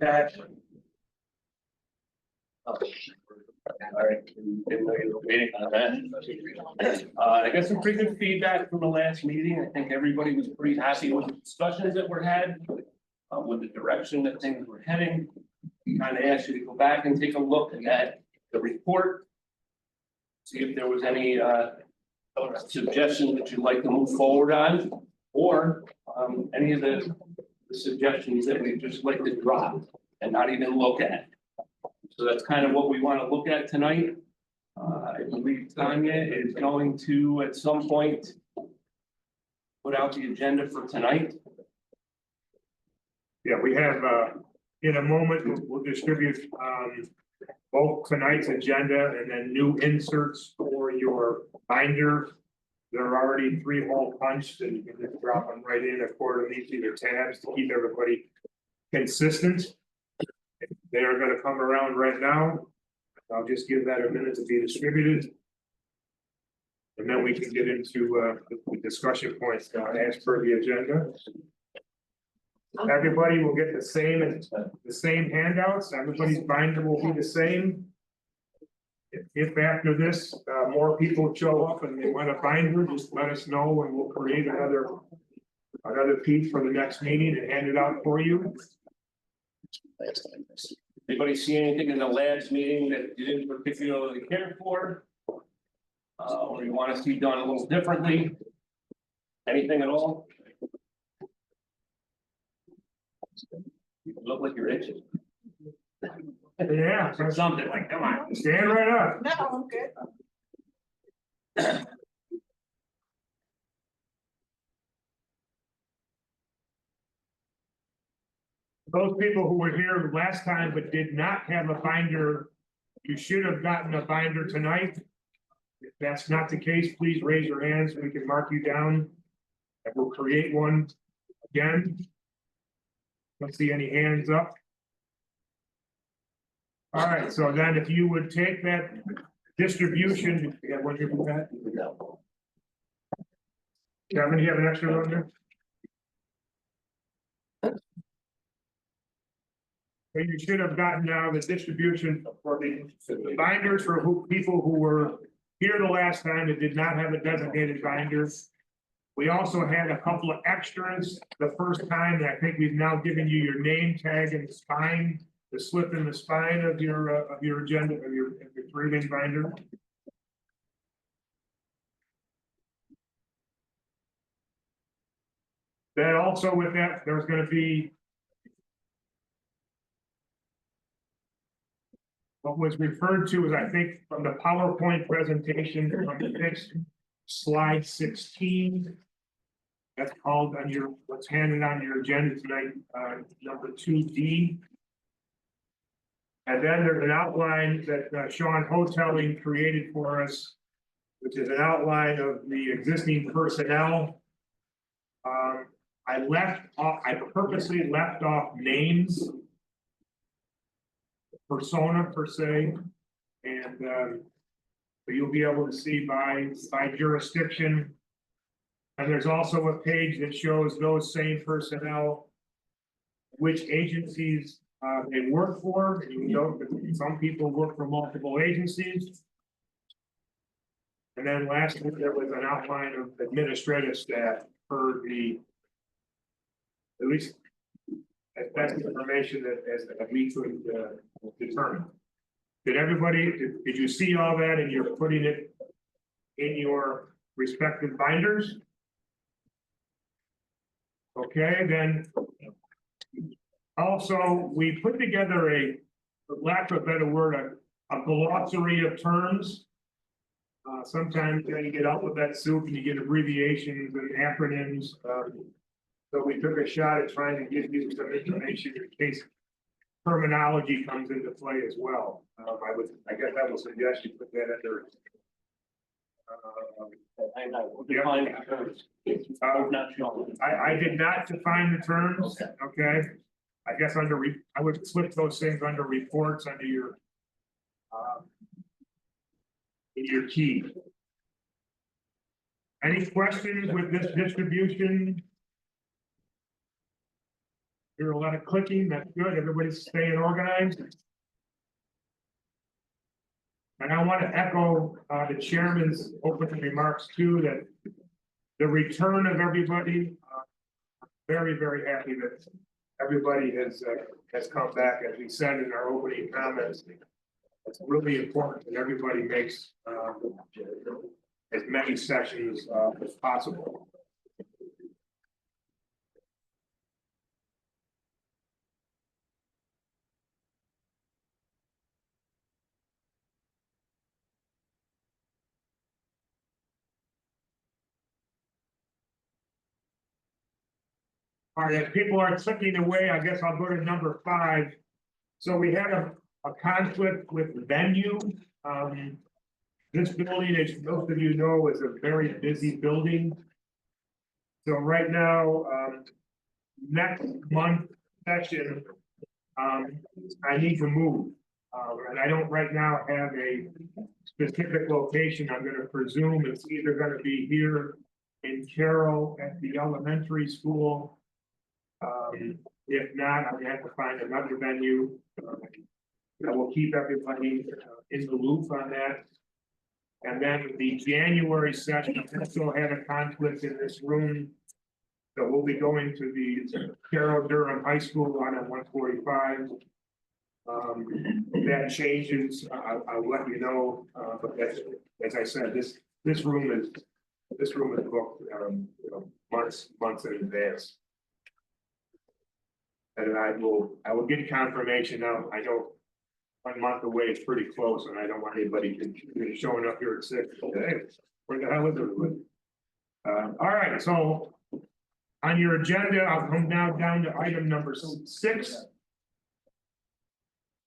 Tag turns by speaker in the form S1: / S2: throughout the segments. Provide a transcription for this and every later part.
S1: Pat. Oh, all right, didn't know you were waiting on that. I got some pretty good feedback from the last meeting. I think everybody was pretty happy with the discussions that were had, with the direction that things were heading. Kind of asked you to go back and take a look at the report. See if there was any suggestions that you'd like to move forward on, or any of the suggestions that we'd just like to drop and not even look at. So that's kind of what we want to look at tonight. I believe Tanya is going to, at some point, put out the agenda for tonight.
S2: Yeah, we have, in a moment, we'll distribute, both tonight's agenda and then new inserts for your binder. There are already 3 hole punched, and you can just drop them right in accordingly to their tabs to keep everybody consistent. They are gonna come around right now. I'll just give that a minute to be distributed. And then we can get into the discussion points as per the agenda. Everybody will get the same handouts. Everybody's binder will be the same. If after this, more people show up and they want a binder, just let us know and we'll create another piece for the next meeting and hand it out for you.
S1: Anybody see anything in the last meeting that you didn't particularly care for? Or you want to see done a little differently? Anything at all? You look like you're itching.
S2: Yeah,
S1: Or something like, come on.
S2: stand right up.
S3: No, I'm good.
S2: Those people who were here last time but did not have a binder, you should have gotten a binder tonight. If that's not the case, please raise your hands. We can mark you down. And we'll create one again. Don't see any hands up. All right, so then if you would take that distribution, you got one here for that? Kevin, do you have an extra one there? Well, you should have gotten now the distribution for the binders for people who were here the last time that did not have a designated binder. We also had a couple of extras the first time, and I think we've now given you your name tag and the spine, the slip in the spine of your agenda, of your 3-ring binder. Then also with that, there's going to be what was referred to as, I think, from the PowerPoint presentation from the next slide 16. That's called on your, what's handed on your agenda tonight, number 2D. And then there's an outline that Sean Hotelling created for us, which is an outline of the existing personnel. I purposely left off names, persona per se, and so you'll be able to see by jurisdiction. And there's also a page that shows those same personnel, which agencies they work for. And you know that some people work for multiple agencies. And then lastly, there was an outline of administrative staff per the, at least that's the information that we could determine. Did everybody, did you see all that and you're putting it in your respective binders? Okay, then also we put together a, for lack of a better word, a glossary of terms. Sometimes you get alphabet soup and you get abbreviations and acronyms. So we took a shot at trying to give you some information in case terminology comes into play as well. I guess I would suggest you put that under. I did not define the terms. Okay. I guess I would flip those things under reports under your in your key. Any questions with this distribution? Hear a lot of clicking, that's good, everybody's staying organized. And I want to echo the chairman's opening remarks too, that the return of everybody, very, very happy that everybody has come back, as we said in our opening comments. It's really important that everybody makes as many sessions as possible. All right, as people are clicking away, I guess I'll go to number 5. So we had a conflict with venue. This building, as most of you know, is a very busy building. So right now, next month session, I need to move. And I don't right now have a specific location. I'm gonna presume it's either gonna be here in Carroll at the elementary school. If not, I'm gonna have to find another venue. I will keep everybody in the loop on that. And then the January session, I also had a conflict in this room. So we'll be going to the Carroll Durham High School on 145. That changes, I'll let you know, but that's, as I said, this room is booked, you know, months in advance. And I will get confirmation now. I know 1 month away is pretty close, and I don't want anybody showing up here at 6. Hey, where the hell is everybody? All right, so on your agenda, I'll come now down to item number 6.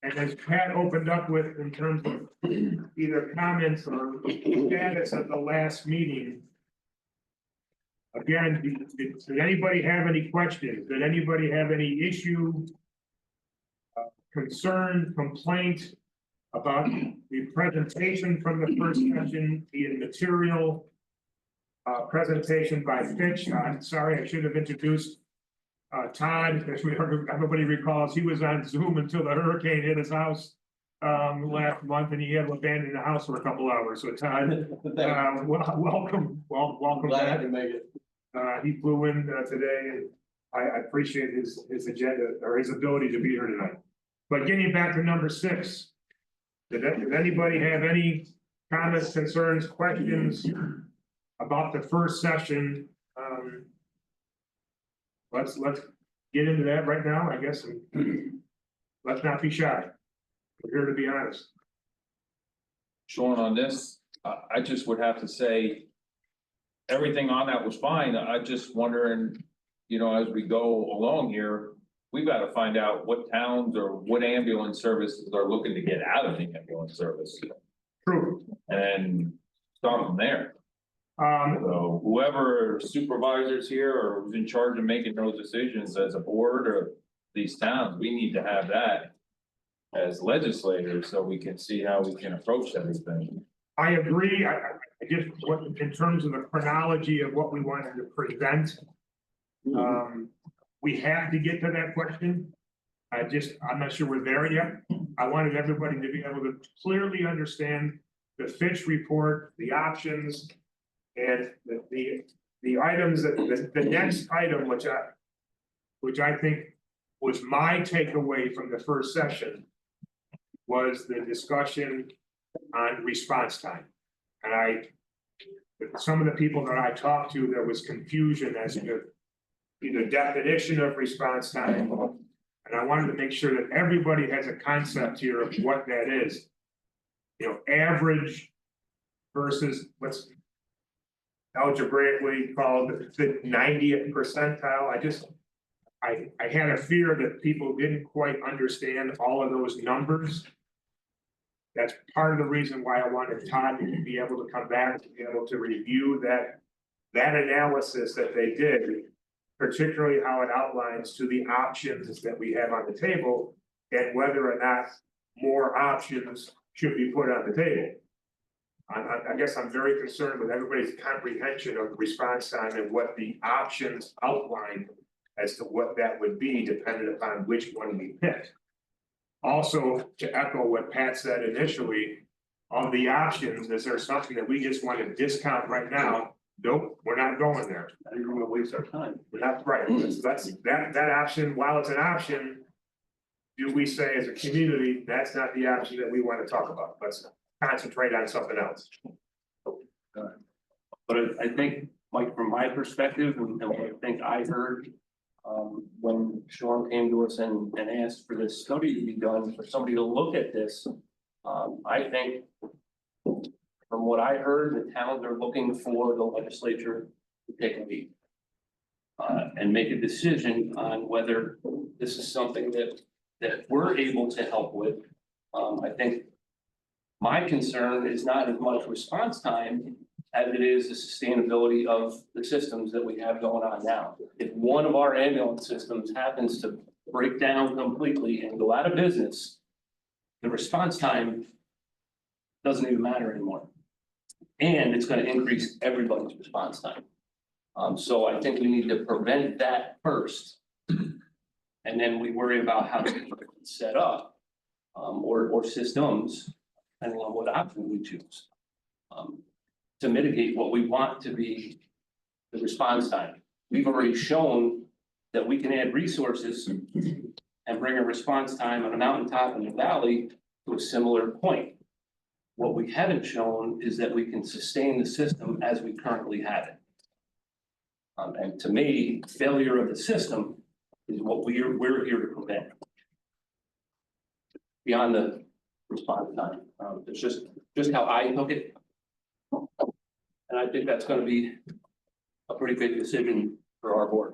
S2: And as Pat opened up with in terms of either comments or status of the last meeting. Again, did anybody have any questions? Did anybody have any issue? Concern, complaint about the presentation from the first session, the material presentation by Fitch. I'm sorry, I should have introduced Todd, as everybody recalls, he was on Zoom until the hurricane hit his house last month, and he had to abandon the house for a couple hours. So Todd, welcome
S3: Glad I
S2: back.
S3: can make it.
S2: He flew in today, and I appreciate his agenda or his ability to be here tonight. But getting back to number 6, did anybody have any comments, concerns, questions about the first session? Let's get into that right now, I guess. And let's not be shy. We're here to be honest.
S3: Sean, on this, I just would have to say. Everything on that was fine. I just wondering, you know, as we go along here, we've got to find out what towns or what ambulance services are looking to get out of the ambulance service.
S2: True.
S3: And start from there. So whoever supervisors here or who's in charge of making those decisions as a board or these towns, we need to have that as legislators so we can see how we can approach everything.
S2: I agree. I just, in terms of the chronology of what we wanted to present, we have to get to that question. I'm not sure we're there yet. I wanted everybody to be able to clearly understand the Fitch report, the options, and the items that the next item, which I think was my takeaway from the first session, was the discussion on response time. And some of the people that I talked to, there was confusion as to the definition of response time. And I wanted to make sure that everybody has a concept here of what that is. You know, average versus what's algebraically called the 90th percentile. I had a fear that people didn't quite understand all of those numbers. That's part of the reason why I wanted Todd to be able to come back, to be able to review that analysis that they did, particularly how it outlines to the options that we have on the table and whether or not more options should be put on the table. I guess I'm very concerned with everybody's comprehension of response time and what the options outline as to what that would be depending upon which one we pick. Also, to echo what Pat said initially, of the options, is there something that we just want to discount right now? Nope, we're not going there.
S1: I think we're gonna waste our time.
S2: We're not right. That's that option, while it's an option. Do we say as a community, that's not the option that we want to talk about? Let's concentrate on something else.
S1: But I think, Mike, from my perspective, and what I think I heard. When Sean came to us and asked for this study to be done, for somebody to look at this. I think. From what I heard, the towns are looking for the legislature to take a lead. And make a decision on whether this is something that we're able to help with. I think. My concern is not as much response time as it is the sustainability of the systems that we have going on now. If one of our ambulance systems happens to break down completely and go out of business, the response time doesn't even matter anymore. And it's gonna increase everybody's response time. So I think we need to prevent that first. And then we worry about how to set up, or systems, depending on what option we choose. To mitigate what we want to be the response time. We've already shown that we can add resources and bring a response time on a mountaintop and a valley to a similar point. What we haven't shown is that we can sustain the system as we currently have it. And to me, failure of the system is what we're here to prevent. Beyond the response time, it's just how I took it. And I think that's gonna be a pretty big decision for our board.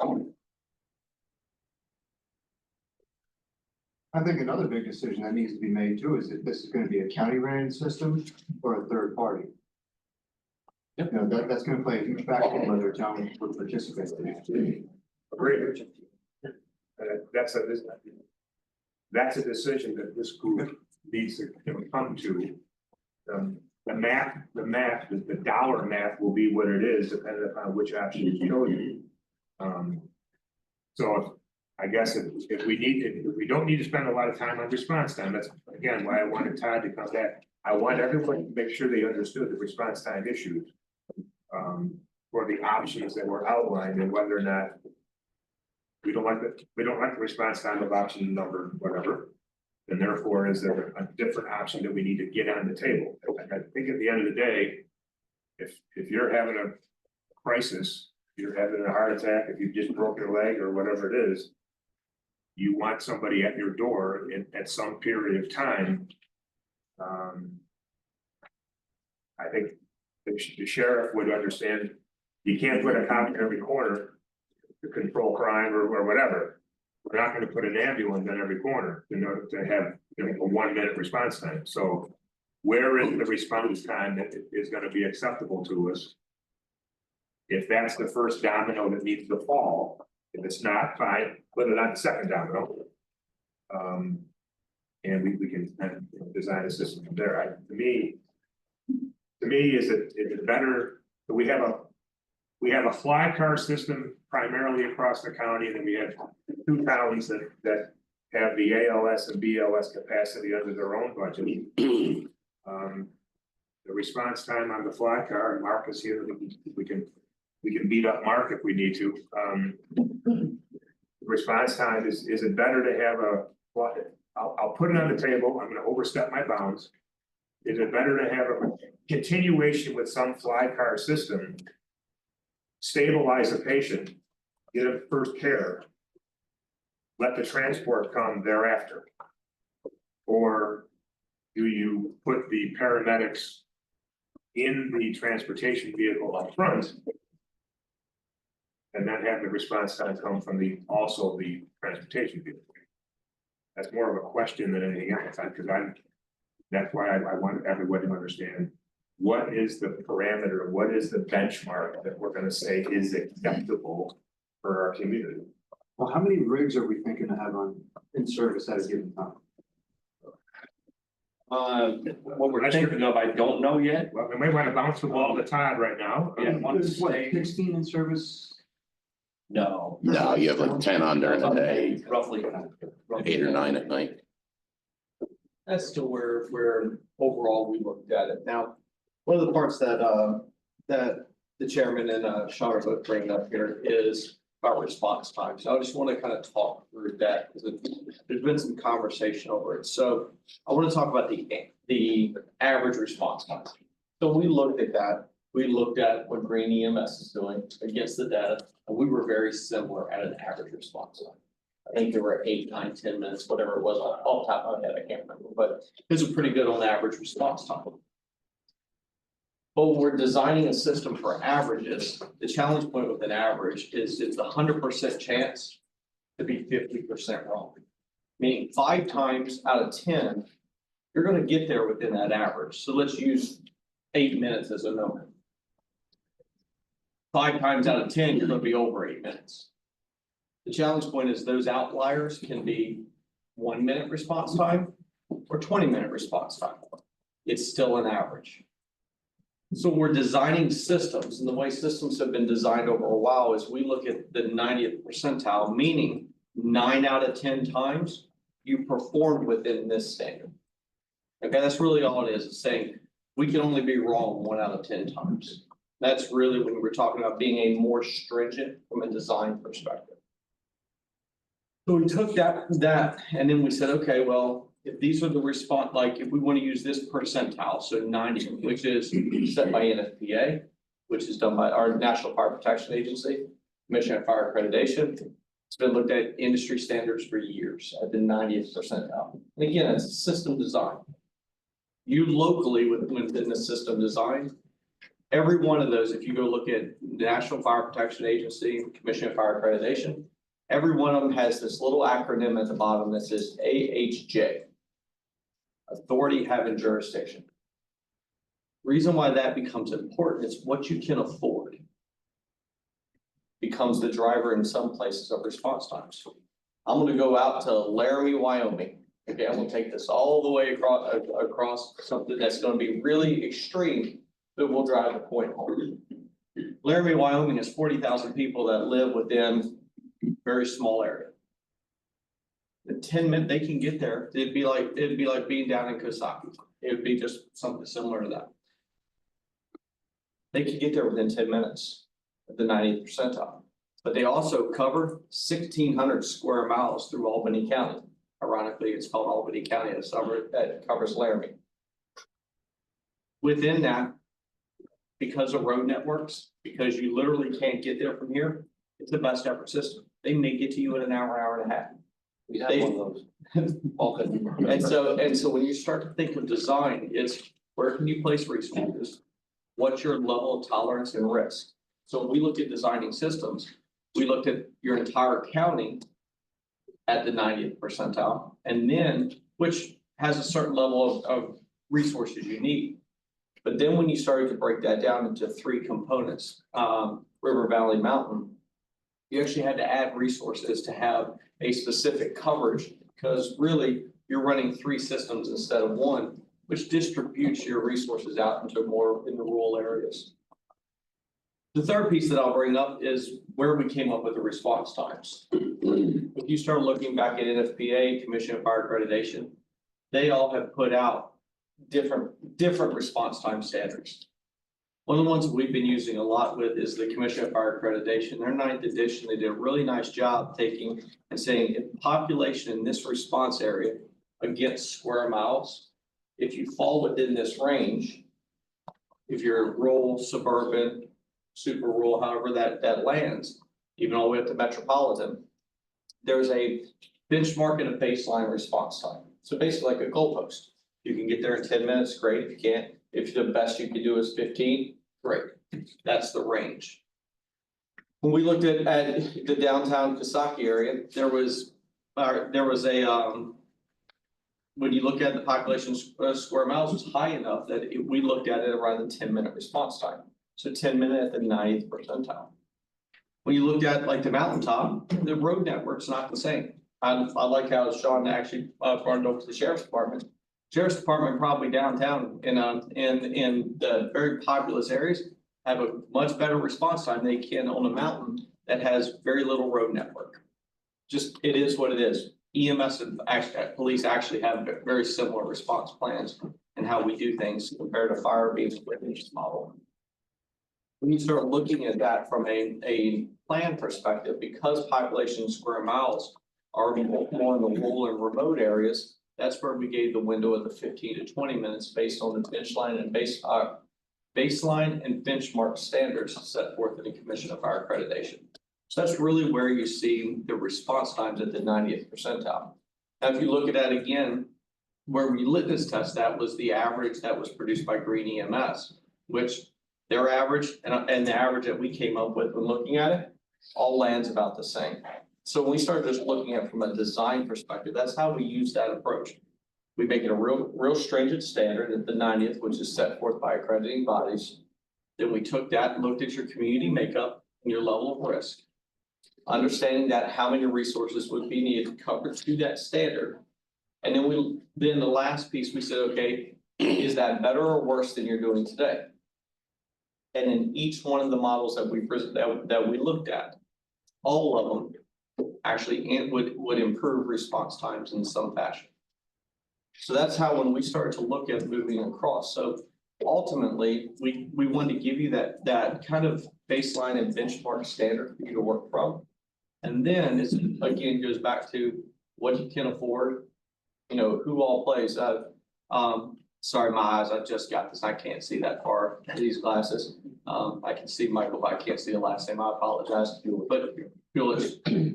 S4: I think another big decision that needs to be made too is if this is gonna be a county ran system or a third party.
S1: Yep.
S4: You know, that's gonna play a huge factor in whether a town would participate in it.
S2: Agreed. That's a decision that this group needs to come to. The dollar math will be what it is, depending upon which option is chosen. So I guess if we don't need to spend a lot of time on response time, that's again why I wanted Todd to come back. I want everybody to make sure they understood the response time issues. For the options that were outlined and whether or not. We don't like the response time of option number, whatever. And therefore, is there a different option that we need to get on the table? I think at the end of the day, if you're having a crisis, if you're having a heart attack, if you just broke your leg or whatever it is, you want somebody at your door at some period of time. I think the sheriff would understand, you can't put a cop in every corner to control crime or whatever. We're not gonna put an ambulance in every corner in order to have, a 1 minute response time. So where is the response time that is gonna be acceptable to us? If that's the first domino that needs to fall, if it's not, fine, put it on the second domino. And we can design a system from there. To me, is it better, we have a fly car system primarily across the county, and then we have 2 towns that have the ALS and BLS capacity under their own budget. The response time on the fly car, and Mark is here, we can beat up Mark if we need to. The response time is it better to have I'll put it on the table, I'm gonna overstep my bounds. Is it better to have a continuation with some fly car system? Stabilize a patient, get him first care. Let the transport come thereafter. Or do you put the paramedics in the transportation vehicle up front? And then have the response time come from also the transportation vehicle? That's more of a question than anything else, because that's why I want everybody to understand. What is the parameter, what is the benchmark that we're gonna say is acceptable for our community?
S4: Well, how many rigs are we thinking to have in service at a given time?
S1: What we're thinking of, I don't know yet.
S2: Well, we may want to bounce the ball to Todd right now.
S1: Yeah, I want to
S4: There's what,
S1: say,
S4: 16 in service?
S1: No.
S5: No, you have like 10 on during the day,
S1: Roughly.
S5: 8 or 9 at night.
S6: That's still where overall we looked at it. Now, one of the parts that the chairman and Sean are both bringing up here is about response time. So I just want to kind of talk through that because there's been some conversation over it. So I want to talk about the average response time. So we looked at that. We looked at what Greene EMS is doing against the data, and we were very similar at an average response time. I think there were 8, 9, 10 minutes, whatever it was off the top of my head, I can't remember, but this is pretty good on average response time. But when we're designing a system for averages, the challenge point with an average is it's a 100% chance to be 50% wrong. Meaning 5 times out of 10, you're gonna get there within that average. So let's use 8 minutes as a number. 5 times out of 10, you're gonna be over 8 minutes. The challenge point is those outliers can be 1 minute response time or 20-minute response time. It's still an average. So we're designing systems, and the way systems have been designed over a while is we look at the 90th percentile, meaning 9 out of 10 times you performed within this standard. Okay, that's really all it is. It's saying we can only be wrong 1 out of 10 times. That's really when we're talking about being a more stringent from a design perspective. So we took that, and then we said, okay, well, if these are the response, like if we want to use this percentile, so 90, which is set by NFPA, which is done by our National Fire Protection Agency, Commission on Fire Accreditation. It's been looked at industry standards for years at the 90th percentile. And again, it's system design. You locally within the system design, every one of those, if you go look at National Fire Protection Agency, Commission on Fire Accreditation, every one of them has this little acronym at the bottom that says AHJ. Authority having jurisdiction. Reason why that becomes important is what you can afford becomes the driver in some places of response times. I'm gonna go out to Laramie, Wyoming. Okay, I'm gonna take this all the way across something that's gonna be really extreme, but will drive the point home. Laramie, Wyoming has 40,000 people that live within a very small area. In 10 minutes, they can get there. It'd be like being down in Kosaki. It would be just something similar to that. They could get there within 10 minutes at the 90th percentile. But they also cover 1,600 square miles through Albany County. Ironically, it's called Albany County, a suburb that covers Laramie. Within that, because of road networks, because you literally can't get there from here, it's the best ever system. They may get to you in an hour, hour and a half.
S1: We have one of those.
S6: Often. And so when you start to think of design, it's where can you place resources? What's your level of tolerance and risk? So when we looked at designing systems, we looked at your entire county at the 90th percentile, and then which has a certain level of resources you need. But then when you started to break that down into 3 components, River Valley Mountain, you actually had to add resources to have a specific coverage because really you're running 3 systems instead of 1, which distributes your resources out into more in the rural areas. The third piece that I'll bring up is where we came up with the response times. If you start looking back at NFPA, Commission on Fire Accreditation, they all have put out different response time standards. One of the ones we've been using a lot with is the Commission on Fire Accreditation. Their 9th edition, they did a really nice job taking and saying if population in this response area against square miles, if you fall within this range, if you're rural, suburban, super rural, however that lands, even all the way up to metropolitan, there's a benchmark and a baseline response time. So basically like a goalpost. You can get there in 10 minutes, great. If you can't, if the best you can do is 15, great. That's the range. When we looked at the downtown Kosaki area, there was a when you look at the population square miles was high enough that we looked at it around the 10-minute response time. So 10 minutes at the 90th percentile. When you looked at like the mountaintop, the road network's not the same. I like how Sean actually brought it over to the sheriff's department. Sheriff's department probably downtown in the very populous areas have a much better response time they can on a mountain that has very little road network. Just, it is what it is. EMS and police actually have very similar response plans and how we do things compared to fire being split into model. When you start looking at that from a plan perspective, because population square miles are more in the rural and remote areas, that's where we gave the window of the 15 to 20 minutes based on the baseline and benchmark standards set forth in the Commission of Fire Accreditation. So that's really where you see the response times at the 90th percentile. Now, if you look at that again, where we litmus test that was the average that was produced by Greene EMS, which their average and the average that we came up with when looking at it, all lands about the same. So when we started just looking at it from a design perspective, that's how we use that approach. We make it a real stringent standard at the 90th, which is set forth by accrediting bodies. Then we took that and looked at your community makeup and your level of risk. Understanding that how many resources would be needed to cover to that standard. And then the last piece, we said, okay, is that better or worse than you're doing today? And in each one of the models that we looked at, all of them actually would improve response times in some fashion. So that's how when we started to look at moving across. So ultimately, we wanted to give you that kind of baseline and benchmark standard for you to work from. And then this again goes back to what you can afford, you know, who all plays. Sorry, my eyes, I just got this. I can't see that far, these glasses. I can see Michael, but I can't see the last name. I apologize. But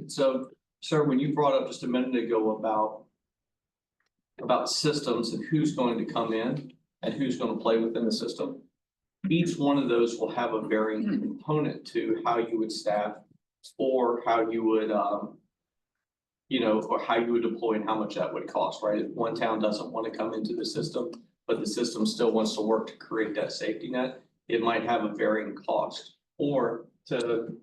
S6: so, sir, when you brought up just a minute ago about systems and who's going to come in and who's going to play within the system, each one of those will have a varying component to how you would staff or how you would, you know, or how you would deploy and how much that would cost, right? If one town doesn't want to come into the system, but the system still wants to work to create that safety net, it might have a varying cost. Or to the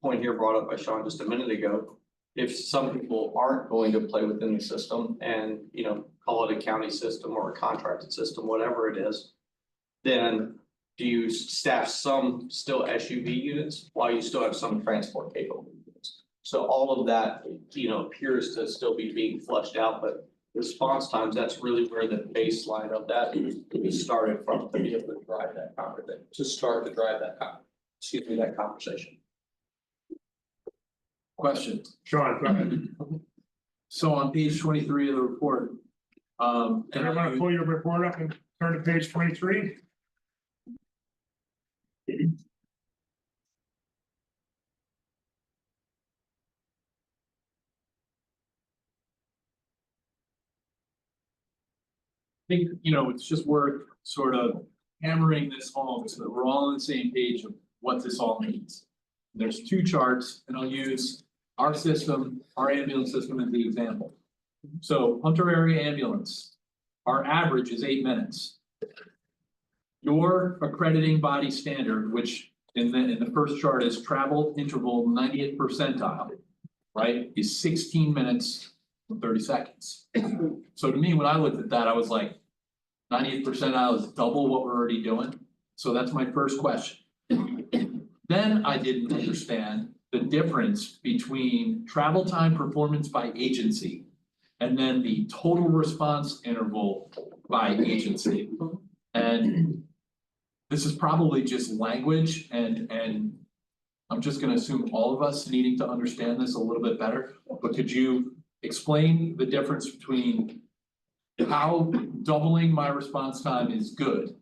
S6: point here brought up by Sean just a minute ago, if some people aren't going to play within the system and, you know, call it a county system or a contracted system, whatever it is, then do you staff some still SUV units while you still have some transport capable units? So all of that, you know, appears to still be being flushed out, but response times, that's really where the baseline of that is started from to be able to drive that conversation, that conversation.
S7: Question.
S2: Sean, go ahead.
S7: So on page 23 of the report,
S2: Everyone pull your report up and turn to page 23.
S7: I think, you know, it's just worth sort of hammering this home so that we're all on the same page of what this all means. There's two charts, and I'll use our system, our ambulance system as the example. So Hunter area ambulance, our average is 8 minutes. Your accrediting body standard, which in the first chart is travel interval 90th percentile, right, is 16 minutes and 30 seconds. So to me, when I looked at that, I was like, 90th percentile is double what we're already doing. So that's my first question. Then I didn't understand the difference between travel time performance by agency and then the total response interval by agency. And this is probably just language and I'm just gonna assume all of us needing to understand this a little bit better, but could you explain the difference between how doubling my response time is good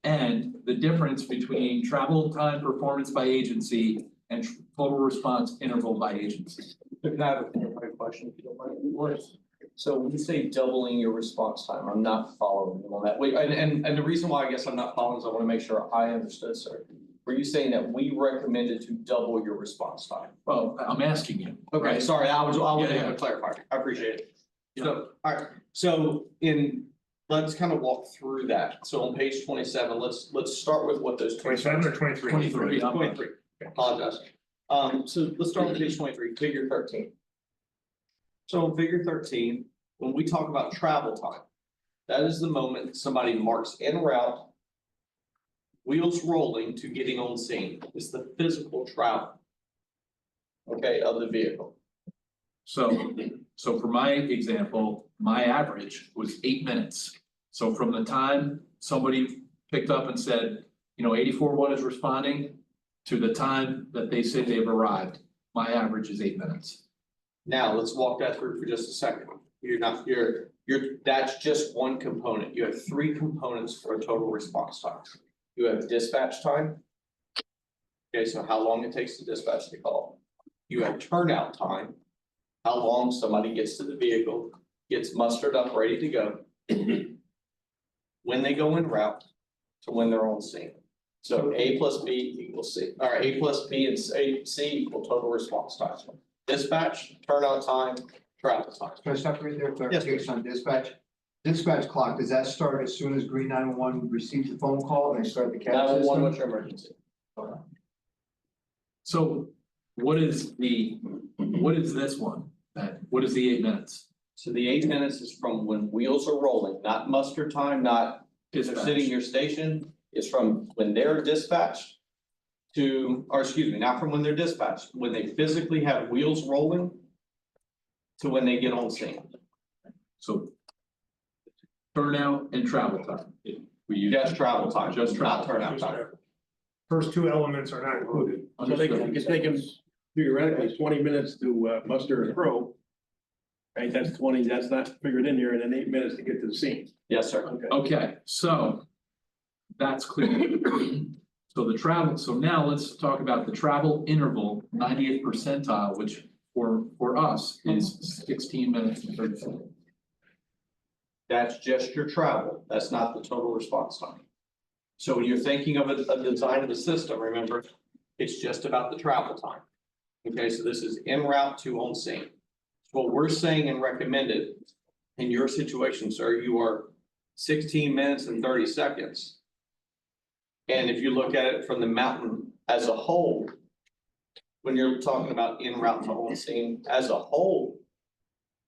S7: and the difference between travel time performance by agency and total response interval by agency?
S6: Could I have a clarifying question if you don't mind? Of course. So when you say doubling your response time, I'm not following you on that. Wait, and the reason why I guess I'm not following is I want to make sure I understood, sir. Were you saying that we recommended to double your response time?
S7: Well, I'm asking you.
S6: Okay,
S7: right?
S6: sorry, I was
S7: Yeah.
S6: able to clarify. I appreciate it.
S7: Yeah.
S6: So, all right, so let's kind of walk through that. So on page 27, let's start with what those.
S2: 27 or 23?
S7: 23.
S6: 23, apologize. So let's start with page 23, figure 13. So in figure 13, when we talk about travel time, that is the moment somebody marks en route, wheels rolling to getting on scene. It's the physical travel. okay, of the vehicle.
S7: So, so for my example, my average was 8 minutes. So from the time somebody picked up and said, you know, 84-1 is responding, to the time that they say they've arrived, my average is 8 minutes.
S6: Now, let's walk that through for just a second. That's just one component. You have three components for a total response time. You have dispatch time. Okay, so how long it takes to dispatch the call. You have turnout time. How long somebody gets to the vehicle, gets mustered up, ready to go. When they go en route to when they're on scene. So A plus B equals C, or A plus B and C equal total response time. Dispatch, turnout time, travel time.
S4: Can I stop right there?
S6: Yes,
S4: Clarification on dispatch. Dispatch clock, does that start as soon as Greene 911 receives the phone call and they start the CAD
S6: 911,
S4: system?
S6: what's your emergency?
S7: So what is this one? What is the 8 minutes?
S6: So the 8 minutes is from when wheels are rolling, not muster time, not because they're sitting in your station. It's from when they're dispatched to, or excuse me, not from when they're dispatched, when they physically have wheels rolling to when they get on scene.
S7: So turnout and travel time. We use
S6: Just travel time,
S7: Just
S6: not
S7: travel.
S6: turnout time.
S2: First two elements are not included.
S8: So they can, it's taken theoretically 20 minutes to muster a throw. Right, that's 20, that's not figured in here, and then 8 minutes to get to the scene.
S6: Yes, sir.
S8: Okay.
S7: Okay, so that's clear. So the travel, so now let's talk about the travel interval, 90th percentile, which for us is 16 minutes and 30 seconds.
S6: That's just your travel. That's not the total response time. So when you're thinking of a design of the system, remember, it's just about the travel time. Okay, so this is en route to on scene. What we're saying and recommended in your situation, sir, you are 16 minutes and 30 seconds. And if you look at it from the mountain as a whole, when you're talking about en route to on scene as a whole,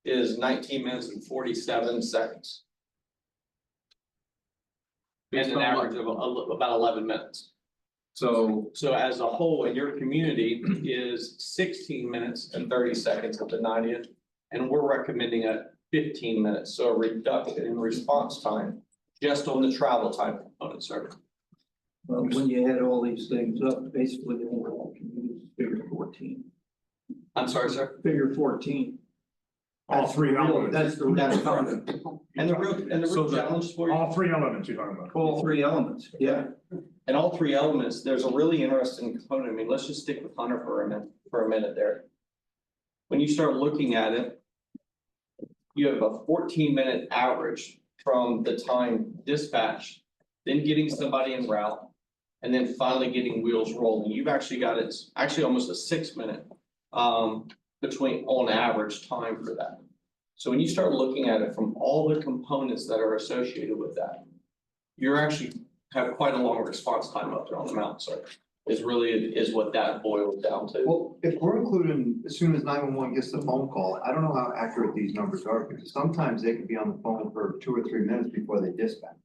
S6: is 19 minutes and 47 seconds. And an average of about 11 minutes.
S7: So
S6: So as a whole in your community is 16 minutes and 30 seconds at the 90th. And we're recommending a 15 minutes, so a reduction in response time just on the travel time component, sir.
S9: Well, when you add all these things up, basically the overall commute is figure 14.
S6: I'm sorry, sir.
S9: Figure 14.
S2: All three elements.
S9: That's the real
S6: That's
S9: number.
S6: And the real challenge for you.
S2: All three elements you're talking about.
S9: All three elements, yeah.
S6: And all three elements, there's a really interesting component. I mean, let's just stick with Hunter for a minute there. When you start looking at it, you have a 14-minute average from the time dispatch, then getting somebody en route, and then finally getting wheels rolling. You've actually got it's actually almost a 6 minute between on average time for that. So when you start looking at it from all the components that are associated with that, you're actually have quite a long response time up there on the mountain, sir. Is what that boils down to.
S4: Well, if we're including as soon as 911 gets the phone call, I don't know how accurate these numbers are because sometimes they could be on the phone for 2 or 3 minutes before they dispatch.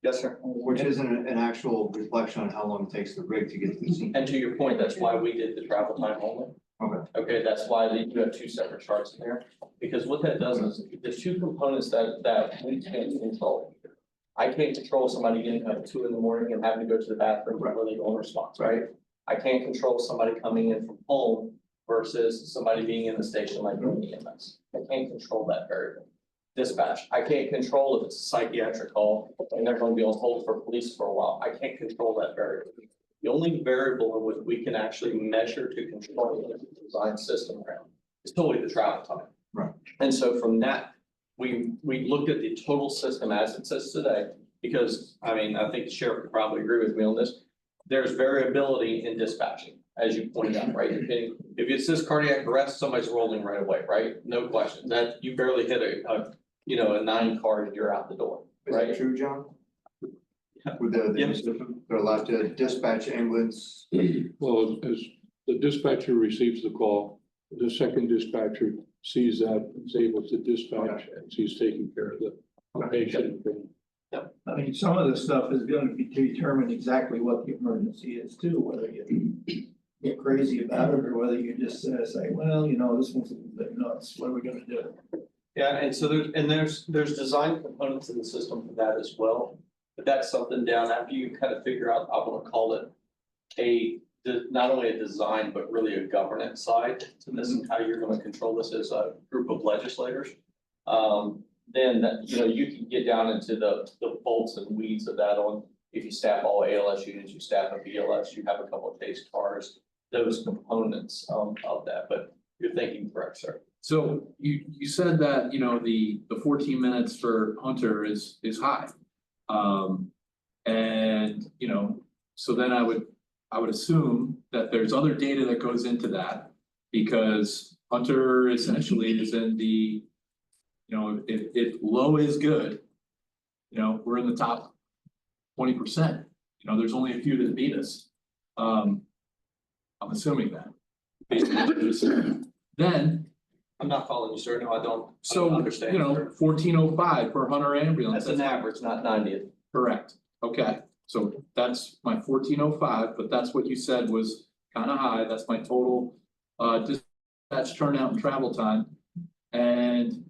S6: Yes, sir.
S4: Which isn't an actual reflection on how long it takes the rig to get to the scene.
S6: And to your point, that's why we did the travel time only.
S4: Okay.
S6: Okay, that's why you have two separate charts in there, because what that does is there's two components that we can't control. I can't control somebody getting up at 2 in the morning and having to go to the bathroom before they go on response, right? I can't control somebody coming in from home versus somebody being in the station like Greene EMS. I can't control that variable. Dispatch, I can't control if it's a psychiatric call and they're going to be on hold for police for a while. I can't control that variable. The only variable in which we can actually measure to control the design system around is totally the travel time.
S4: Right.
S6: And so from that, we looked at the total system as it says today, because I mean, I think the sheriff would probably agree with me on this. There's variability in dispatching, as you pointed out, right? If it says cardiac arrest, somebody's rolling right away, right? No question. That you barely hit a 9 card and you're out the door,
S4: Is
S6: right?
S4: that true, John? With the
S6: Yep.
S4: system, they're allowed to dispatch ambulance.
S10: Well, as the dispatcher receives the call, the second dispatcher sees that, is able to dispatch, and he's taking care of the patient.
S9: I mean, some of the stuff is gonna be determine exactly what the emergency is too, whether you get crazy about it, or whether you just say, well, you know, this one's a bit nuts, what are we gonna do?
S6: Yeah, and so there's design components in the system for that as well. But that's something down after you kind of figure out, I wanna call it not only a design, but really a governance side to this and how you're gonna control this as a group of legislators. Then, you know, you can get down into the bolts and weeds of that on, if you staff all ALS units, you staff a BLS, you have a couple of chase cars, those components of that, but you're thinking correct, sir.
S7: So you said that, you know, the 14 minutes for Hunter is high. And, you know, so then I would assume that there's other data that goes into that. Because Hunter essentially is in the, you know, if low is good, you know, we're in the top 20%. You know, there's only a few that beat us. I'm assuming that. Then.
S6: I'm not following you, sir. No, I don't.
S7: So,
S6: understand.
S7: you know, 1405 for Hunter ambulance.
S6: That's an average, not 90th.
S7: Correct. Okay, so that's my 1405, but that's what you said was kind of high. That's my total dispatch turnout and travel time. And,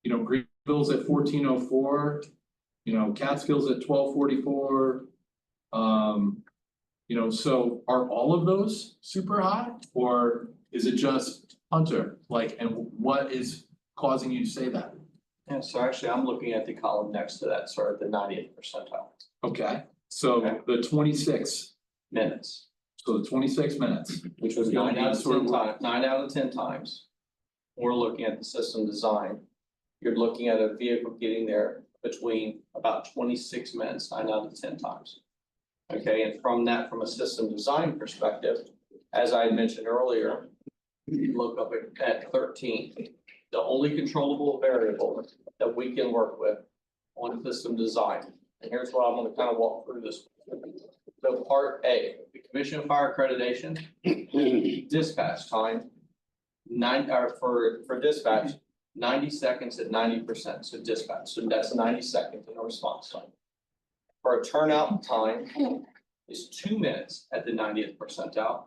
S7: you know, Greenville's at 1404, you know, Catskills at 1244. You know, so are all of those super high, or is it just Hunter? Like, and what is causing you to say that?
S6: Yeah, so actually I'm looking at the column next to that, sir, at the 90th percentile.
S7: Okay, so the 26
S6: minutes,
S7: so the 26 minutes,
S6: which was 9 out of 10 times, 9 out of 10 times. We're looking at the system design. You're looking at a vehicle getting there between about 26 minutes, 9 out of 10 times. Okay, and from that, from a system design perspective, as I had mentioned earlier, you look up at 13. The only controllable variable that we can work with on system design. And here's what I'm going to kind of walk through this. So part A, the Commission of Fire Accreditation, dispatch time, for dispatch, 90 seconds at 90%. So dispatch, so that's 90 seconds in a response time. For a turnout time is 2 minutes at the 90th percentile.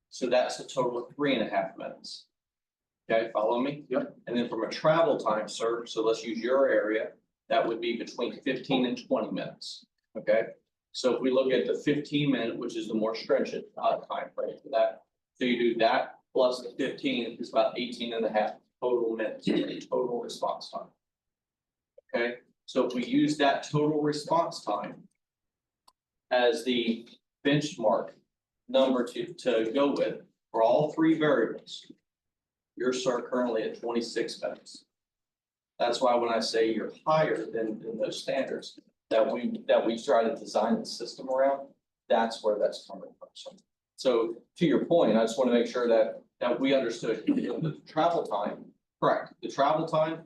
S6: So that's a total of 3.5 minutes. Okay, follow me?
S7: Yep.
S6: And then from a travel time, sir, so let's use your area, that would be between 15 and 20 minutes. Okay, so if we look at the 15-minute, which is the more stringent time frame for that, so you do that plus the 15 is about 18.5 total minutes, total response time. Okay, so if we use that total response time as the benchmark number to go with for all three variables, you're currently at 26 minutes. That's why when I say you're higher than those standards that we try to design the system around, that's where that's coming from. So to your point, I just want to make sure that we understood the travel time. Correct. The travel time,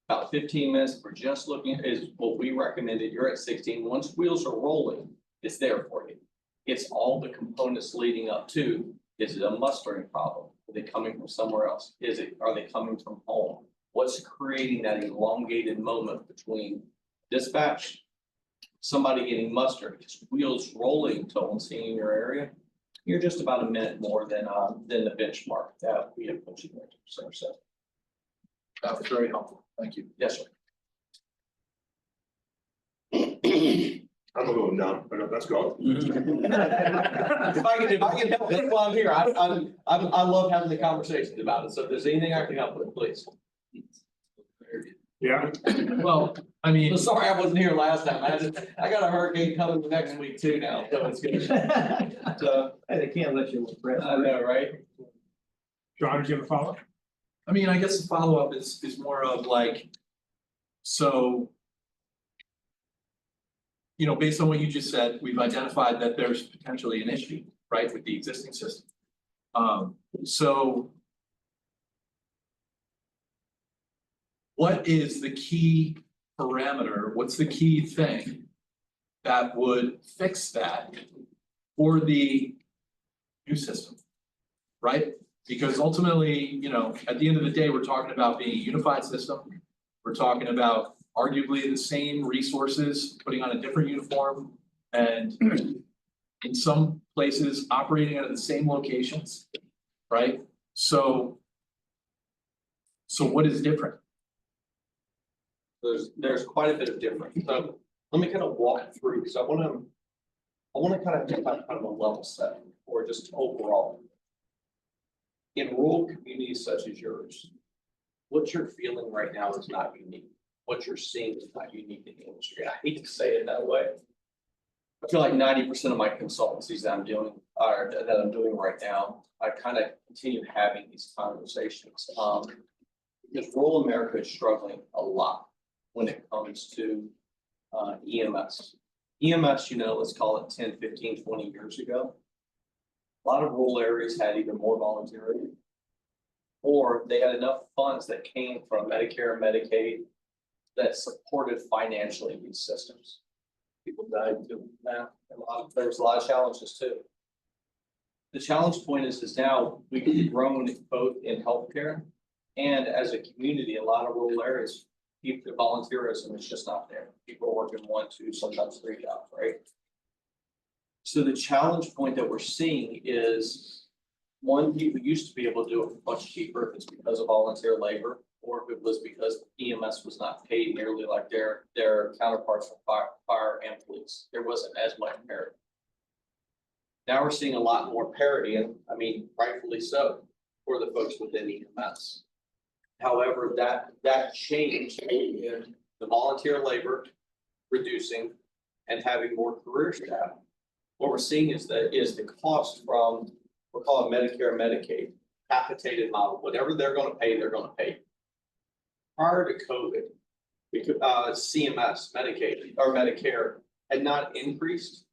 S6: about 15 minutes. We're just looking is what we recommended. You're at 16. Once wheels are rolling, it's there for you. It's all the components leading up to. Is it a mustering problem? Are they coming from somewhere else? Are they coming from home? What's creating that elongated moment between dispatch, somebody getting mustered, just wheels rolling to on scene in your area? You're just about a minute more than the benchmark that we have put you there. So
S7: That was very helpful. Thank you.
S6: yes, sir.
S11: I'm gonna go down, but let's go.
S6: If I can help, that's why I'm here. I love having the conversations about it. So if there's anything I can help with, please.
S2: Yeah,
S7: Well, I mean,
S6: Sorry, I wasn't here last time. I got a hurricane coming the next week too now, so it's good. So,
S9: They can't let you rest.
S6: I know, right?
S2: John, did you have a follow-up?
S7: I mean, I guess the follow-up is more of like, so. You know, based on what you just said, we've identified that there's potentially an issue, right, with the existing system. So. What is the key parameter? What's the key thing that would fix that for the new system? Right? Because ultimately, you know, at the end of the day, we're talking about being a unified system. We're talking about arguably the same resources, putting on a different uniform. And in some places operating out of the same locations, right? So what is different?
S6: There's quite a bit of difference. So let me kind of walk through, because I wanna kind of have kind of a level set or just overall. In rural communities such as yours, what you're feeling right now is not unique. What you're seeing is not unique in the industry. I hate to say it that way. I feel like 90% of my consultancies that I'm doing right now, I kind of continue having these conversations. Because rural America is struggling a lot when it comes to EMS. EMS, let's call it 10, 15, 20 years ago. A lot of rural areas had either more volunteering or they had enough funds that came from Medicare and Medicaid that supported financially these systems. People died too. Now, there was a lot of challenges too. The challenge point is now we've grown both in healthcare and as a community, a lot of rural areas, the volunteerism is just not there. People are working 1, 2, sometimes 3 jobs, right? So the challenge point that we're seeing is, one, people used to be able to do it much cheaper if it's because of volunteer labor, or if it was because EMS was not paid nearly like their counterparts from fire and police. There wasn't as much parity. Now we're seeing a lot more parity, and I mean, rightfully so, for the folks within EMS. However, that change in the volunteer labor reducing and having more career staff, what we're seeing is the cost from, we'll call it Medicare and Medicaid, capitated model, whatever they're gonna pay, they're gonna pay. Prior to COVID, CMS, Medicaid, or Medicare had not increased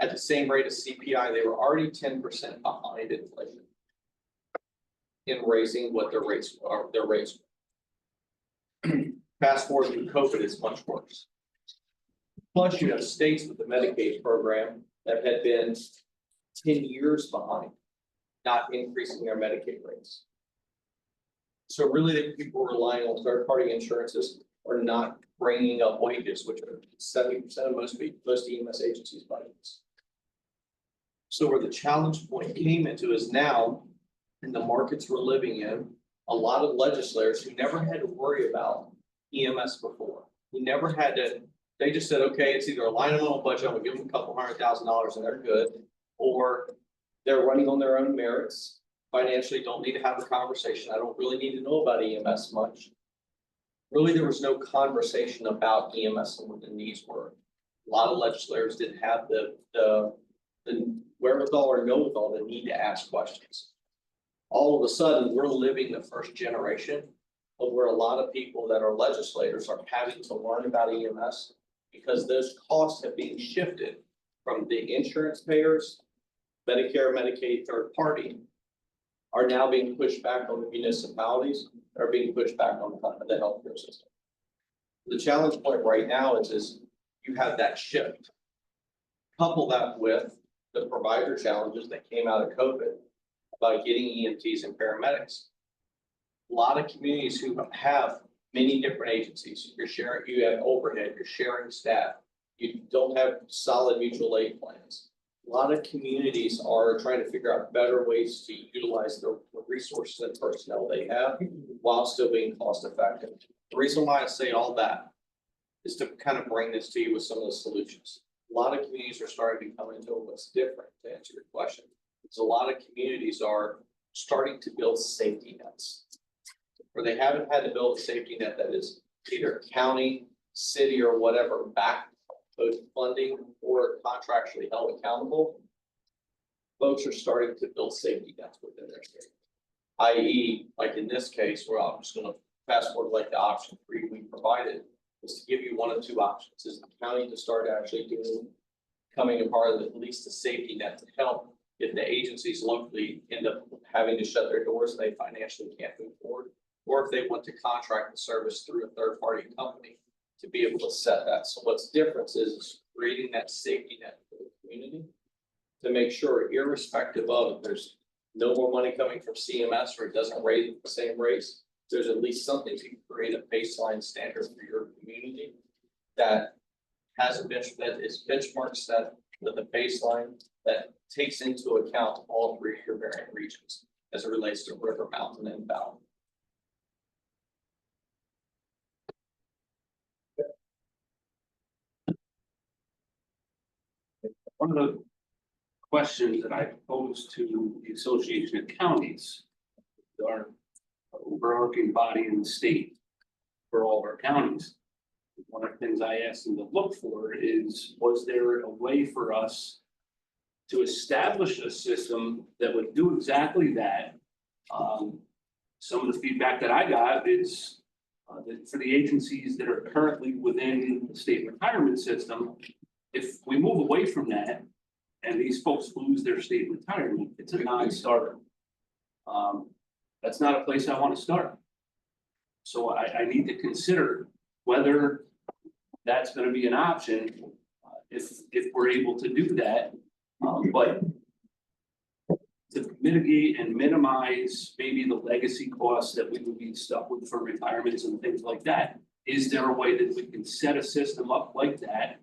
S6: at the same rate as CPI. They were already 10% behind inflation in raising what their rates are. Fast forward to COVID, it's much worse. Plus, you have states with the Medicaid program that had been 10 years behind, not increasing their Medicaid rates. So really, the people relying on third-party insurances are not bringing up wages, which are 70% of most EMS agencies' budgets. So where the challenge point came into is now, in the markets we're living in, a lot of legislators who never had to worry about EMS before, who never had to, they just said, okay, it's either a line item on a budget, I'm gonna give them a couple $100,000 and they're good, or they're running on their own merits, financially don't need to have a conversation. I don't really need to know about EMS much. Really, there was no conversation about EMS and what the needs were. A lot of legislators didn't have the wherewithal or know-withal, the need to ask questions. All of a sudden, we're living the first generation of where a lot of people that are legislators are having to learn about EMS because those costs have been shifted from the insurance payers, Medicare, Medicaid, third party, are now being pushed back on the municipalities, are being pushed back on the healthcare system. The challenge point right now is you have that shift. Couple that with the provider challenges that came out of COVID about getting EMTs and paramedics. A lot of communities who have many different agencies, you have overhead, you're sharing staff, you don't have solid mutual aid plans. A lot of communities are trying to figure out better ways to utilize the resources and personnel they have while still being cost effective. The reason why I say all that is to kind of bring this to you with some of the solutions. A lot of communities are starting to come into what's different, to answer your question. Because a lot of communities are starting to build safety nets where they haven't had to build a safety net that is either county, city, or whatever back both funding or contractually held accountable. Folks are starting to build safety nets within their state. I.e., like in this case, where I'm just going to fast forward like the option 3 we provided is to give you one of 2 options. Is the county to start actually becoming a part of at least a safety net to help if the agencies locally end up having to shut their doors and they financially can't move forward, or if they want to contract the service through a third-party company to be able to set that. So what's different is creating that safety net for the community to make sure, irrespective of if there's no more money coming from CMS or it doesn't rate at the same rates, there's at least something to create a baseline standard for your community that has that is benchmark set the baseline that takes into account all three of your variant regions as it relates to river, mountain, and valley.
S1: One of the questions that I posed to the Association of Counties, our overarching body in the state for all of our counties. One of the things I asked them to look for is, was there a way for us to establish a system that would do exactly that? Some of the feedback that I got is that for the agencies that are currently within the state retirement system, if we move away from that and these folks lose their state retirement, it's a non-starter. That's not a place I want to start. So I need to consider whether that's going to be an option, if we're able to do that. But to mitigate and minimize maybe the legacy costs that we would be stuck with for retirements and things like that, is there a way that we can set a system up like that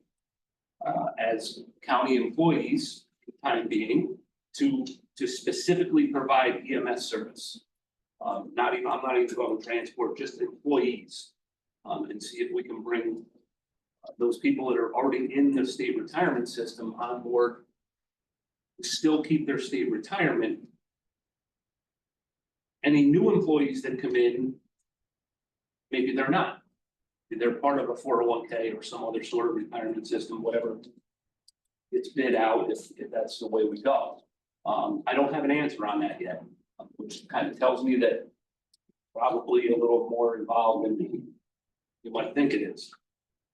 S1: as county employees, for the time being, to specifically provide EMS service? I'm not even going transport, just employees, and see if we can bring those people that are already in the state retirement system on board, still keep their state retirement. Any new employees that come in, maybe they're not. They're part of a 401k or some other sort of retirement system, whatever it's bid out, if that's the way we go. I don't have an answer on that yet, which kind of tells me that probably a little more involved than you might think it is.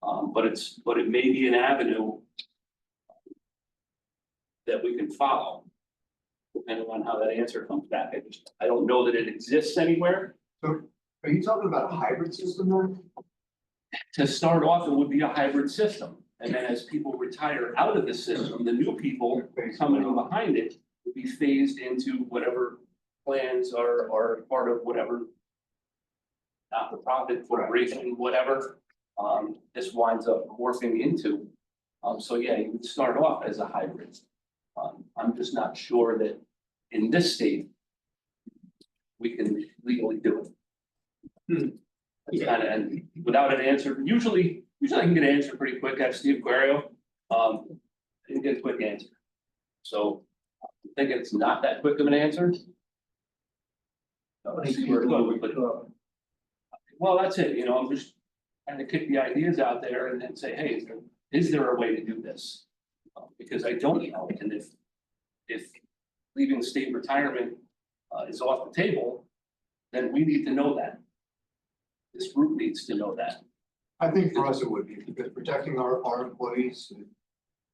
S1: But it may be an avenue that we can follow, depending on how that answer comes back. I don't know that it exists anywhere.
S4: So are you talking about a hybrid system then?
S1: To start off, it would be a hybrid system. And then as people retire out of the system, the new people coming in behind it would be phased into whatever plans are part of whatever not-for-profit corporation, whatever, this winds up morphing into. So yeah, you would start off as a hybrid. I'm just not sure that in this state, we can legally do it. It's kind of, and without an answer, usually I can get an answer pretty quick. I have Steve Guerrero, I didn't get a quick answer. So I think it's not that quick of an answer. Well, that's it, I'm just trying to kick the ideas out there and then say, hey, is there a way to do this? Because I don't know, and if leaving state retirement is off the table, then we need to know that. This group needs to know that.
S4: I think for us it would be, because protecting our employees is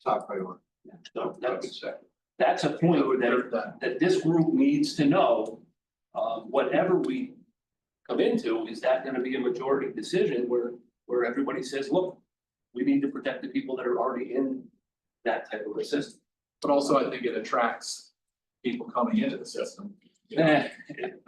S4: top priority.
S1: So that's a point that this group needs to know. Whatever we come into, is that going to be a majority decision where everybody says, look, we need to protect the people that are already in that type of a system.
S7: But also I think it attracts people coming into the system.
S1: I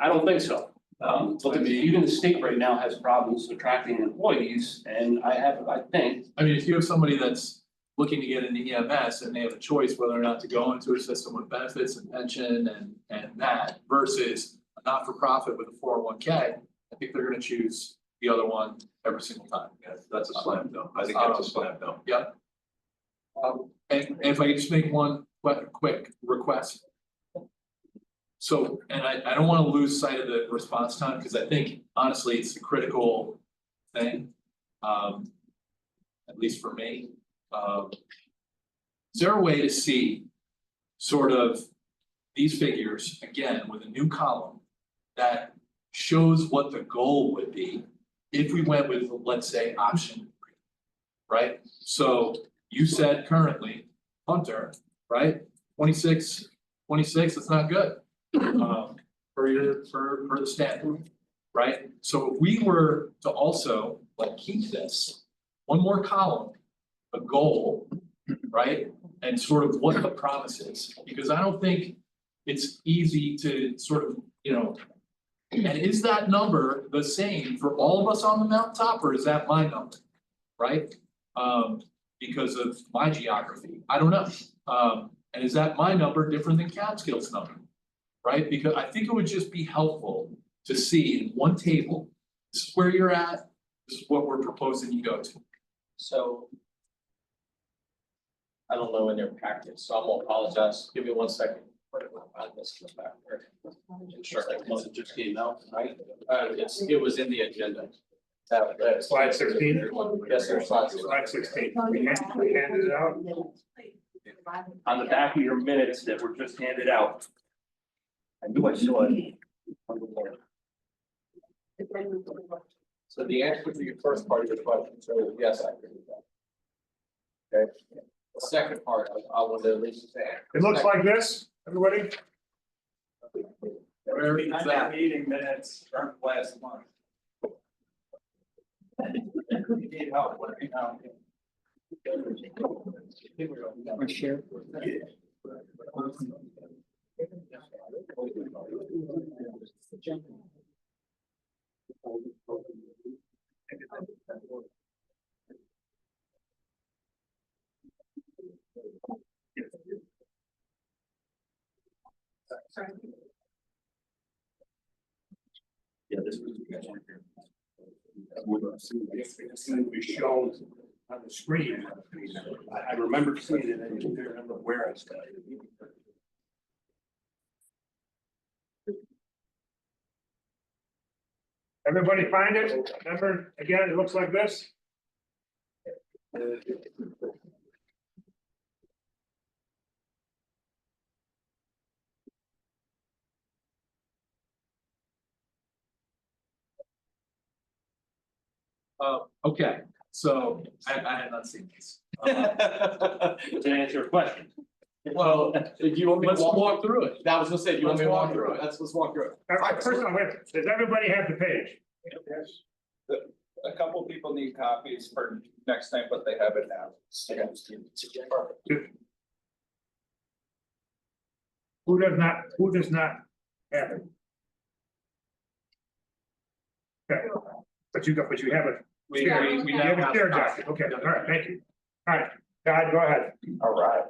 S1: don't think so. But even the state right now has problems attracting employees, and I think.
S7: I mean, if you have somebody that's looking to get into EMS and they have a choice whether or not to go into a system with benefits and pension and that versus a not-for-profit with a 401k, I think they're gonna choose the other one every single time.
S8: Yeah, that's a slam dunk. I think that's a slam dunk.
S7: Yeah. And if I could just make one quick request. So, and I don't wanna lose sight of the response time, because I think honestly, it's a critical thing. At least for me. Is there a way to see sort of these figures, again, with a new column that shows what the goal would be if we went with, let's say, option 3, right? So you said currently, Hunter, right? 26, it's not good. For the standard, right? So if we were to also like keep this one more column, a goal, right? And sort of what the promise is, because I don't think it's easy to sort of, and is that number the same for all of us on the mountaintop, or is that my number, right? because of my geography, I don't know. And is that my number different than Catskill's number? Right, because I think it would just be helpful to see in one table, this is where you're at, this is what we're proposing you go to.
S6: So. I don't know in their packet, so I'm gonna apologize. Give me 1 second. This is back there. Sure, it just came out, right? It was in the agenda.
S2: Slide 16.
S6: Yes, sir, slide 16.
S2: Slide 16. We handed it out.
S1: On the back of your minutes that were just handed out. I knew I saw it.
S6: So the answer to your first part of your question, so yes, I agree with that. Okay, the second part, I want to at least say.
S2: It looks like this, everybody.
S7: Where is that?
S6: Meeting minutes from last month. You need help, let me know.
S1: Yeah, this was.
S2: It's going to be shown on the screen. I remember seeing it, I just don't remember where I saw it. Everybody find it? Remember, again, it looks like this.
S7: Okay, so I had not seen this.
S1: To answer your question.
S6: Well, if you want me to
S7: Let's walk through it.
S6: That was gonna say, do you want me to walk through it? Let's walk through it.
S2: First of all, wait, does everybody have the page? Yes.
S3: A couple people need copies for next time, but they have it now.
S2: Who does not have it? Okay, but you have it.
S7: We
S2: You
S7: now
S2: have a
S7: have
S2: share
S7: copies.
S2: document, okay, all right, thank you. All right, Todd, go ahead.
S6: All right.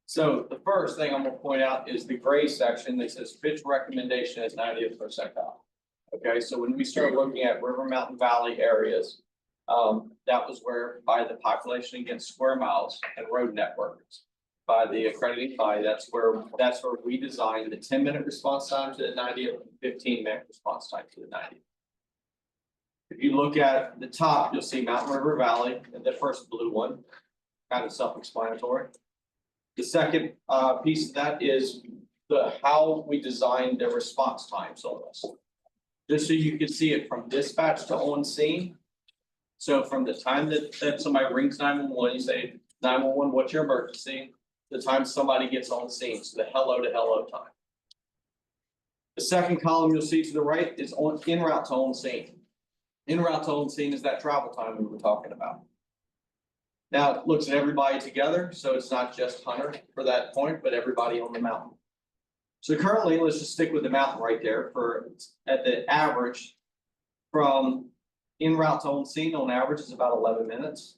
S6: So the first thing I'm gonna point out is the gray section that says Fitch recommendation is 90th percentile. Okay, so when we start looking at River Mountain Valley areas, that was where by the population against square miles and road networks. By the accrediting body, that's where we designed the 10-minute response time to the 90th, 15-minute response time to the 90th. If you look at the top, you'll see Mountain River Valley, and the first blue one, kind of self-explanatory. The second piece of that is how we designed the response times on this. Just so you can see it from dispatch to on scene. So from the time that somebody rings 911, you say 911, what's your emergency? The time somebody gets on scene, so the hello to hello time. The second column you'll see to the right is en route to on scene. En route to on scene is that travel time we were talking about. Now it looks at everybody together, so it's not just Hunter for that point, but everybody on the mountain. So currently, let's just stick with the mountain right there for at the average from en route to on scene on average is about 11 minutes.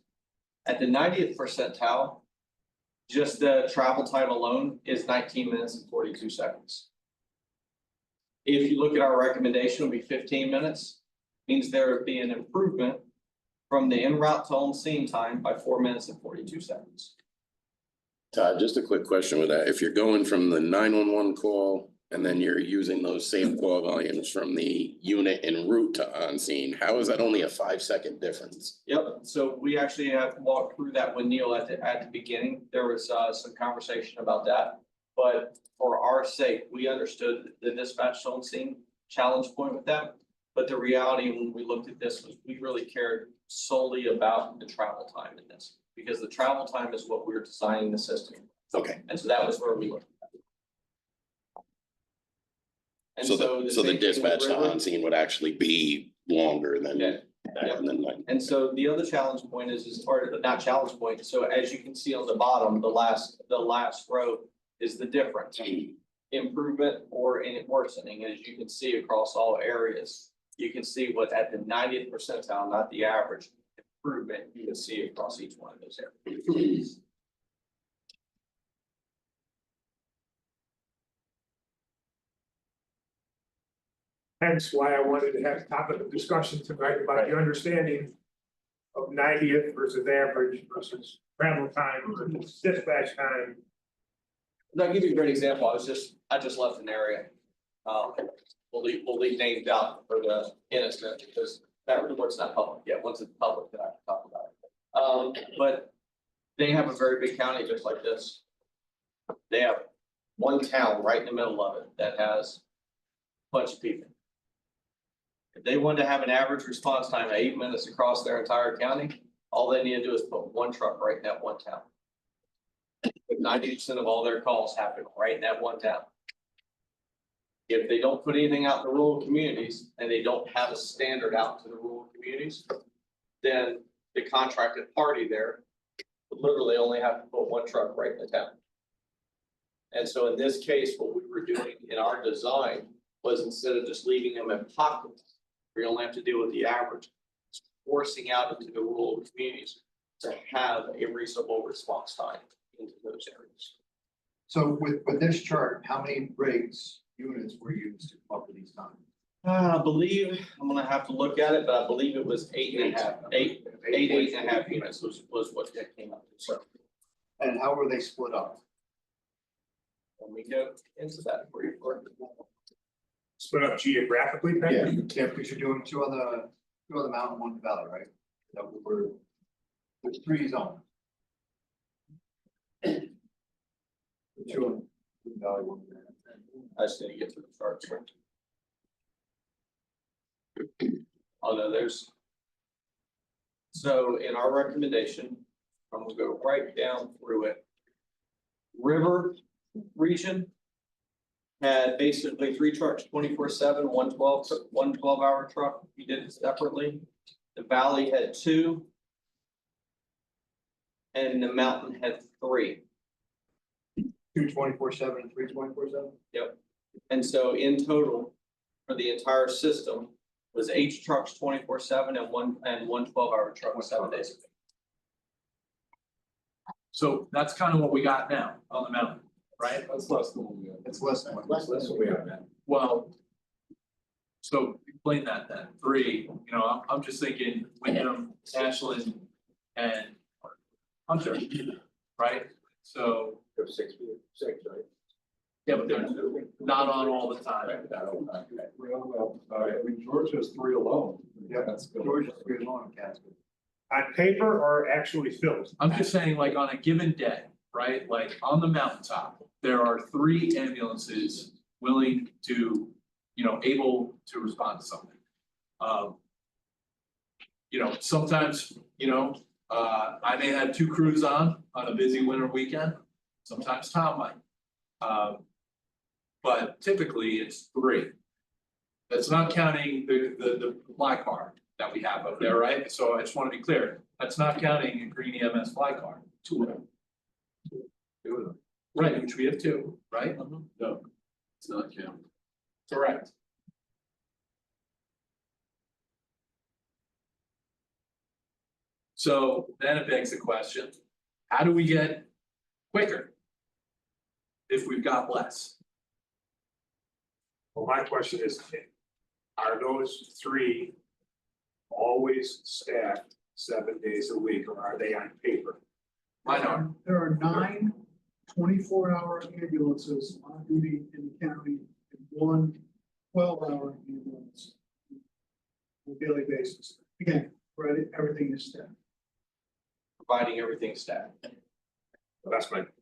S6: At the 90th percentile, just the travel time alone is 19 minutes and 42 seconds. If you look at our recommendation, it'll be 15 minutes, means there would be an improvement from the en route to on scene time by 4 minutes and 42 seconds.
S5: Todd, just a quick question with that. If you're going from the 911 call and then you're using those same call volumes from the unit en route to on scene, how is that only a 5-second difference?
S6: Yep, so we actually have walked through that with Neil at the beginning. There was some conversation about that. But for our sake, we understood the dispatch on scene challenge point with that. But the reality when we looked at this was we really cared solely about the travel time in this. Because the travel time is what we were designing the system.
S5: Okay.
S6: And so that was where we looked. And
S5: So the
S6: same thing with
S5: dispatch to
S6: River.
S5: on scene would actually be longer than
S6: Yeah.
S5: that, than like.
S6: And so the other challenge point is, or not challenge point, so as you can see on the bottom, the last row is the difference. Improvement or in worsening, as you can see across all areas. You can see what at the 90th percentile, not the average, improvement you can see across each one of those areas.
S2: Hence why I wanted to have a topic of discussion tonight about the understanding of 90th versus average versus travel time versus dispatch time.
S6: I'll give you a great example. I just left an area. We'll leave names out for the innocent because that report's not public yet. Once it's public, then I can talk about it. But they have a very big county just like this. They have one town right in the middle of it that has a bunch of people. If they wanted to have an average response time of 8 minutes across their entire county, all they need to do is put one truck right in that one town. But 90% of all their calls happen right in that one town. If they don't put anything out in the rural communities and they don't have a standard out to the rural communities, then the contracted party there would literally only have to put one truck right in the town. And so in this case, what we were doing in our design was instead of just leaving them in pockets, we only have to deal with the average, forcing out into the rural communities to have a reasonable response time into those areas.
S4: So with this chart, how many rigs units were used to come up with these times?
S6: I believe, I'm gonna have to look at it, but I believe it was eight and a half units was what that came up to, so.
S4: And how were they split up?
S6: Let me go into that for you.
S2: Split up geographically, Pat?
S4: Yeah, because you're doing two on the mountain, one in the valley, right? That were, there's 3 zones. Two on the valley, one in the
S6: I just need to get to the charts. Oh, no, so in our recommendation, I'm gonna go right down through it. River region had basically 3 trucks, 24/7, one 12-hour truck. We did it separately. The valley had 2. And the mountain had 3.
S4: 2 24/7 and 3 24/7?
S6: Yep. And so in total, for the entire system, was 8 trucks 24/7 and one 12-hour truck 7 days a week.
S7: So that's kind of what we got now on the mountain, right?
S8: That's less than what we have.
S4: It's less than.
S8: That's what we have now.
S7: Well. So explain that then, 3, I'm just thinking Wyndham, Ashland, and Hunter, right? So,
S8: We have 6, right?
S7: yeah, but they're not on all the time.
S8: Well, I mean, George has 3 alone.
S4: Yeah,
S8: That's good.
S4: George is 3 alone, Casper.
S2: On paper or actually filled?
S7: I'm just saying, like, on a given day, right, like, on the mountaintop, there are 3 ambulances willing to, able to respond to something. Sometimes, I may have 2 crews on a busy winter weekend, sometimes Tom might. But typically it's 3. That's not counting the fly car that we have up there, right? So I just want to be clear, that's not counting a Greene EMS fly car. 2 of them. 2 of them. Right, which we have 2, right? No, it's not counting. Correct. So then it begs the question, how do we get quicker if we've got less?
S2: Well, my question is, are those 3 always staffed 7 days a week, or are they on paper?
S7: Mine are.
S12: There are 9 24-hour ambulances on duty in the county and 1 12-hour ambulance on a daily basis. Again, right, everything is staffed.
S6: Providing everything staffed.
S2: Well,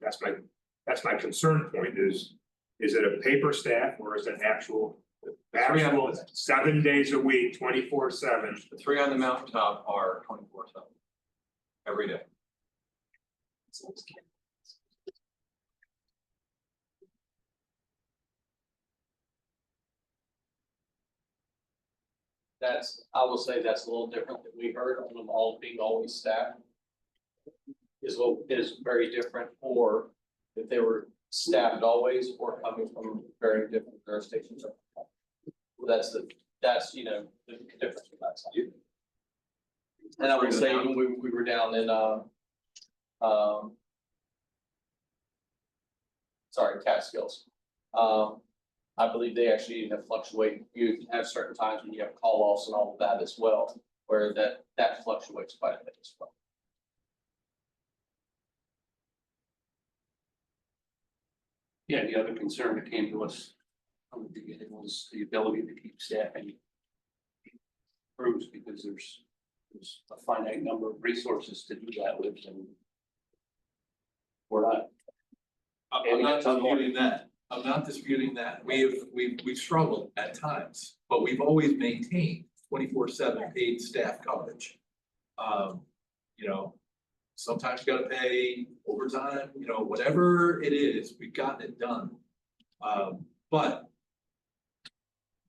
S2: that's my concern point is it a paper staff or is it actual 7 days a week, 24/7?
S3: The 3 on the mountaintop are 24/7. Every day.
S6: I will say that's a little different than we heard on them all being always staffed. Is very different, or if they were staffed always or coming from very different jurisdictions. That's the difference with that side. And I would say when we were down in, sorry, Catskills. I believe they actually have fluctuate, you have certain times when you have call offs and all of that as well, where that fluctuates quite a bit as well.
S1: Yeah, the other concern that came to us from the beginning was the ability to keep staffing crews, because there's a finite number of resources to do that with, and we're not.
S7: I'm not disputing that. I'm not disputing that. We've struggled at times, but we've always maintained 24/7 paid staff coverage. You know, sometimes you gotta pay overtime, you know, whatever it is, we've gotten it done. But,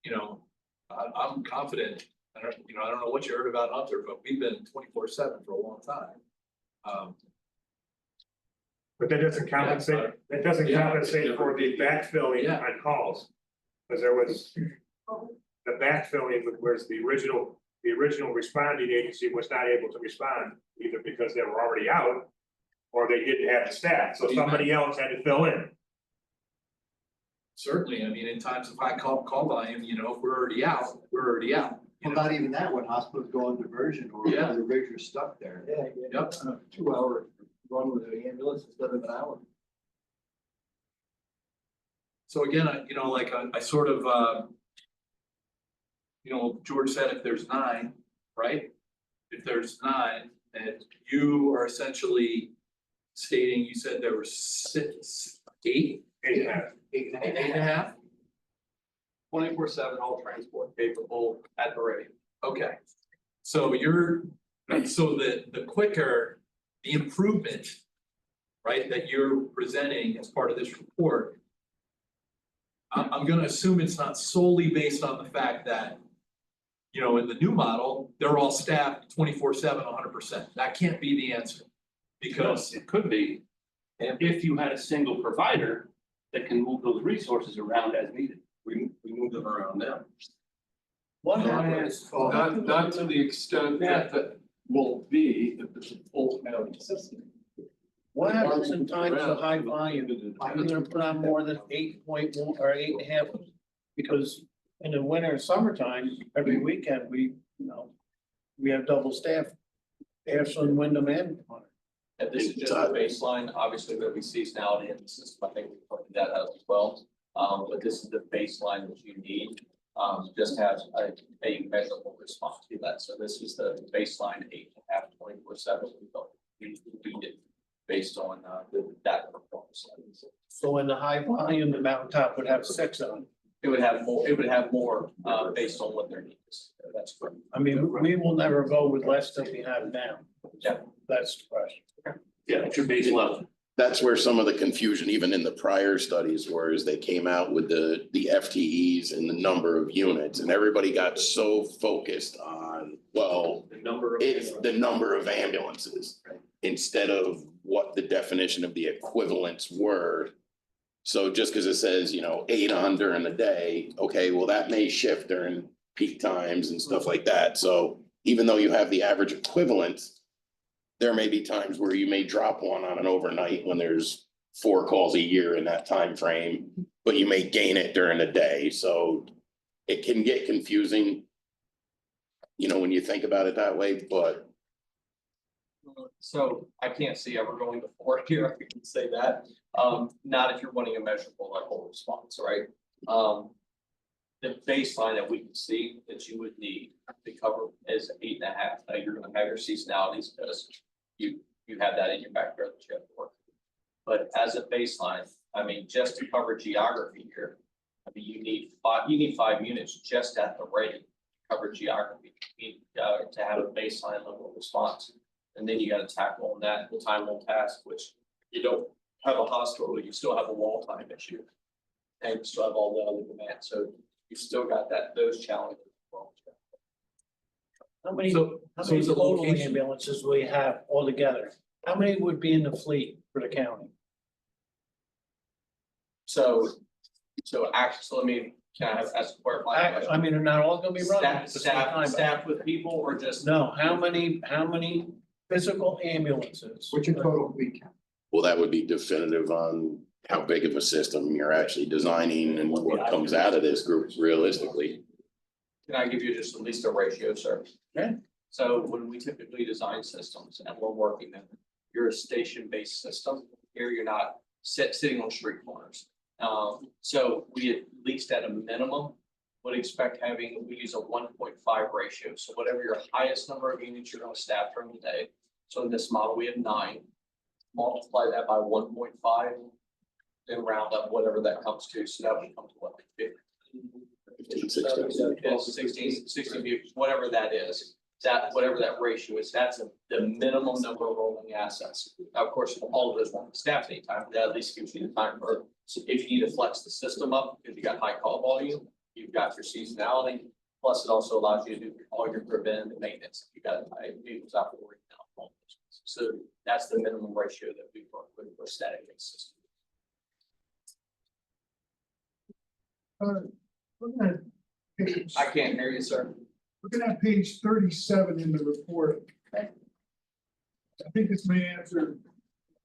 S7: you know, I'm confident, I don't know what you heard about Hunter, but we've been 24/7 for a long time.
S2: But that doesn't compensate, that doesn't
S7: Yeah.
S2: compensate for the backfilling
S7: Yeah.
S2: on calls. Because there was, the backfilling was the original responding agency was not able to respond, either because they were already out or they didn't have the staff, so somebody else had to fill in.
S7: Certainly, I mean, in times of high call volume, you know, if we're already out, we're already out. You
S4: Well,
S7: know?
S4: not even that, when hospitals go on diversion or
S7: Yeah.
S4: the rigs are stuck there.
S7: Yep.
S9: 2 hour run with an ambulance instead of an hour.
S7: So again, I sort of, George said if there's 9, right? If there's 9, and you are essentially stating, you said there were 6, 8, 8.5?
S6: 24/7 all transport capable at the ready.
S7: Okay, so the quicker, the improvement, right, that you're presenting as part of this report. I'm gonna assume it's not solely based on the fact that, you know, in the new model, they're all staffed 24/7, 100%. That can't be the answer. Because,
S1: It could be, if you had a single provider that can move those resources around as needed.
S6: We move them around now.
S9: What
S6: happens-
S7: not to the extent that will be if it's a full county system.
S9: What happens in times of high volume? Are you gonna put on more than 8.1 or 8.5? Because in the winter and summertime, every weekend, we have double staff. Ashland, Wyndham and Hunter.
S6: And this is just a baseline, obviously there'll be seasonality in the system, I think we pointed that out as well. But this is the baseline that you need, just have a measurable response to that. So this is the baseline 8.5, 24/7. We need it based on that performance.
S9: So in the high volume, the mountaintop would have 6 on.
S6: It would have more, based on what their need is. That's correct.
S9: I mean, we will never go with less than we have now.
S6: Yeah.
S9: That's the question.
S1: Yeah, it's your base level.
S5: That's where some of the confusion, even in the prior studies, was they came out with the FTEs and the number of units, and everybody got so focused on, well, it's the number of ambulances instead of what the definition of the equivalents were. So just because it says, 8 on during the day, okay, well, that may shift during peak times and stuff like that. So even though you have the average equivalent, there may be times where you may drop one on an overnight when there's 4 calls a year in that time frame, but you may gain it during the day. So it can get confusing, when you think about it that way, but
S6: So I can't see ever going to 4 here, I can say that. Not if you're wanting a measurable like whole response, right? The baseline that we can see that you would need to cover is 8.5. Now you're gonna have your seasonalities because you have that in your backyard that you have to work. But as a baseline, I mean, just to cover geography here, I mean, you need 5 units just at the rate to cover geography. You need to have a baseline level of response. And then you gotta tackle on that, the time on task, which you don't have a hospital, you still have a wall time issue. And you still have all the other demands, so you've still got those challenges as well.
S9: How many
S7: So is the
S9: total
S7: location-
S9: ambulances we have altogether? How many would be in the fleet for the county?
S6: So actually, let me Can I ask a clarifying question?
S9: I mean, they're not all gonna be running
S6: Staff,
S9: at the same time.
S6: staff, staff with people or just?
S9: No, how many physical ambulances?
S4: What's your total fleet count?
S5: Well, that would be definitive on how big of a system you're actually designing and what comes out of this group realistically.
S6: Can I give you just at least a ratio, sir?
S9: Okay.
S6: So when we typically design systems and we're working them, you're a station-based system. Here, you're not sitting on street corners. So we at least at a minimum would expect having, we use a 1.5 ratio. So whatever your highest number of units you're gonna staff during the day. So in this model, we have 9. Multiply that by 1.5 and round up whatever that comes to. So that would come to what, like 50? 16 vehicles, whatever that is. That, whatever that ratio is, that's the minimum number of rolling assets. Now, of course, all of those won't be staffed anytime, but that at least gives you the time for, so if you need to flex the system up, because you got high call volume, you've got your seasonality. Plus, it also allows you to do all your preventative maintenance. You got vehicles out for work now. So that's the minimum ratio that we work with for static-based systems.
S12: Looking at page,
S6: I can't hear you, sir.
S12: looking at page 37 in the report. I think this may answer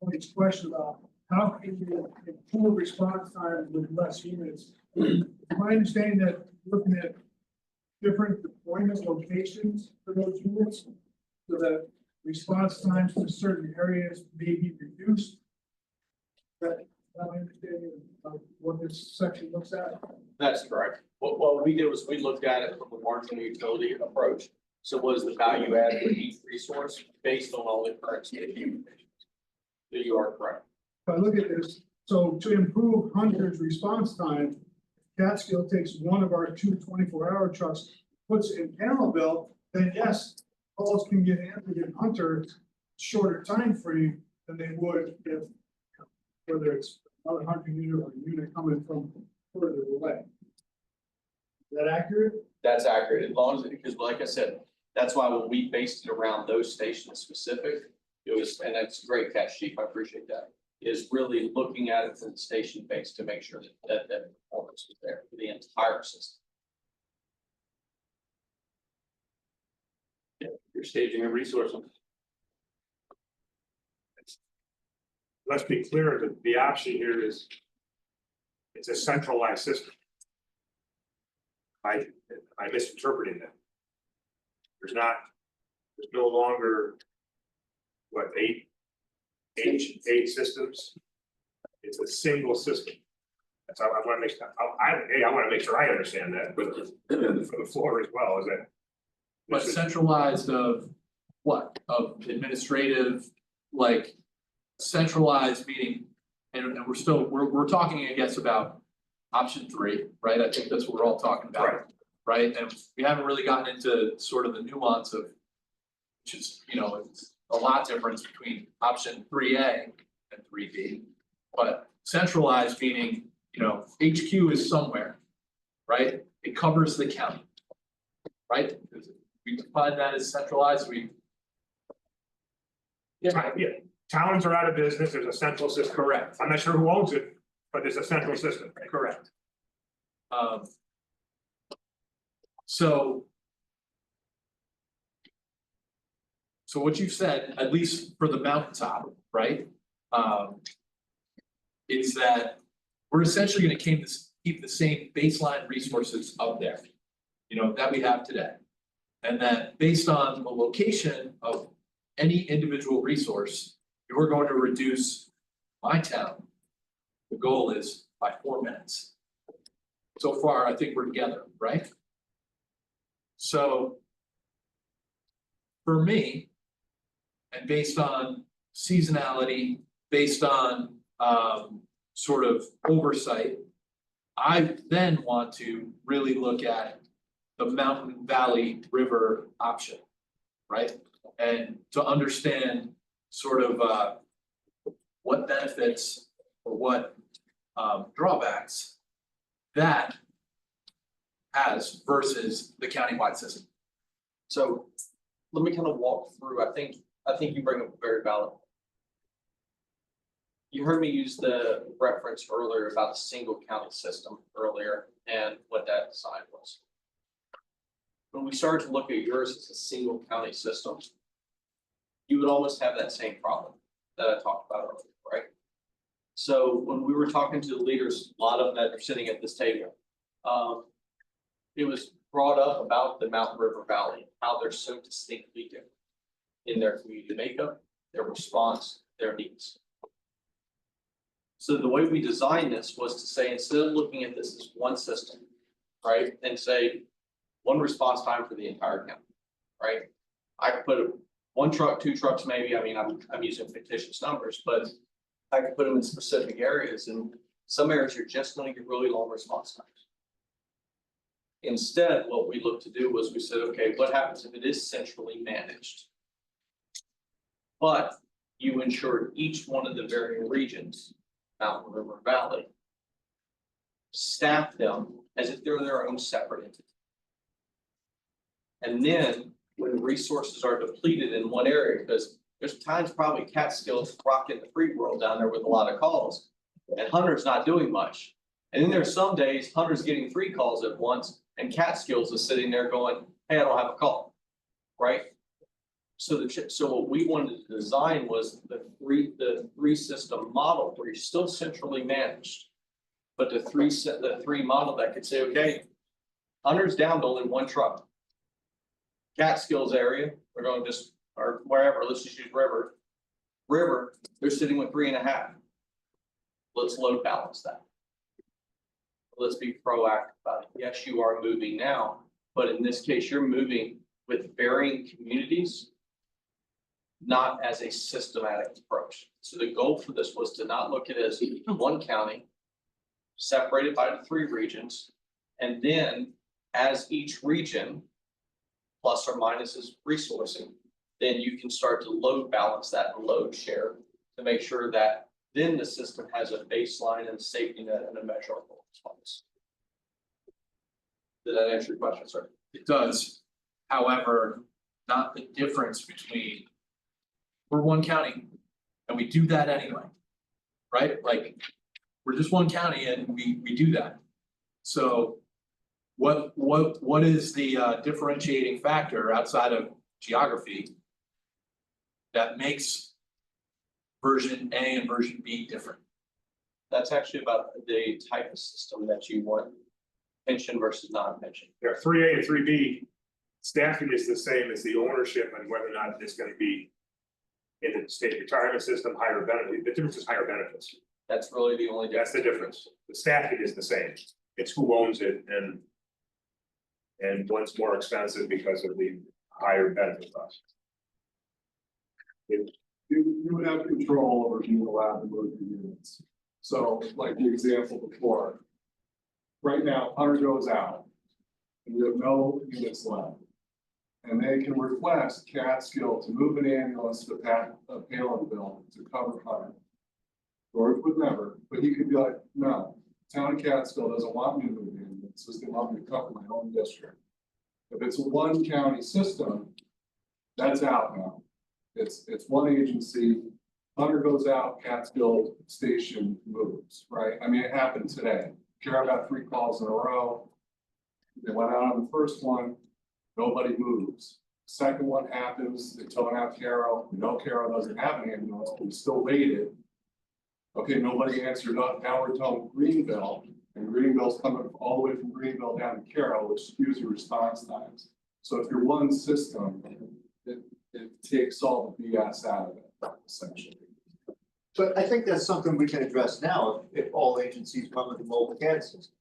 S12: Tony's question about how can you improve response time with less units. My understanding that looking at different deployment locations for those units, so that response times to certain areas may be reduced. That my understanding of what this section looks at.
S6: That's correct. What we did was we looked at it from a marginal utility approach. So what is the value add for each resource based on all the current state limitations? So you are correct.
S12: If I look at this, so to improve Hunter's response time, Catskill takes one of our 2 24-hour trucks, puts it in Panelville, then yes, calls can get answered in Hunter shorter time frame than they would if, whether it's another 100 unit or a unit coming from further away. Is that accurate?
S6: That's accurate, as long as, because like I said, that's why when we based it around those stations specific, it was, and that's great catch, Chief, I appreciate that, is really looking at it from the station base to make sure that performance was there for the entire system.
S11: You're staging a resource. Let's be clear that the option here is it's a centralized system. I'm misinterpreting that. There's no longer, what, eight systems? It's a single system. That's how I want to make sure, I want to make sure I understand that, but for the floor as well, is that.
S7: But centralized of what? Of administrative, like centralized meeting, and we're talking, I guess, about option 3, right? I think that's what we're all talking about.
S11: Right.
S7: Right? And we haven't really gotten into sort of the nuance of, which is, it's a lot difference between option 3A and 3B. But centralized meaning, HQ is somewhere, right? It covers the county. Right? We define that as centralized,
S11: Yeah, towns are out of business, there's a central system.
S7: correct,
S11: I'm not sure who owns it, but there's a central system.
S7: correct. So what you've said, at least for the mountaintop, right? Is that we're essentially gonna keep the same baseline resources up there, that we have today. And that based on the location of any individual resource, you're going to reduce my town. The goal is by 4 minutes. So far, I think we're together, right? So for me, and based on seasonality, based on sort of oversight, I then want to really look at the Mountain Valley River option, right? And to understand sort of what benefits or what drawbacks that has versus the countywide system.
S6: So let me kind of walk through, I think you bring up a very valid. You heard me use the reference earlier about the single county system earlier and what that design was. When we started to look at yours as a single county system, you would almost have that same problem that I talked about earlier, right? So when we were talking to the leaders, a lot of them that are sitting at this table, it was brought up about the Mountain River Valley, how they're so distinctly different in their community makeup, their response, their needs. So the way we designed this was to say, instead of looking at this as one system, right, and say one response time for the entire county, right? I could put one truck, two trucks, maybe. I mean, I'm using fictitious numbers, but I could put them in specific areas, and some areas you're just going to get really long response times. Instead, what we looked to do was we said, okay, what happens if it is centrally managed? But you ensure each one of the varying regions, Mountain River Valley, staff them as if they're their own separate entity. And then when resources are depleted in one area, because there's times probably Catskills rocking the free world down there with a lot of calls, and Hunter's not doing much. And then there's some days Hunter's getting 3 calls at once, and Catskills is sitting there going, hey, I don't have a call, right? So what we wanted to design was the three system model where you're still centrally managed, but the three model that could say, okay, Hunter's down to only 1 truck. Catskills area, we're going just, or wherever, let's just use River. River, they're sitting with 3.5. Let's load balance that. Let's be proactive about it. Yes, you are moving now, but in this case, you're moving with varying communities, not as a systematic approach. So the goal for this was to not look at it as one county separated by the 3 regions, and then as each region plus or minus is resourcing, then you can start to load balance that and load share to make sure that then the system has a baseline and safety net and a measurable response. Did that answer your question, sir?
S7: It does. However, not the difference between, we're one county and we do that anyway, right? Like, we're just one county and we do that. So what is the differentiating factor outside of geography that makes version A and version B different?
S6: That's actually about the type of system that you want, pension versus non-pension.
S11: Yeah, 3A and 3B, staffing is the same as the ownership and whether or not it's gonna be in the state retirement system, higher benefit. The difference is higher benefits.
S6: That's really the only difference.
S11: That's the difference. The staffing is the same. It's who owns it and one's more expensive because of the higher benefit cost.
S13: You have control over being allowed to move the units. So like the example before. Right now, Hunter goes out and we have no units left. And they can request Catskill to move an ambulance to Palinville to cover Hunter. George would never, but he could be like, no, town of Catskill doesn't want me to move the ambulance, so they want me to cover my own district. If it's a 1 county system, that's out now. It's one agency. Hunter goes out, Catskill station moves, right? I mean, it happened today. Carol got 3 calls in a row. They went out on the first one, nobody moves. Second one happens, they tone out Carol. We know Carol doesn't have an ambulance, but we still waited. Okay, nobody answered up. Now we're telling Greenville, and Greenville's coming all the way from Greenville down to Carroll, which skews your response times. So if you're one system, it takes all the BS out of it, essentially.
S4: But I think that's something we can address now if all agencies come with a mobile CAD system.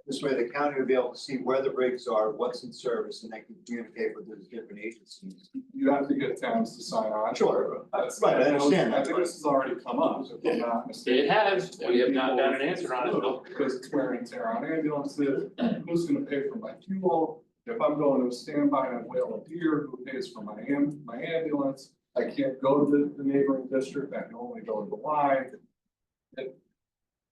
S4: This way the county will be able to see where the rigs are, what's in service, and they can communicate with those different agencies.
S13: You have to get towns to sign on.
S4: Sure.
S13: That's
S4: Right, I understand
S13: I
S4: that.
S13: think this has already come up, if I'm not mistaken.
S1: It has, we have not got an answer on it, though.
S13: Because it's wear and tear on ambulances, who's gonna pay for my fuel? If I'm going to a standby on Whale of Deer, who pays for my ambulance? I can't go to the neighboring district, I can only go to the Y.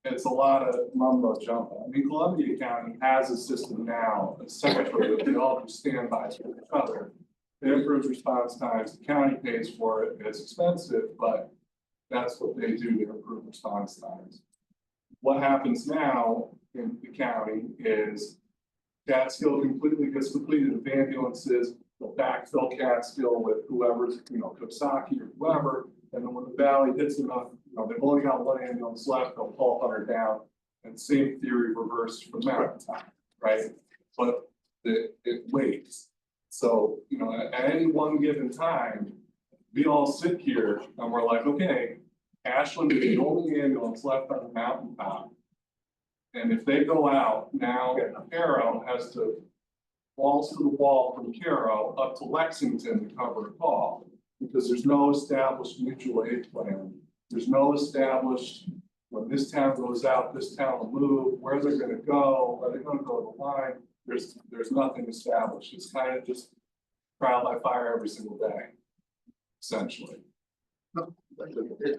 S13: It's a lot of mumbo jumbo. I mean, Columbia County has a system now, essentially, that they all do standbys with each other. It improves response times, the county pays for it, it's expensive, but that's that's what they do to improve response times. What happens now in the county is Catskill completely gets depleted of ambulances, they'll backfill Catskill with whoever's, Coxsackie or whoever. And then when the valley hits enough, they've only got one ambulance left, they'll pull 100 down. And same theory reversed from that, right? But it waits. So, at any one given time, we all sit here and we're like, okay, Ashland is the only ambulance left on the mountaintop. And if they go out now, Caro has to waltz to the wall from Caro up to Lexington to cover a call. Because there's no established mutual aid plan. There's no established, when this town goes out, this town will move, where they're gonna go, are they gonna go to the line? There's nothing established. It's kind of just trial by fire every single day, essentially.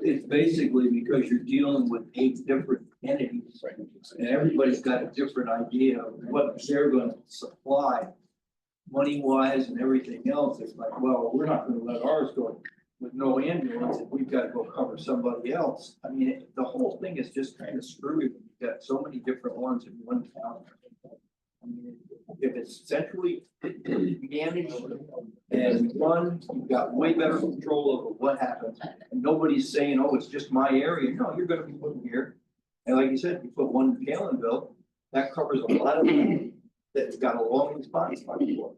S9: It's basically because you're dealing with 8 different entities. And everybody's got a different idea of what they're gonna supply. Money wise and everything else, it's like, well, we're not gonna let ours go with no ambulance, and we've got to go cover somebody else. I mean, the whole thing is just kind of screwy. You've got so many different ones in one town. I mean, if it's centrally managed and run, you've got way better control over what happens. And nobody's saying, oh, it's just my area. No, you're gonna be putting here. And like you said, you put one in Palinville, that covers a lot of land that's got a long response time for.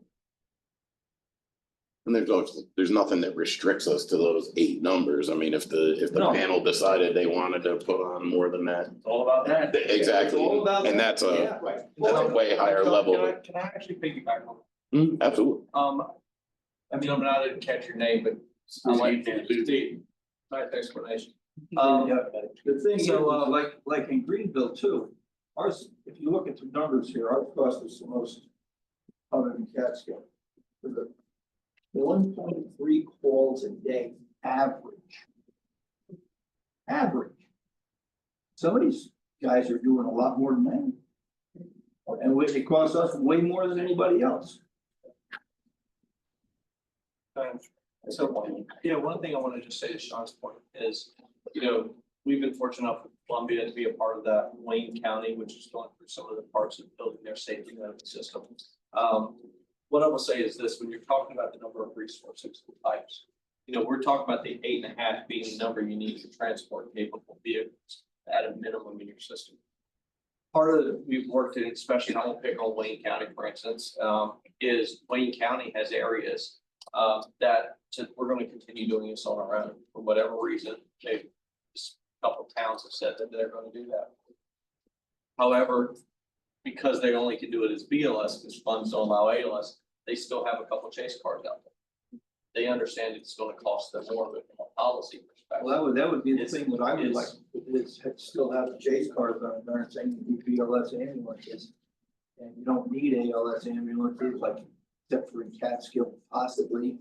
S5: And there's nothing that restricts us to those 8 numbers. I mean, if the
S9: No.
S5: panel decided they wanted to put on more than that.
S1: It's all about that.
S5: Exactly,
S9: All about
S5: and
S9: that.
S5: that's a,
S9: Yeah, right.
S5: that's a way higher level.
S6: Can I actually piggyback on?
S5: Absolutely.
S6: I mean, I'm not gonna catch your name, but I like Steve. Nice explanation.
S9: The thing is,
S6: So,
S9: like in Greenville too, ours, if you look at the numbers here, our cost is the most other than Catskill. The 1.3 calls a day average. Average. Some of these guys are doing a lot more than that. And it costs us way more than anybody else.
S6: So, one thing I want to just say to Sean's point is, we've been fortunate enough with Columbia to be a part of that Wayne County, which is going through some of the parts of building their safety net system. What I will say is this: when you're talking about the number of resources and types, we're talking about the 8.5 being the number you need to transport capable vehicles at a minimum in your system. Part of it we've worked in, especially, and I won't pick on Wayne County, for instance, is Wayne County has areas that we're going to continue doing this on our own for whatever reason. A couple towns have said that they're going to do that. However, because they only can do it as BLS, because funds don't allow ALS, they still have a couple chase cars out there. They understand it's going to cost them more, but from a policy perspective.
S9: Well, that would be the thing that I would like, is still have the chase cars on there saying you do BLS ambulances. And you don't need ALS ambulances, like, except for in Catskill possibly.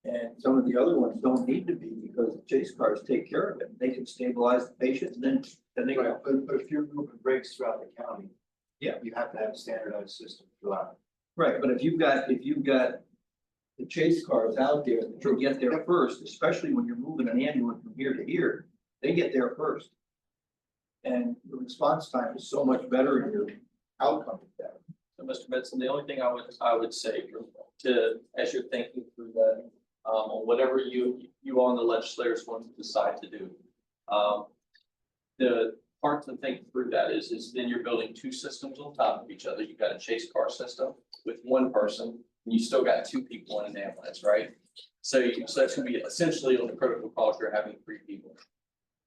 S9: And some of the other ones don't need to be because the chase cars take care of it. They can stabilize the patient and then they
S4: Right,
S9: go.
S4: but if you're moving brakes throughout the county.
S9: Yeah.
S4: You have to have a standardized system throughout.
S9: Right, but if you've got the chase cars out there that will get there first, especially when you're moving an ambulance from here to here, they get there first. And the response time is so much better and your outcome is better.
S6: So, Mr. Benson, the only thing I would say as you're thinking through that, on whatever you on the legislators want to decide to do. The part to think through that is then you're building 2 systems on top of each other. You've got a chase car system with 1 person, and you still got 2 people in an ambulance, right? So that's gonna be essentially on the critical calls, you're having 3 people.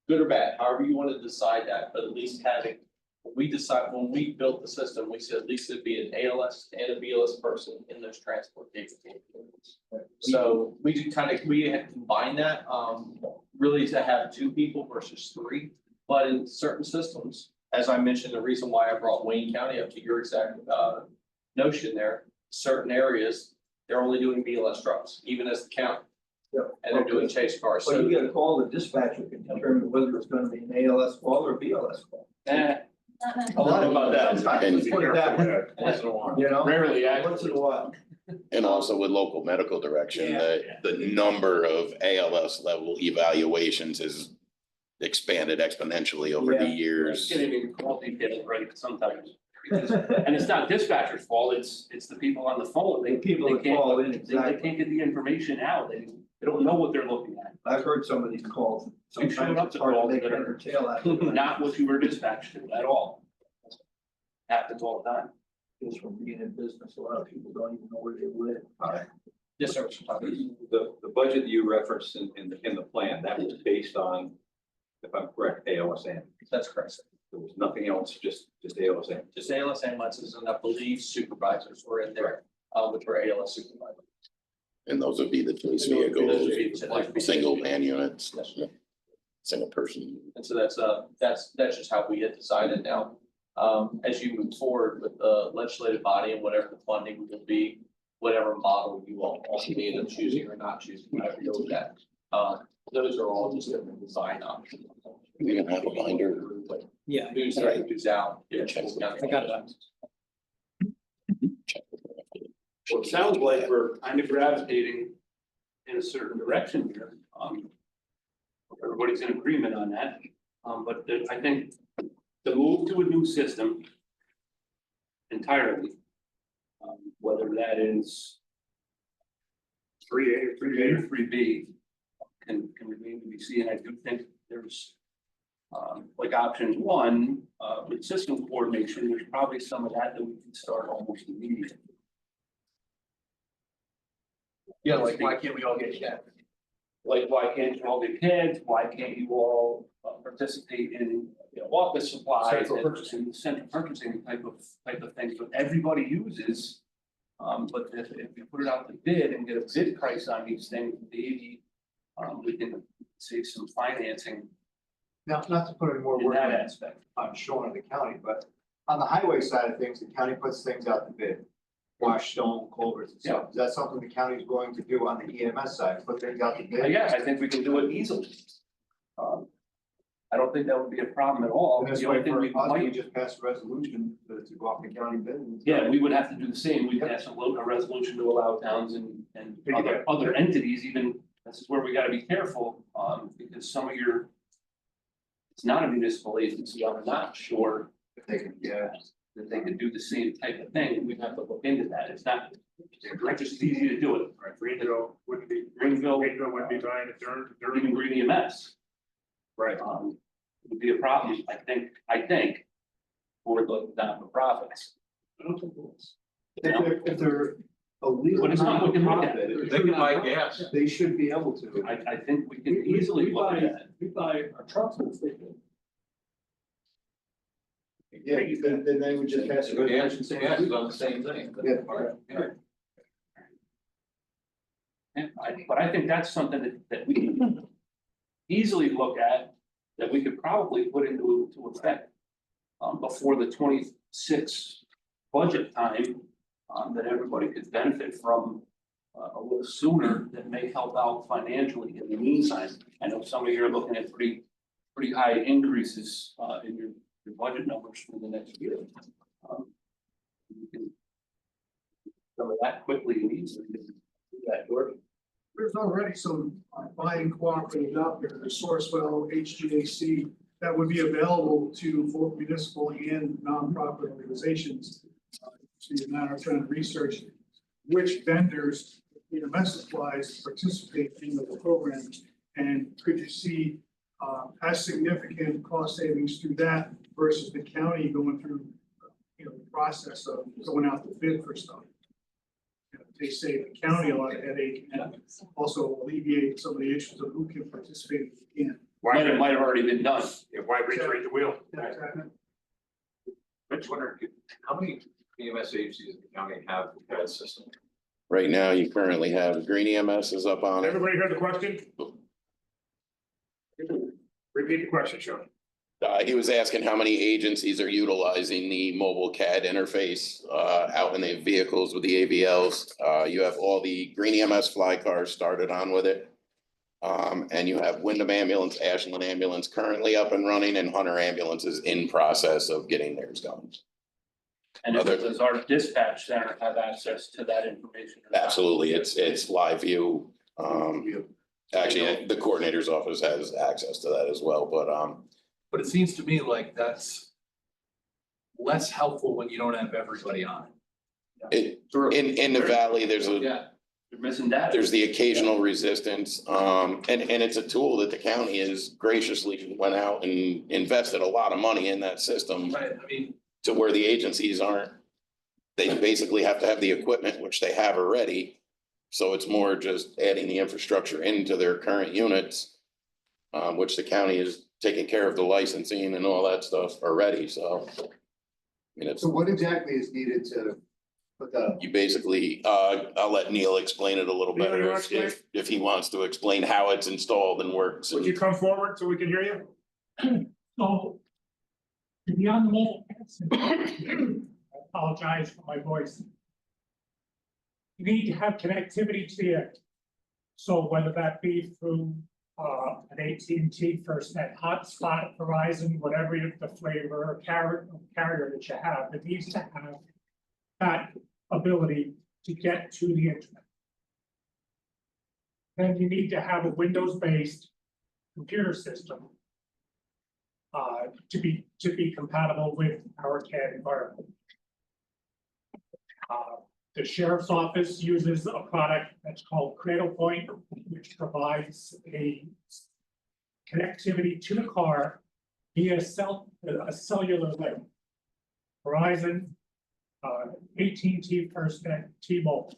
S6: Good or bad, however you want to decide that, but at least having, when we built the system, we said at least it'd be an ALS and a BLS person in those transport capabilities. So we had combined that, really to have 2 people versus 3. But in certain systems, as I mentioned, the reason why I brought Wayne County up to your exact notion there, certain areas, they're only doing BLS trucks, even as the county.
S9: Yep.
S6: And they're doing chase cars.
S9: So
S6: So
S9: you get a call, the dispatcher can determine whether it's gonna be an ALS call or a BLS call.
S6: a lot about that.
S9: Sometimes, put it that way,
S6: Once in a while.
S9: you know?
S1: Rarely,
S9: Once in a while.
S5: And also with local medical direction, the number of ALS level evaluations is expanded exponentially over the years.
S1: Can't even call details right sometimes. Because- And it's not dispatcher's fault, it's the people on the phone, they can't get the information out, they don't know what they're looking at.
S4: I've heard some of these calls.
S1: You showed up to calls that are not what you were dispatched to at all. Happens all the time.
S9: Just from being in business, a lot of people don't even know where they live.
S6: Yes, sir.
S14: The budget you referenced in the plan, that was based on, if I'm correct, AOSM.
S6: That's correct.
S14: There was nothing else, just AOSM.
S6: Just ALS ambulances and I believe supervisors were in there, which were ALS supervisors.
S5: And those would be the police vehicles, single man units, single person.
S6: And so that's just how we had decided now. As you move forward with the legislative body and whatever the funding will be, whatever model you all ultimately end up choosing or not choosing, whatever you go with that. Those are all just different design options.
S5: You can have a binder.
S6: Yeah. Who's in, who's out. Yeah.
S9: I got that.
S1: Well, it sounds like we're kind of gravitating in a certain direction here. Everybody's in agreement on that. But I think the move to a new system entirely, whether that is
S11: 3A or
S1: 3A or 3B, can remain to be seen. I do think there's like option one, with system coordination, there's probably some of that we can start almost immediately.
S6: Yeah, like why can't we all get that?
S1: Like, why can't you all get kids? Why can't you all participate in, office supplies central purchasing type of things, but everybody uses. But if you put it out to bid and get a bid price on these things, maybe we can save some financing
S4: Now, not to put any more
S1: in
S4: work
S1: that aspect.
S4: on Sean and the county, but on the highway side of things, the county puts things out to bid. Wash stone, culverts and stuff. Is that something the county is going to do on the EMS side, put things out to bid?
S1: Yeah, I think we can do it easily. I don't think that would be a problem at all.
S4: And this
S1: The
S4: way
S1: only thing
S4: for
S1: we
S4: us, we
S1: might,
S4: just passed a resolution to go off the county bid.
S1: yeah, we would have to do the same. We'd pass a resolution to allow towns and other entities, even, this is where we gotta be careful, because some of it's not a municipal agency, I'm not sure
S4: If they can,
S1: that they could do the same type of thing. We'd have to look into that. It's not just easy to do it.
S11: Right, Greenville wouldn't be
S1: Greenville
S11: buying it during.
S1: even Greene EMS.
S11: Right.
S1: Would be a problem, I think, for the not-for-profits.
S4: If they're a legal
S1: But it's not looking like that.
S4: nonprofit,
S14: They can buy gas.
S4: they should be able to.
S1: I think we can easily look at that.
S13: We buy our trucks with it.
S4: Yeah, then they would just pass a resolution saying.
S14: Gas is on the same thing.
S4: Yeah.
S1: But I think that's something that we can easily look at, that we could probably put into effect before the 26 budget time, that everybody could benefit from a little sooner, that may help out financially in the meantime. I know some of you are looking at pretty high increases in your budget numbers for the next year. You can some of that quickly and easily do that, George.
S12: There's already some buying cooperatives out there, there's Sourcewell, HGAC, that would be available to both municipal and nonprofit organizations. So you're not trying to research which vendors, EMS supplies participate in the program. And could you see as significant cost savings through that versus the county going through, the process of going out to bid for stuff? They save the county a lot of headache and also alleviate some of the issues of who can participate and who can't.
S1: Might have already been done.
S11: Yeah, why recreate the wheel?
S14: I just wonder, how many EMS agencies in the county have that system?
S5: Right now, you currently have Greene EMS is up on it.
S11: Everybody heard the question? Repeat the question, Sean.
S5: He was asking how many agencies are utilizing the mobile CAD interface out in the vehicles with the AVLs. You have all the Greene EMS fly cars started on with it. And you have Wyndham Ambulance, Ashland Ambulance currently up and running, and Hunter Ambulance is in process of getting theirs going.
S1: And does our dispatch center have access to that information?
S5: Absolutely, it's live view. Actually, the coordinator's office has access to that as well,
S7: But it seems to me like that's less helpful when you don't have everybody on.
S5: in the valley, there's
S7: Yeah.
S1: You're missing data.
S5: there's the occasional resistance, and it's a tool that the county has graciously went out and invested a lot of money in that system
S7: Right, I mean,
S5: to where the agencies aren't. They basically have to have the equipment, which they have already. So it's more just adding the infrastructure into their current units, which the county is taking care of the licensing and all that stuff already, so. I mean, it's,
S4: So what exactly is needed to put that up?
S5: you basically, I'll let Neil explain it a little
S2: Neil, you
S5: better
S2: wanna
S5: if he wants to explain how it's installed and works.
S2: Would you come forward so we can hear you?
S12: So, to be on the mobile I apologize for my voice. You need to have connectivity to the edge. So whether that be through an AT&T FirstNet hotspot, Verizon, whatever the flavor or carrier that you have, it needs to have that ability to get to the internet. Then you need to have a Windows-based computer system to be compatible with our CAD environment. The sheriff's office uses a product that's called Cradlepoint, which provides a connectivity to the car via a cellular link. Verizon, AT&T, FirstNet, T-Mobile.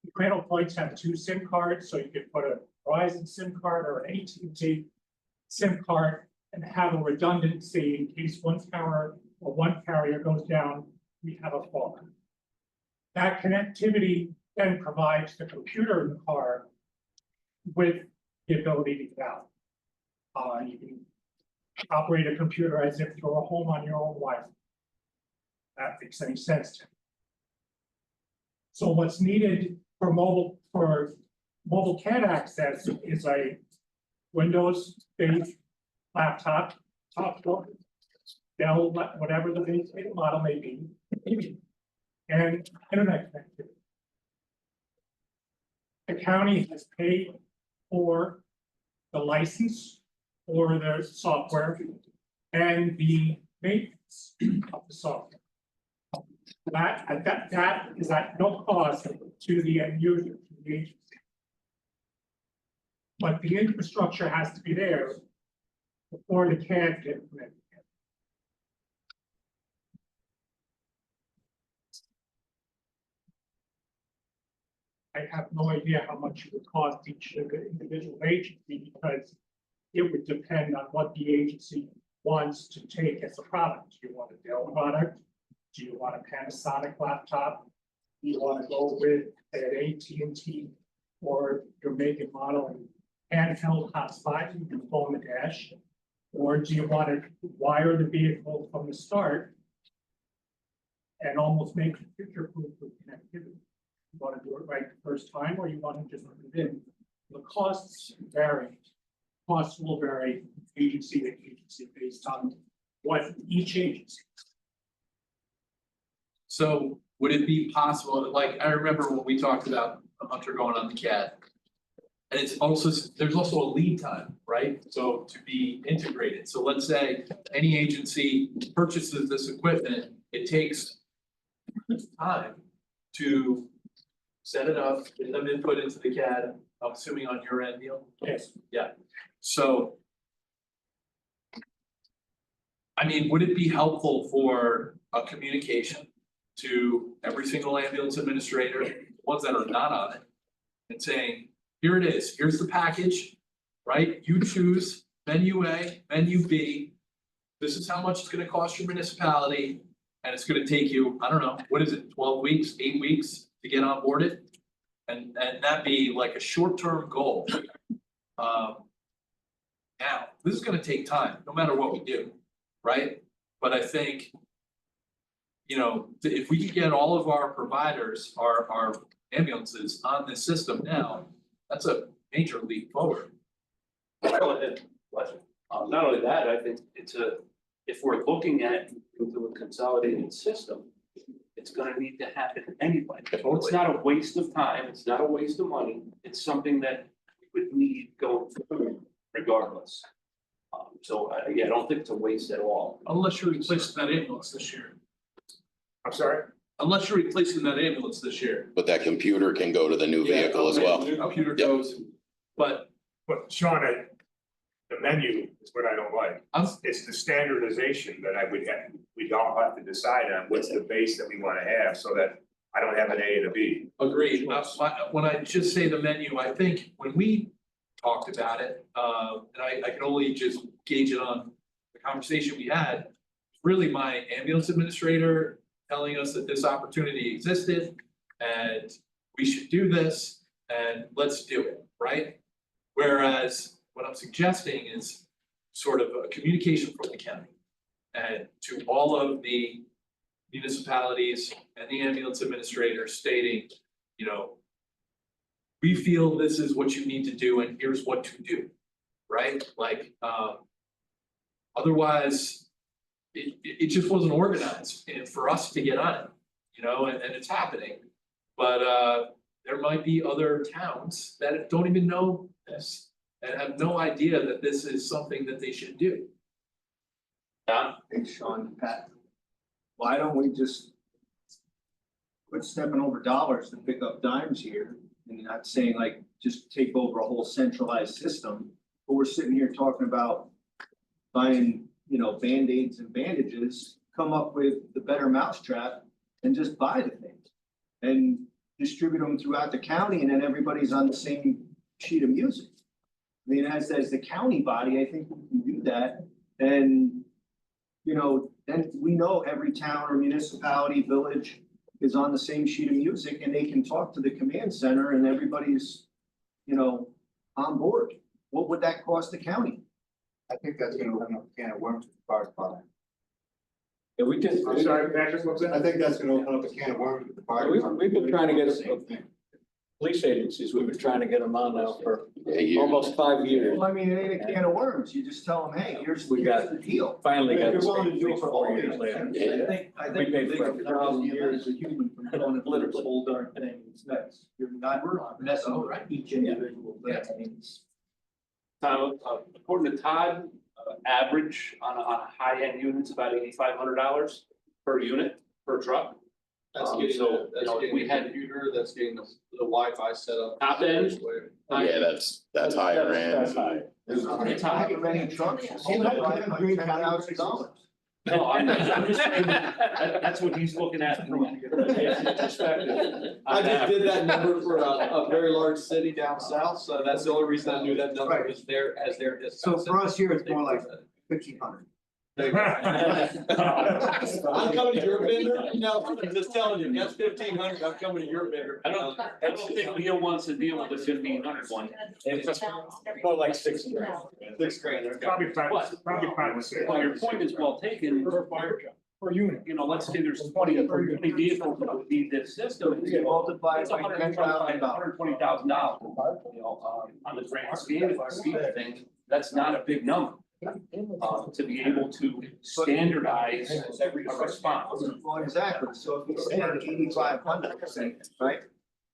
S12: The Cradlepoints have 2 SIM cards, so you could put a Verizon SIM card or an AT&T SIM card and have a redundancy in case one tower or one carrier goes down, we have a fault. That connectivity then provides the computer in the car with the ability to get out. You can operate a computer as if you're a home on your own Wi-Fi. That makes any sense to me. So what's needed for mobile CAD access is a Windows-based laptop, top floor, Dell, whatever the base model may be, and internet connectivity. The county has paid for the license for the software and the maintenance of the software. That is at no cost to the end user, to the agency. But the infrastructure has to be there before the CAD can implement. I have no idea how much it would cost each individual agency because it would depend on what the agency wants to take as a product. Do you want a Dell product? Do you want a Panasonic laptop? Do you want to go with an AT&T or your make and model and handheld hotspot you can phone the dash? Or do you want to wire the vehicle from the start and almost make it future-proof with connectivity? You want to do it right the first time, or you want to just put it in? The costs vary. Costs will vary agency to agency based on what each agency.
S7: so would it be possible, like, I remember when we talked about Hunter going on the CAD. And it's also, there's also a lead time, right? So to be integrated. So let's say any agency purchases this equipment, it takes time to set it up, get them input into the CAD, I'm assuming on your end, Neil?
S12: Yes.
S7: Yeah, so. I mean, would it be helpful for a communication to every single ambulance administrator, ones that are not on it? And saying, here it is, here's the package, right? You choose menu A, menu B. This is how much it's gonna cost your municipality. And it's gonna take you, I don't know, what is it, 12 weeks, 8 weeks to get on board it? And that be like a short-term goal. Now, this is gonna take time, no matter what we do, right? But I think, you know, if we could get all of our providers, our ambulances on this system now, that's a major leap forward.
S1: Not only that, I think if we're looking at into a consolidated system, it's gonna need to happen anyway. So it's not a waste of time, it's not a waste of money, it's something that would need going forward regardless. So, yeah, I don't think it's a waste at all.
S7: Unless you're replacing that ambulance this year.
S11: I'm sorry?
S7: Unless you're replacing that ambulance this year.
S5: But that computer can go to the new vehicle as well.
S7: New computer
S5: Yep.
S7: goes, but
S11: But Sean, the menu is what I don't like.
S7: I'm,
S11: It's the standardization that we'd all have to decide on, what's the base that we wanna have, so that I don't have an A and a B.
S7: agreed. When I just say the menu, I think when we talked about it, and I can only just gauge it on the conversation we had. Really, my ambulance administrator telling us that this opportunity existed and we should do this and let's do it, right? Whereas what I'm suggesting is sort of a communication from the county and to all of the municipalities and the ambulance administrator stating, you know, we feel this is what you need to do and here's what to do, right? Like, otherwise, it just wasn't organized and for us to get on it, you know, and it's happening. But, there might be other towns that don't even know this and have no idea that this is something that they should do.
S1: Don?
S9: Hey, Sean, Pat, why don't we just quit stepping over dollars to pick up dimes here? And not saying like, just take over a whole centralized system, but we're sitting here talking about buying, you know, Band-Aids and bandages, come up with the better mousetrap and just buy the things. And distribute them throughout the county and then everybody's on the same sheet of music. I mean, as the county body, I think we can do that. And, you know, then we know every town or municipality, village is on the same sheet of music and they can talk to the command center and everybody's, you know, on board. What would that cost the county?
S4: I think that's gonna open up a can of worms with the fire department.
S14: Yeah, we did.
S11: I'm sorry, Patrick, what was
S4: I
S11: that?
S4: think that's gonna open up a can of worms with the fire
S14: We've
S4: department.
S14: been trying to get
S4: Same thing.
S14: police agencies, we've been trying to get them on now for
S5: Yeah, you,
S14: almost 5 years.
S9: Well, I mean, it ain't a can of worms. You just tell them, hey, here's
S14: We got
S9: the deal.
S14: Finally got
S4: If
S14: this
S4: you're willing to do it
S14: thing
S4: for all
S14: 4 years
S4: agencies.
S14: later.
S5: yeah,
S9: I
S14: We paid
S9: think
S14: for
S9: the
S14: it.
S9: problem here is a human component to this whole darn thing. It's nuts. You're not messing with each individual thing. I mean, it's-
S1: According to Todd, average on a high-end unit's about $8,500 per unit, per truck.
S7: That's
S1: So,
S7: getting,
S1: you
S7: that's
S1: know, if
S7: getting
S1: we
S7: the
S1: had
S7: computer, that's getting the Wi-Fi set up.
S1: top end.
S5: yeah, that's higher
S14: That's high.
S5: end.
S9: It's how many trucks. $10,000.
S1: No, I'm just saying, that's what he's looking at from a perspective.
S6: I just did that number for a very large city down south, so that's the only reason I knew that number
S4: Right.
S6: was there as their
S4: So
S6: discount.
S4: for us here, it's more like 1,500.
S6: There you go. I'm coming to your vendor, no, I'm just telling you, that's 1,500, I'm coming to your vendor.
S1: I don't think Leo wants to deal with the 1,500 one.
S14: It's more like 6 grand.
S6: 6 grand, okay.
S11: Probably five to six.
S1: Well, your point is well taken.
S11: Per fire truck, per unit.
S1: You know, let's say there's 20 vehicles that would need this system.
S9: You multiply
S1: It's
S9: it by $10,000.
S1: $120,000. You know, on the grand scheme of things, that's not a big number. To be able to standardize a response.
S9: Well, exactly. So if you say 8,500, right?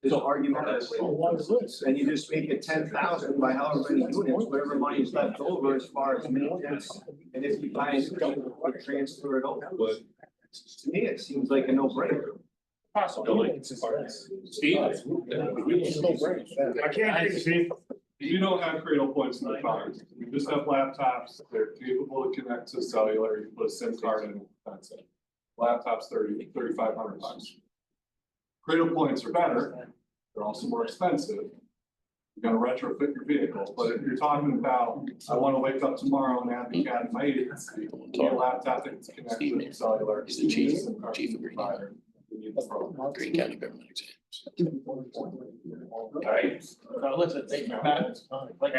S9: There's an argument and you just make it 10,000 by however many units, whatever money is left over as far as maintenance. And if you buy it, you transfer it over. To me, it seems like a no-brainer.
S1: Possibility. Steve?
S11: I can't think, Steve.
S13: You don't have cradle points in the cars. We just have laptops. They're capable to connect to cellular. You put a SIM card in, that's it. Laptops $3,500. Cradle points are better. They're also more expensive. You gotta retrofit your vehicle, but if you're talking about, I wanna wake up tomorrow and add the cat in my agency, you need a laptop that's connected to cellular.
S5: He's the chief
S13: SIM card
S5: of Greene.
S13: provider. You need the program.
S5: Greene County Government Exams.
S1: All right.
S8: Now, listen, take me back, like,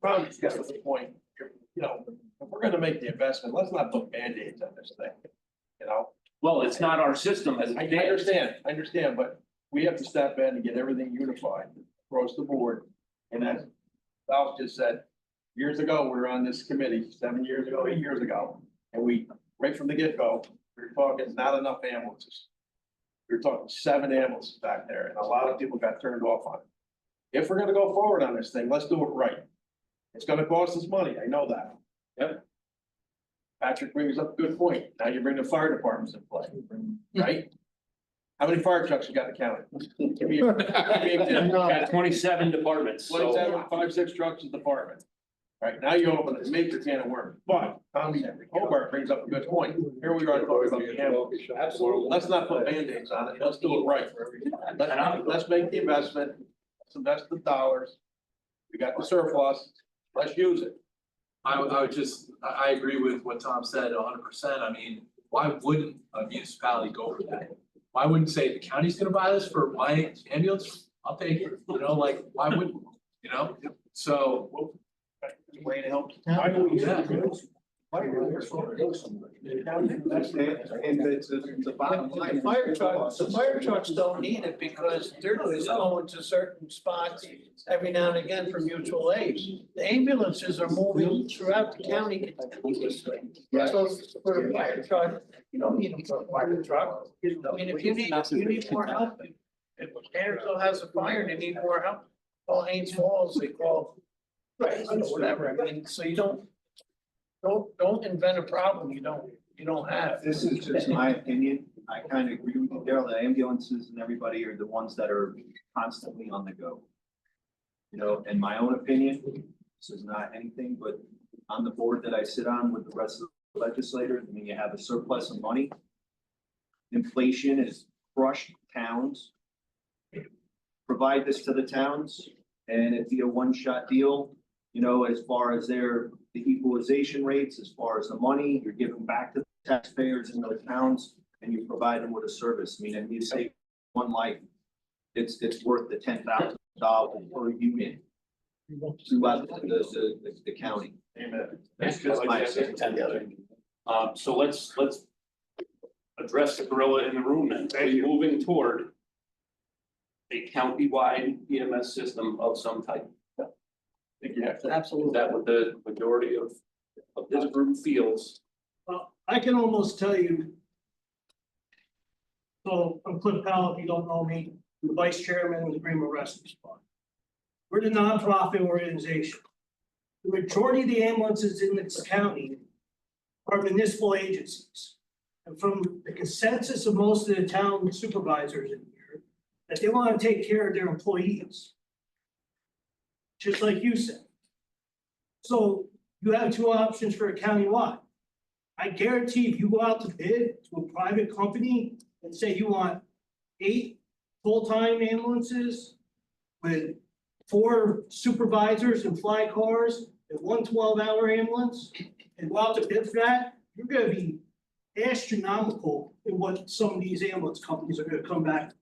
S8: probably just got to the point, you know, if we're gonna make the investment, let's not put Band-Aids on this thing, you know?
S1: Well, it's not our system as
S8: I
S1: it
S8: understand, but we have to step in and get everything unified across the board. And as Ralph just said, years ago, we were on this committee, 7 years ago, 8 years ago, and we, right from the get-go, we were talking not enough ambulances. We were talking 7 ambulances back there, and a lot of people got turned off on it. if we're gonna go forward on this thing, let's do it right. It's gonna cost us money, I know that.
S1: Yep.
S8: Patrick brings up a good point. Now you bring the fire departments in play, right? How many fire trucks you got in the county? Give me a- give me a-
S1: We've got 27 departments, so.
S8: 27, 5, 6 trucks in the department. Right, now you open a major can of worms, but Tommy Hobart brings up a good point. Here we are talking about the ambulance.
S1: Absolutely.
S8: Let's not put Band-Aids on it, let's do it right. Let's make the investment, let's invest the dollars. We got the surplus, let's use it.
S7: I would just, I agree with what Tom said 100%. I mean, why wouldn't a municipality go for that? Why wouldn't say the county's gonna buy this for my ambulance? I'll take it, you know, like, why wouldn't, you know? So,
S9: Way to help.
S7: yeah.
S9: The bottom line, the fire trucks don't need it because they're just going to certain spots every now and again for mutual aid. The ambulances are moving throughout the county continuously. So for a fire truck, you don't need them for a fire truck. I mean, if you need more help, if Anderson has a fire and they need more help, call Haynes Falls, they call. Right, whatever, I mean, so you don't invent a problem you don't have.
S4: This is just my opinion. I kind of agree with you, Daryl. The ambulances and everybody are the ones that are constantly on the go. You know, in my own opinion, this is not anything, but on the board that I sit on with the rest of the legislators, I mean, you have a surplus of money. Inflation has crushed towns. Provide this to the towns and it'd be a one-shot deal. You know, as far as the equalization rates, as far as the money, you're giving back to the taxpayers in those towns and you provide them with a service. I mean, if you save one life, it's worth the $10,000 per unit throughout the county.
S1: Amen.
S4: That's just my opinion.
S1: So let's address the gorilla in the room then. We're moving toward a countywide EMS system of some type.
S8: I think you have to.
S1: Is that what the majority of this group feels?
S12: Well, I can almost tell you. So I'm Cliff Powell, if you don't know me, I'm the vice chairman of the Greene Rescue Squad. We're the nonprofit organization. The majority of the ambulances in this county are municipal agencies. And from the consensus of most of the town supervisors in here, that they want to take care of their employees. Just like you said. So you have two options for a countywide. I guarantee if you go out to bid to a private company and say you want 8 full-time ambulances with 4 supervisors and fly cars and 1 12-hour ambulance and go out to bid for that, you're gonna be astronomical in what some of these ambulance companies are gonna come back.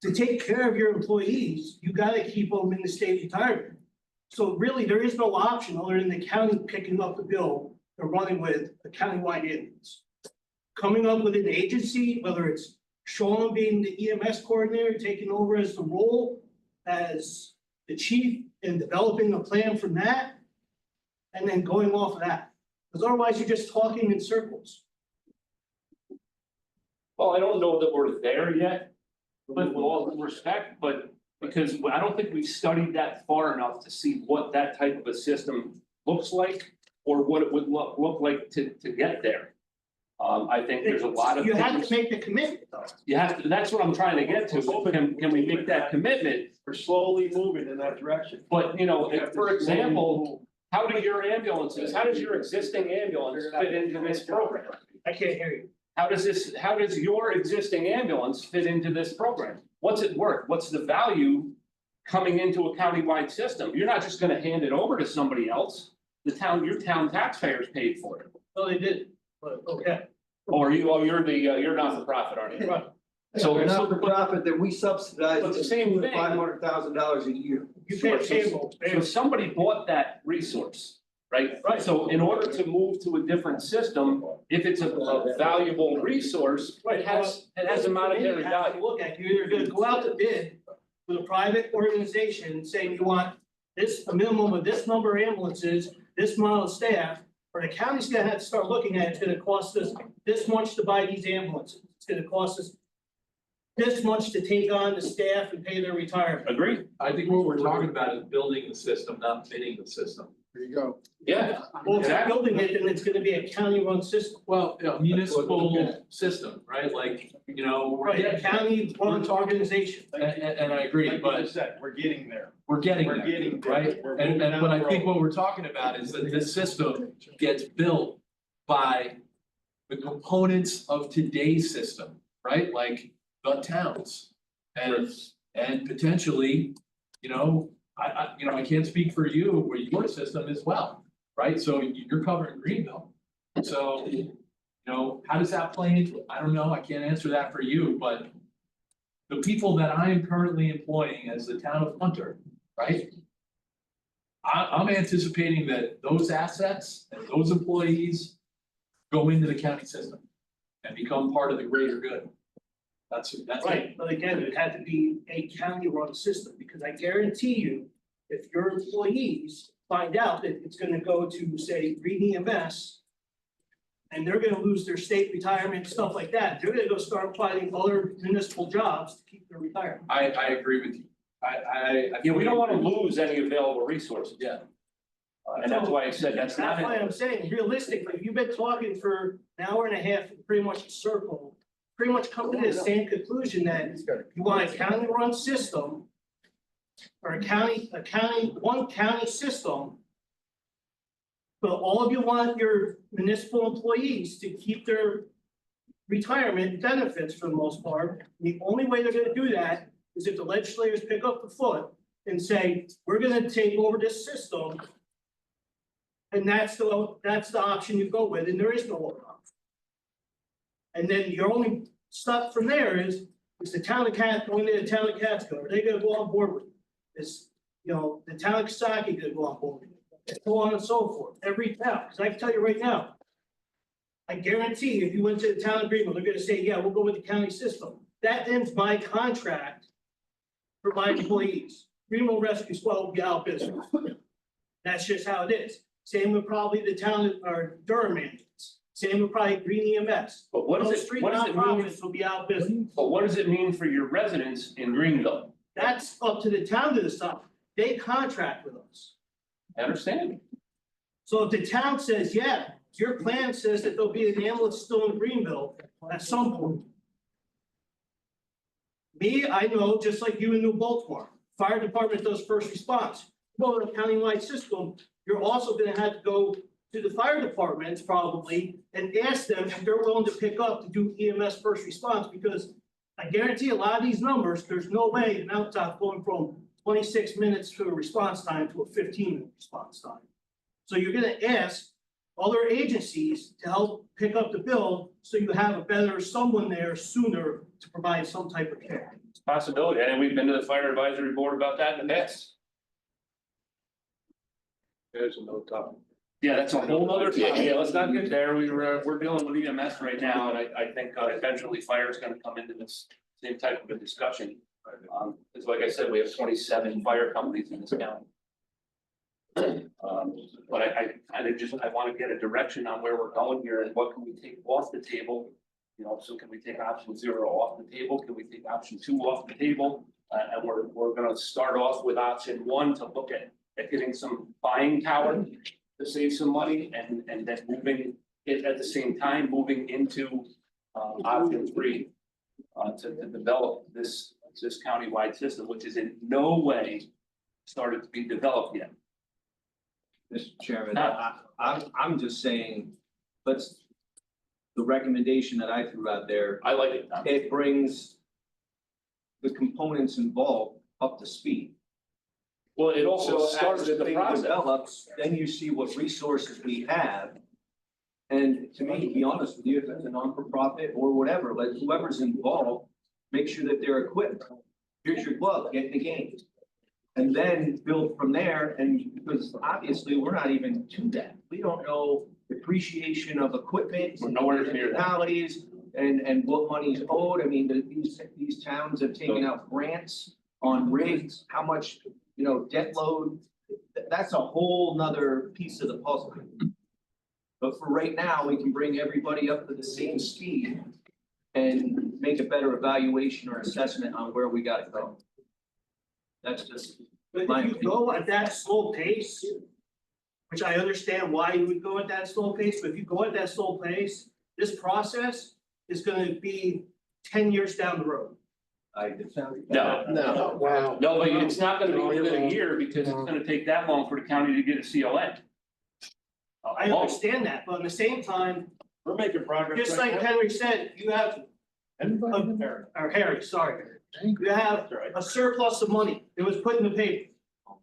S12: To take care of your employees, you gotta keep them in the state retirement. So really, there is no option other than the county picking up the bill and running with a countywide ambulance. Coming up with an agency, whether it's Sean being the EMS coordinator, taking over as the role as the chief and developing a plan from that, and then going off of that. Because otherwise, you're just talking in circles.
S1: Well, I don't know that we're there yet, but with all due respect, but because I don't think we've studied that far enough to see what that type of a system looks like or what it would look like to get there. I think there's a lot of
S12: You have
S1: things.
S12: to make the commitment though.
S1: You have to, that's what I'm trying to get to. Can we make that commitment?
S8: We're slowly moving in that direction.
S1: But, you know, if, for example, how does your existing ambulance fit into this program?
S12: I can't hear you.
S1: How does your existing ambulance fit into this program? What's it worth? What's the value coming into a countywide system? You're not just gonna hand it over to somebody else. Your town taxpayers paid for it.
S12: No, they didn't, but okay.
S1: Or you're not for profit, aren't you?
S12: Right.
S4: So we're not for profit that we subsidize.
S1: But the same thing.
S4: $500,000 a year.
S12: You pay payroll.
S1: So somebody bought that resource, right? Right. So in order to move to a different system, if it's a valuable resource, it has a monetary value.
S12: Look at, you're either gonna go out to bid with a private organization saying you want a minimum of this number of ambulances, this amount of staff, or the county's gonna have to start looking at, it's gonna cost us this much to buy these ambulances. It's gonna cost us
S9: this much to take on the staff and pay their retirement.
S1: Agreed.
S7: I think what we're talking about is building the system, not fitting the system.
S9: There you go.
S1: Yeah.
S9: Well, if you're
S1: Exactly.
S9: building it, then it's gonna be a county-run system.
S7: Well, a municipal system, right? Like, you know,
S9: Right, a county-run organization.
S7: and I agree,
S8: Like you
S7: but
S8: just said, we're getting there.
S7: we're getting
S8: We're
S7: there,
S8: getting there.
S7: right?
S8: We're
S7: And,
S8: moving
S7: but I
S8: down
S7: think
S8: the
S7: what we're talking about is that this system gets built by the components of today's system, right? Like the towns. And potentially, you know, I can't speak for you or your system as well, right? So you're covering Greenville. So, you know, how does that play into it? I don't know, I can't answer that for you, but the people that I am currently employing as the town of Hunter, right? I'm anticipating that those assets and those employees go into the county system and become part of the greater good. That's
S9: Right, but again, it had to be a county-run system, because I guarantee you, if your employees find out that it's gonna go to, say, Greene EMS, and they're gonna lose their state retirement, stuff like that, they're gonna go start finding other municipal jobs to keep their retirement.
S7: I agree with you. I.
S1: Yeah, we don't wanna lose any available resources.
S7: Yeah.
S1: And that's why I said that's not.
S9: That's why I'm saying, realistically, you've been talking for an hour and a half, pretty much a circle, pretty much coming to the same conclusion that you want a county-run system, or one county system. But all of you want your municipal employees to keep their retirement benefits for the most part. The only way they're gonna do that is if the legislators pick up the foot and say, we're gonna take over this system. And that's the option you go with, and there is no other option. And then your only stuff from there is the town of going to the town of Catskill, are they gonna go on board with it? Is, you know, the town of Coxsackie gonna go on board with it? And so on and so forth, every town, because I can tell you right now. I guarantee if you went to the town of Greenville, they're gonna say, yeah, we'll go with the county system. That ends my contract for my employees. Greenville Rescue Squad will be out of business. That's just how it is. Same with probably the town or Durham ambulance. Same with probably Greene EMS.
S1: But what
S9: Those
S1: does
S9: three
S1: it mean?
S9: nonprofits will be out of business.
S1: But what does it mean for your residents in Greenville?
S9: That's up to the town to decide. They contract with us.
S1: I understand.
S9: So if the town says, yeah, your plan says that there'll be an ambulance still in Greenville at some point. Me, I know, just like you in New Baltimore, fire department does first response. Well, in a countywide system, you're also gonna have to go to the fire departments probably and ask them if they're willing to pick up to do EMS first response, because I guarantee a lot of these numbers, there's no way an outside going from 26 minutes to a response time to a 15-minute response time. So you're gonna ask other agencies to help pick up the bill, so you have a better someone there sooner to provide some type of care.
S1: It's a possibility. And we've been to the fire advisory board about that in the past.
S10: There's no topic.
S1: Yeah, that's a whole other topic. Yeah, let's not get there. We're dealing with EMS right now, and I think eventually fire is gonna come into this same type of a discussion. It's like I said, we have 27 fire companies in this county. But I want to get a direction on where we're going here and what can we take off the table? You know, so can we take option 0 off the table? Can we take option 2 off the table? And we're gonna start off with option 1 to look at getting some buying power to save some money and then moving it at the same time, moving into option 3 to develop this countywide system, which is in no way started to be developed yet.
S6: Mr. Chairman, I'm just saying, the recommendation that I threw out there,
S1: I like it.
S6: it brings the components involved up to speed.
S1: Well, it also
S6: So
S1: starts
S6: as the
S1: the
S6: thing
S1: process.
S6: develops, then you see what resources we have. And to me, to be honest with you, if it's a non-for-profit or whatever, like whoever's involved, make sure that they're equipped. Here's your glove, get in the game. And then build from there, and because obviously we're not even to that. We don't know depreciation of equipment.
S1: We're nowhere near that.
S6: Municipalities and what money's owed. I mean, these towns have taken out grants on rigs, how much, debt load. That's a whole nother piece of the puzzle. But for right now, we can bring everybody up to the same speed and make a better evaluation or assessment on where we gotta go. That's just
S9: But
S6: my
S9: if you
S6: opinion.
S9: go at that slow pace, which I understand why you would go at that slow pace, but if you go at that slow pace, this process is gonna be 10 years down the road.
S1: No,
S9: No.
S12: Wow.
S1: no, but it's not gonna be within a year because it's gonna take that long for the county to get a CON.
S9: I understand that, but at the same time,
S8: We're making progress.
S9: just
S8: right
S9: like
S8: now.
S9: Henry said, you have, or Harry, sorry. You have a surplus of money. It was put in the paper.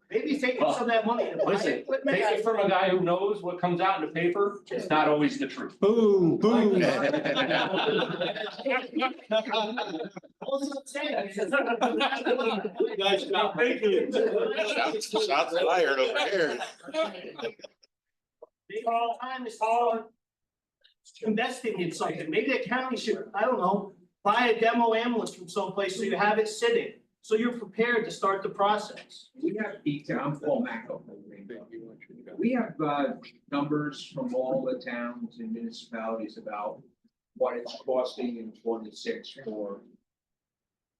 S9: Maybe take some of that money and buy
S1: Listen,
S9: equipment.
S1: take it from a guy who knows what comes out in the paper, it's not always the truth.
S12: Boom, boom.
S8: Guys, stop making it.
S5: Shots fired over here.
S9: Maybe the time is start investing in something. Maybe the county should, I don't know, buy a demo ambulance from someplace so you have it sitting. So you're prepared to start the process.
S15: We have detail, I'm Paul Macko from Greenville. We have numbers from all the towns and municipalities about what it's costing in 26 for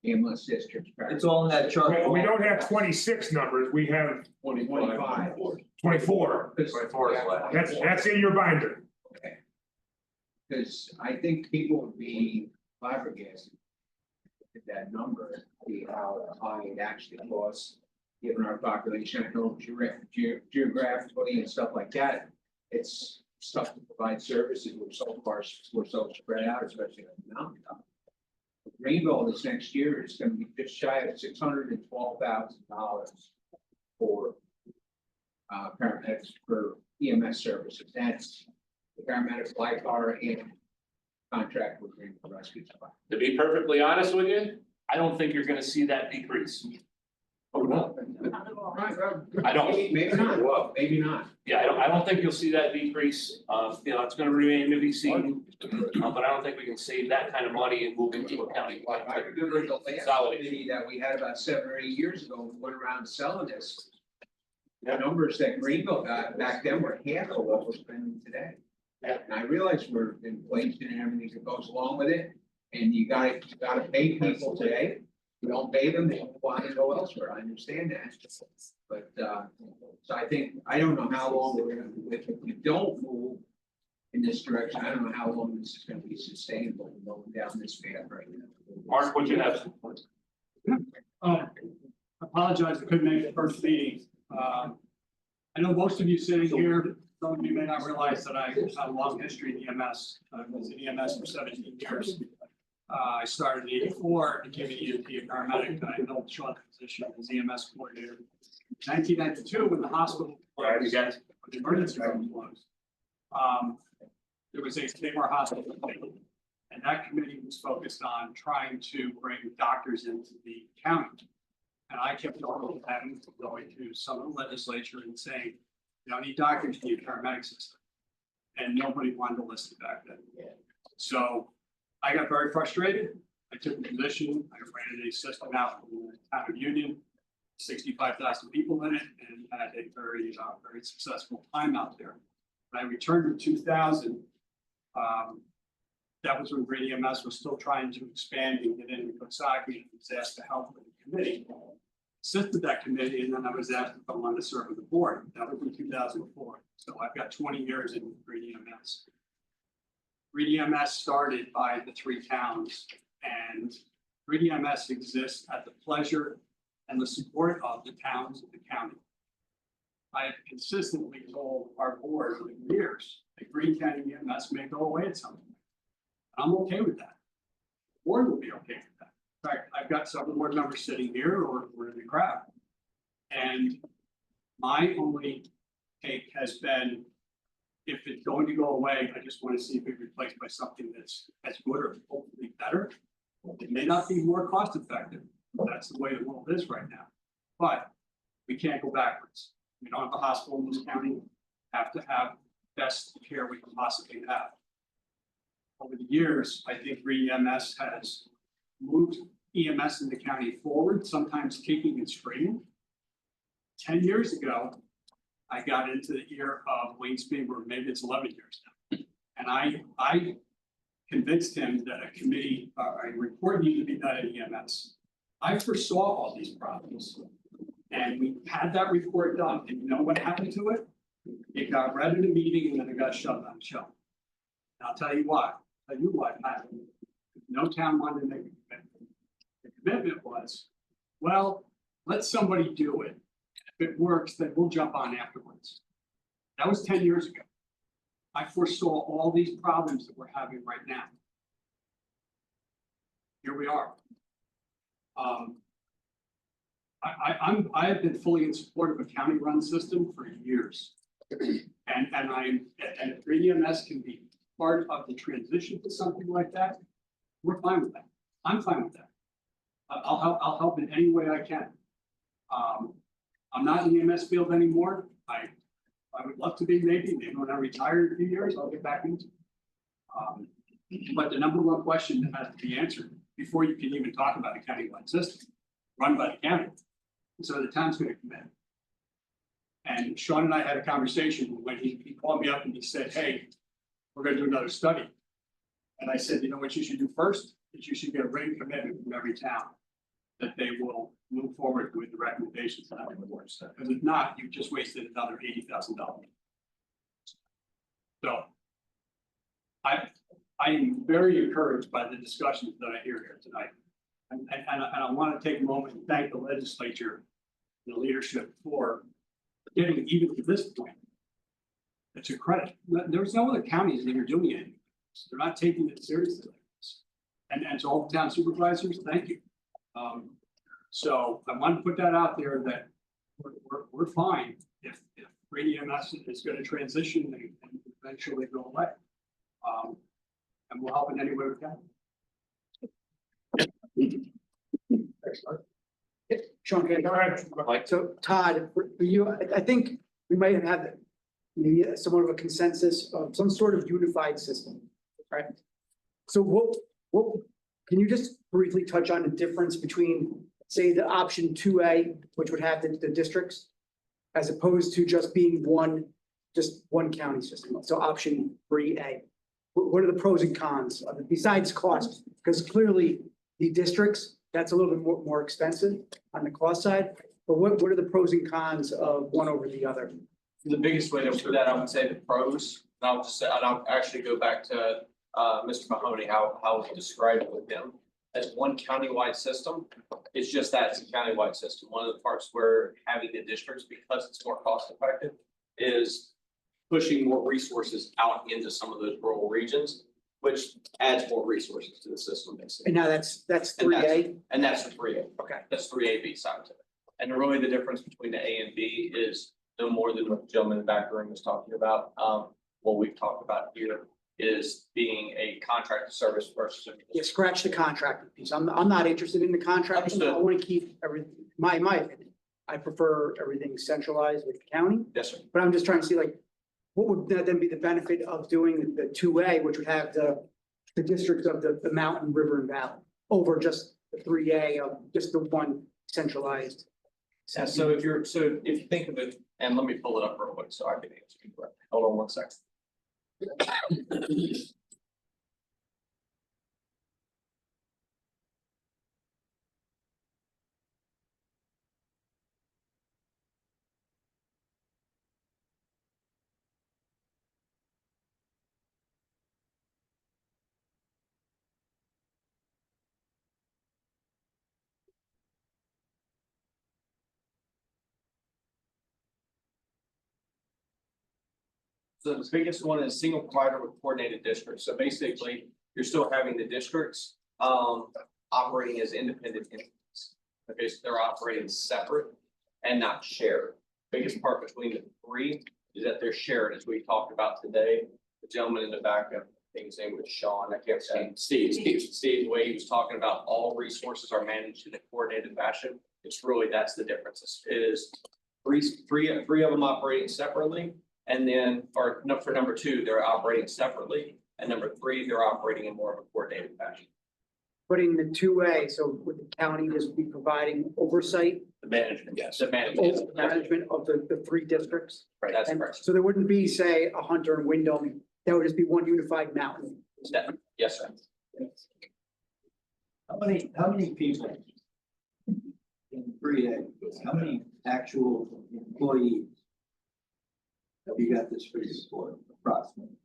S15: ambulance districts.
S6: It's all in that chart.
S2: We don't have 26 numbers, we have
S15: 25.
S2: 24. That's in your binder.
S15: Because I think people would be flabbergasted at that number, see how high it actually was, given our population, I know geographically and stuff like that. It's tough to provide services, we're so spread out, especially in the mountain top. Greenville this next year is gonna be just shy of $612,000 for paramedics for EMS services. That's the paramedics, fly car, and contract with Greenville Rescue Squad.
S1: To be perfectly honest with you, I don't think you're gonna see that decrease.
S15: Oh, no.
S1: I don't.
S15: Maybe not, well, maybe not.
S1: Yeah, I don't think you'll see that decrease. You know, it's gonna remain to be seen. But I don't think we can save that kind of money and move into a county.
S15: I remember the last
S1: Consolidate.
S15: committee that we had about 7 or 8 years ago, we went around selling this. The numbers that Greenville got back then were half of what we're spending today. And I realize we're inflation and everything that goes along with it, and you gotta pay people today. You don't pay them, they want to go elsewhere, I understand that. But, so I think, I don't know how long we're gonna, if we don't move in this direction, I don't know how long this is gonna be sustainable, going down this path right now.
S1: Mark, what you have?
S12: Apologize, I couldn't make the first meeting. I know most of you sitting here, some of you may not realize that I have a long history in EMS. I was in EMS for 17 years. I started in '84, became an EMT, a paramedic, and I held the short position as EMS coordinator. 1992, when the hospital closed, when the emergency room closed, there was a Seymour Hospital committee, and that committee was focused on trying to bring doctors into the county. And I kept going with them, going to some of the legislature and saying, you don't need doctors, you need a paramedic system. And nobody wanted to listen back then. So I got very frustrated. I took the position, I ran a system out in the town of Union, 65,000 people in it, and had a very successful time out there. When I returned in 2000, that was when Greene EMS was still trying to expand and get into Coxsackie, and was asked to help with the committee. Assisted that committee, and then I was asked if I wanted to serve on the board. That was in 2004. So I've got 20 years in Greene EMS. Greene EMS started by the 3 towns, and Greene EMS exists at the pleasure and the support of the towns of the county. I have consistently told our board for years that Greene County EMS may go away at some point. I'm okay with that. The board will be okay with that. In fact, I've got several board members sitting here or in the crowd. And my only take has been, if it's going to go away, I just want to see if it's replaced by something that's as good or hopefully better. It may not be more cost effective. That's the way the world is right now. But we can't go backwards. We don't have a hospital in this county. We have to have best care we can possibly have. Over the years, I think Greene EMS has moved EMS in the county forward, sometimes kicking and screaming. 10 years ago, I got into the ear of Wayne Spieber, maybe it's 11 years now. And I
S8: convinced him that a committee, a report needed to be done at EMS. I foresaw all these problems. And we had that report done, and you know what happened to it? It got read in a meeting and then it got shoved on the shelf. And I'll tell you why, Pat. No town wanted to make a commitment. The commitment was, well, let somebody do it. If it works, then we'll jump on afterwards. That was 10 years ago. I foresaw all these problems that we're having right now. Here we are. I have been fully in support of a county-run system for years. And if EMS can be part of the transition to something like that, we're fine with that. I'm fine with that. I'll help in any way I can. I'm not in the EMS field anymore. I would love to be, maybe when I retire in a few years, I'll get back into it. But the number one question that has to be answered before you can even talk about a county-wide system run by the county. So the town's going to commit. And Sean and I had a conversation when he called me up and he said, hey, we're going to do another study. And I said, you know what you should do first? Is you should get a written commitment from every town that they will move forward with the recommendations that have been voiced. Because if not, you've just wasted another $80,000. So I am very encouraged by the discussions that I hear here tonight. And I want to take a moment and thank the legislature and the leadership for getting even to this point. It's a credit. There's no other counties that are doing it. They're not taking it seriously like this. And to all the town supervisors, thank you. So I want to put that out there that we're fine if EMS is going to transition and eventually go away. And we'll help in any way we can.
S16: Sean, can so Todd, for you, I think we might have maybe somewhat of a consensus of some sort of unified system, right? So what can you just briefly touch on the difference between, say, the option 2A, which would have the districts, as opposed to just being one county system? So option 3A. What are the pros and cons of it besides cost? Because clearly the districts, that's a little bit more expensive on the cost side. But what are the pros and cons of one over the other?
S6: The biggest way to put that, I would say the pros, and I'll just say, and I'll actually go back to Mr. Mahoney, how he described it with them as one countywide system. It's just that it's a countywide system. One of the parts where having the districts, because it's more cost effective, is pushing more resources out into some of those rural regions, which adds more resources to the system, basically.
S16: And now that's 3A?
S6: And that's the 3A.
S16: Okay.
S6: That's 3A side of it. And really the difference between the A and B is no more than what the gentleman in the back room was talking about. What we've talked about here is being a contract service versus.
S16: Yeah, scratch the contracting piece. I'm not interested in the contract. I want to keep everything, my opinion. I prefer everything centralized with the county.
S6: Yes, sir.
S16: But I'm just trying to see like, what would then be the benefit of doing the 2A, which would have the districts of the mountain, river and valley over just the 3A of just the one centralized.
S6: Yeah, so if you think of it, and let me pull it up real quick so I can answer you correctly. Hold on one second. So the biggest one is single provider with coordinated districts. So basically, you're still having the districts operating as independent entities. Okay, so they're operating separate and not shared. Biggest part between the three is that they're shared, as we talked about today. The gentleman in the back, I think his name was Sean, I can't say, Steve, the way he was talking about all resources are managed in a coordinated fashion. It's really, that's the difference. It is three of them operating separately. And then, or no, for number two, they're operating separately. And number three, they're operating in more of a coordinated fashion.
S16: But in the 2A, so would the county just be providing oversight?
S6: The management, yes. The management.
S16: Management of the three districts?
S6: Right, that's correct.
S16: So there wouldn't be, say, a Hunter and Wyndham, that would just be one unified mountain
S6: Yes, sir.
S4: How many people in Greene, how many actual employees have you got this figure for approximately?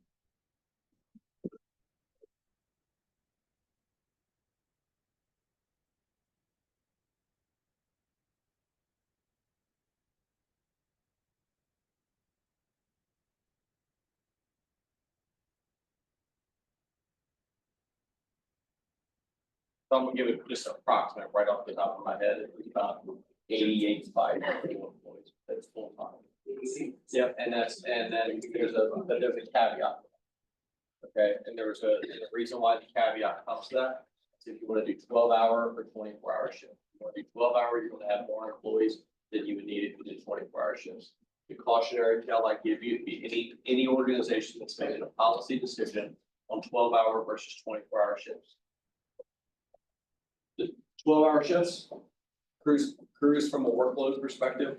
S6: So I'm gonna give it just an approximate right off the top of my head, it's about 88 employees, that's full time. Yep, and then there's a caveat. Okay, and there's a reason why the caveat comes to that. If you wanna do 12-hour or 24-hour shift, if you wanna do 12-hour, you're gonna have more employees than you would need if you did 24-hour shifts. The cautionary tale I give you, any organization that's making a policy decision on 12-hour versus 24-hour shifts. The 12-hour shifts, crews from a workload perspective,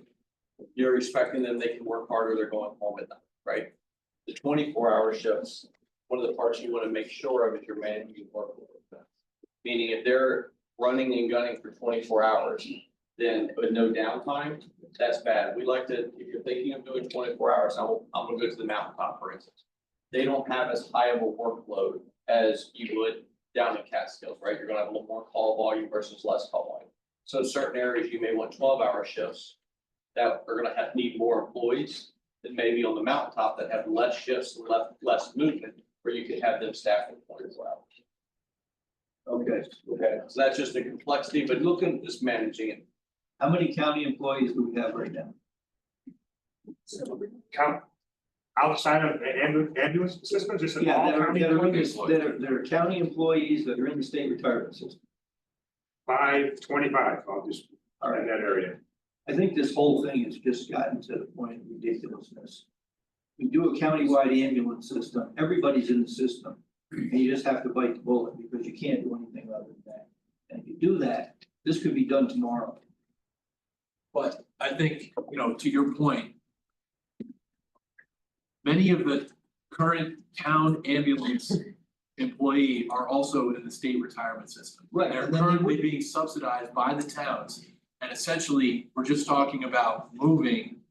S6: you're expecting them, they can work harder, they're going home at night, right? The 24-hour shifts, one of the parts you want to make sure of is you're managing workload. Meaning if they're running and gunning for 24 hours, then with no downtime, that's bad. We like to, if you're thinking of doing 24 hours, I'm gonna go to the mountaintop, for instance. They don't have as high of a workload as you would down in Catskills, right? You're gonna have a little more call volume versus less call volume. So certain areas you may want 12-hour shifts that are gonna need more employees than maybe on the mountaintop that have less shifts and less movement, where you could have them staffing 24 hours.
S4: Okay,
S6: Okay, so that's just the complexity, but look at just managing it.
S4: how many county employees do we have right now?
S11: Count outside of the ambulance systems, just all
S4: Yeah,
S11: county employees?
S4: that are county employees that are in the state retirement system.
S11: 525, I'll just,
S4: All
S11: in
S4: right,
S11: that area.
S4: I think this whole thing has just gotten to the point of ridiculousness. We do a countywide ambulance system, everybody's in the system, and you just have to bite the bullet because you can't do anything other than that. And if you do that, this could be done tomorrow.
S7: But I think, to your point. Many of the current town ambulance employee are also in the state retirement system.
S4: Right,
S7: They're
S4: and then they
S7: currently
S4: would-
S7: being subsidized by the towns. And essentially, we're just talking about moving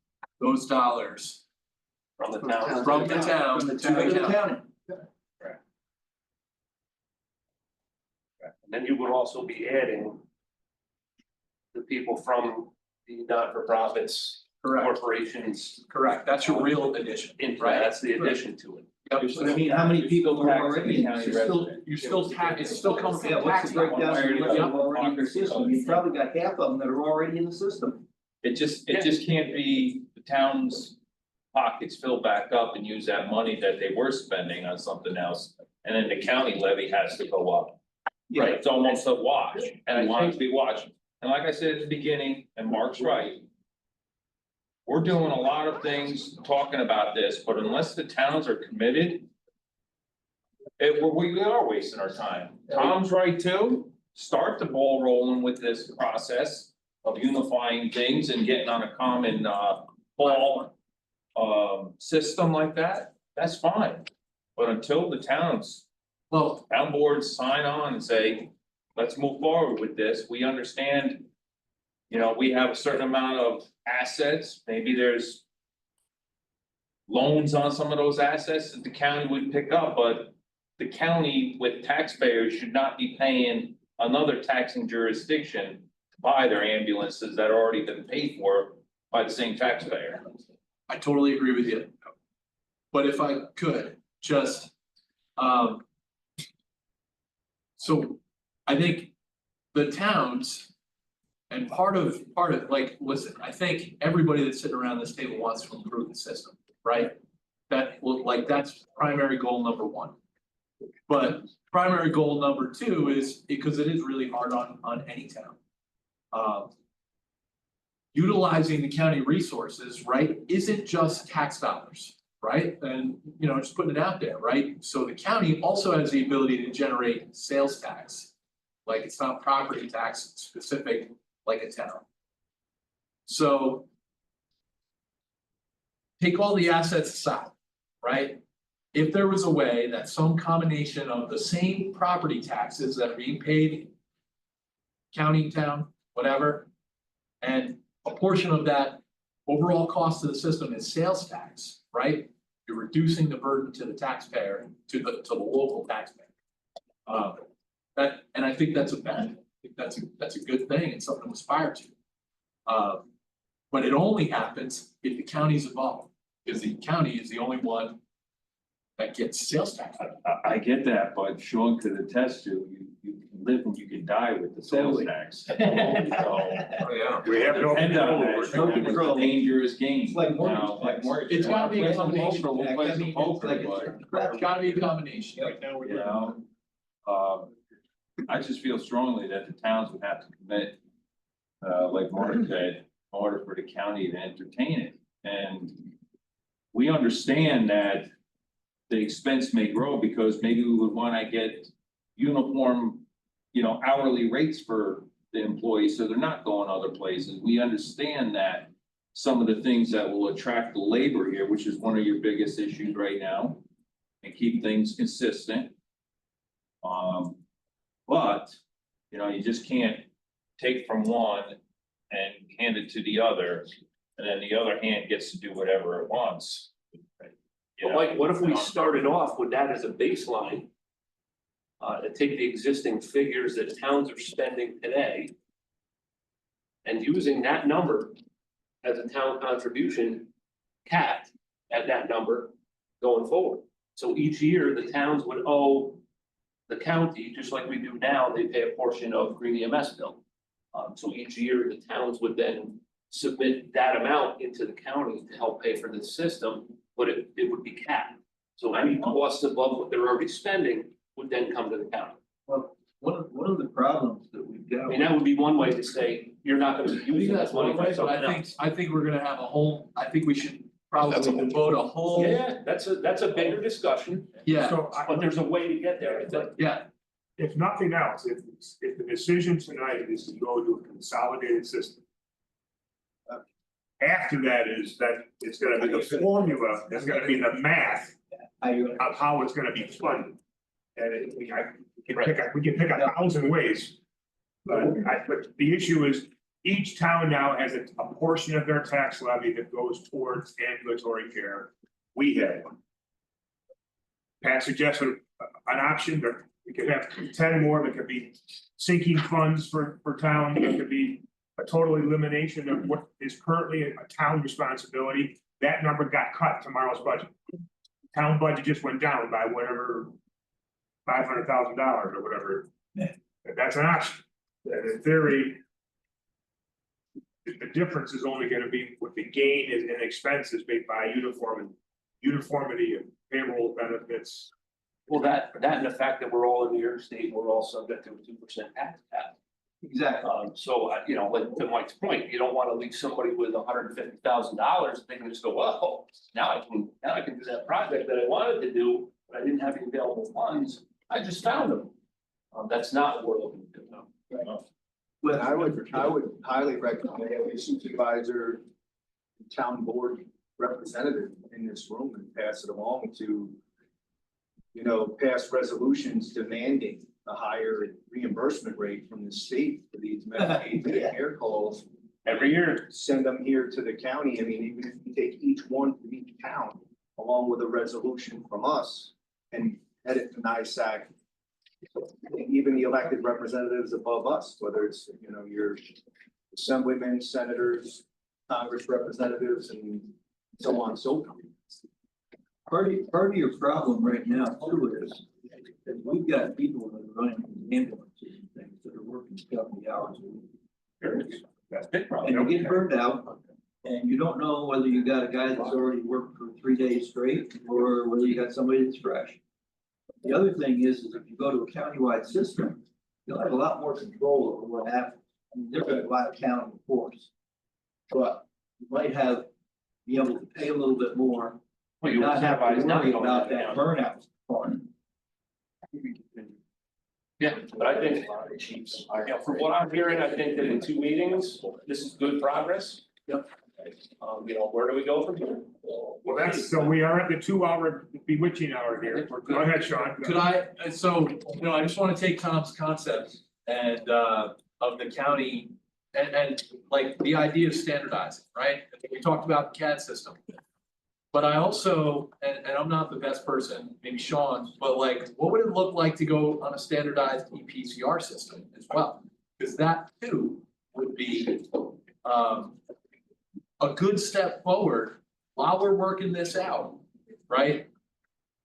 S7: those dollars
S1: From the town.
S7: from the town to the county.
S1: And then you would also be adding the people from the not-for-profits,
S7: Correct,
S1: corporations,
S7: correct. That's your real addition, right?
S1: that's the addition to it.
S7: Yep.
S4: But I mean, how many people are
S3: Tax
S4: already in the
S3: county
S4: system?
S3: resident.
S7: You're still it's still coming from
S4: Yeah, what's
S7: tax
S4: the breakdown
S7: dollars.
S4: of
S3: Where
S4: what
S3: you
S4: are
S3: go.
S4: already in the system? You've probably got half of them that are already in the system.
S3: It just can't be the town's pockets fill back up and use that money that they were spending on something else. And then the county levy has to go up. Right, it's almost a wash, and I want it to be watched. And like I said at the beginning, and Mark's right. We're doing a lot of things talking about this, but unless the towns are committed. We are wasting our time. Tom's right too. Start the ball rolling with this process of unifying things and getting on a common ball. System like that, that's fine. But until the towns, town boards sign on and say, let's move forward with this, we understand. We have a certain amount of assets, maybe there's. Loans on some of those assets that the county would pick up, but the county with taxpayers should not be paying another taxing jurisdiction. To buy their ambulances that already been paid for by the same taxpayer.
S7: I totally agree with you. But if I could, just, so I think the towns. And part of, like, listen, I think everybody that's sitting around this table wants to improve the system, right? That's primary goal number one. But primary goal number two is, because it is really hard on any town. Utilizing the county resources, right, isn't just tax dollars, right? And, just putting it out there, right? So the county also has the ability to generate sales tax. Like, it's not property tax specific like a town. So take all the assets aside, right? if there was a way that some combination of the same property taxes that are being paid. County, town, whatever. And a portion of that overall cost of the system is sales tax, right? You're reducing the burden to the taxpayer, to the local taxpayer. And I think that's a benefit. I think that's a good thing and something to aspire to. But it only happens if the county's involved, because the county is the only one that gets sales tax.
S3: I get that, but Sean could attest to, you can live and you can die with the sales tax. So,
S11: We have no
S3: and,
S11: control over
S3: it's no control, dangerous game.
S15: It's like mortgage
S3: Now,
S15: tax.
S7: It's gotta be a combination.
S3: We'll play some
S15: It's
S3: poker,
S15: like
S3: but,
S7: It's gotta be a combination.
S15: Right now,
S3: you know, I just feel strongly that the towns would have to commit, like Mark said, in order for the county to entertain it. And we understand that the expense may grow because maybe we would wanna get uniform, hourly rates for the employees, so they're not going other places. We understand that some of the things that will attract the labor here, which is one of your biggest issues right now, and keep things consistent. But, you just can't take from one and hand it to the other, and then the other hand gets to do whatever it wants.
S1: But Mike, what if we started off with that as a baseline? To take the existing figures that towns are spending today. And using that number as a town contribution capped at that number going forward. So each year, the towns would owe the county, just like we do now, they pay a portion of Greene EMS bill. So each year, the towns would then submit that amount into the county to help pay for the system, but it would be capped. So any costs above what they're already spending would then come to the county.
S8: Well, one of the problems that we've got.
S1: I mean, that would be one way to say, you're not gonna be
S7: I think
S1: using
S7: that's
S1: that money
S7: one
S1: for
S7: way, but
S1: something else.
S7: I think we're gonna have a whole, I think we should probably
S5: That's a whole-
S7: devote a whole.
S1: Yeah, that's a bigger discussion,
S7: Yeah,
S2: So
S1: but there's a way to get there, I think.
S7: yeah,
S2: if nothing else, if the decision tonight is to go to a consolidated system. After that is that it's gonna be the formula, it's gonna be the math of how it's gonna be funded. And we can pick 1,000 ways. But the issue is, each town now has a portion of their tax levy that goes towards ambulatory care. We have one. Pat suggested an option, that we could have 10 more, that could be sinking funds for town, it could be a total elimination of what is currently a town responsibility. That number got cut tomorrow's budget. Town budget just went down by whatever, $500,000 or whatever. That's an option. And in theory, the difference is only gonna be what the gain is in expenses made by uniformity of payroll benefits.
S1: Well, that and the fact that we're all in New York State, we're all subject to a 2% tax cap.
S8: Exactly.
S1: So, like to Mike's point, you don't wanna leave somebody with $150,000, they can just go, well, now I can do that project that I wanted to do, but I didn't have any available funds, I just found them. That's not what we're looking to do now.
S4: But I would highly recommend a supervisor, town board representative in this room and pass it along to, pass resolutions demanding a higher reimbursement rate from the state for these Medicaid care calls.
S1: Every year.
S4: Send them here to the county. I mean, even if you take each one from each town, along with a resolution from us and head it to NISAC. Even the elected representatives above us, whether it's, your assemblymen, senators, Congress representatives, and so on and so forth.
S8: Part of your problem right now too is that we've got people that are running ambulances and things that are working 70 hours a week.
S1: That's a big problem.
S8: And you get burned out, and you don't know whether you got a guy that's already worked for 3 days straight, or whether you got somebody that's fresh. The other thing is if you go to a countywide system, you'll have a lot more control over what happens. I mean, they're gonna go out of town in force. But you might be able to pay a little bit more.
S1: Well, you
S8: Not have to
S1: incentivize not
S8: worry
S1: going
S8: about
S1: to
S8: that
S1: town.
S8: burnout part.
S1: Yeah, but I think, from what I'm hearing, I think that in 2 meetings, this is good progress.
S8: Yep.
S1: Where do we go from here?
S2: Well, so we are at the 2 hour bewitching hour here. Go ahead, Sean.
S7: Could I, so, I just wanna take Tom's concept and, of the county. And like the idea of standardizing, right? I think we talked about the CAD system. But I also, and I'm not the best person, maybe Sean, but like, what would it look like to go on a standardized EPCR system as well? Because that too would be, a good step forward while we're working this out, right?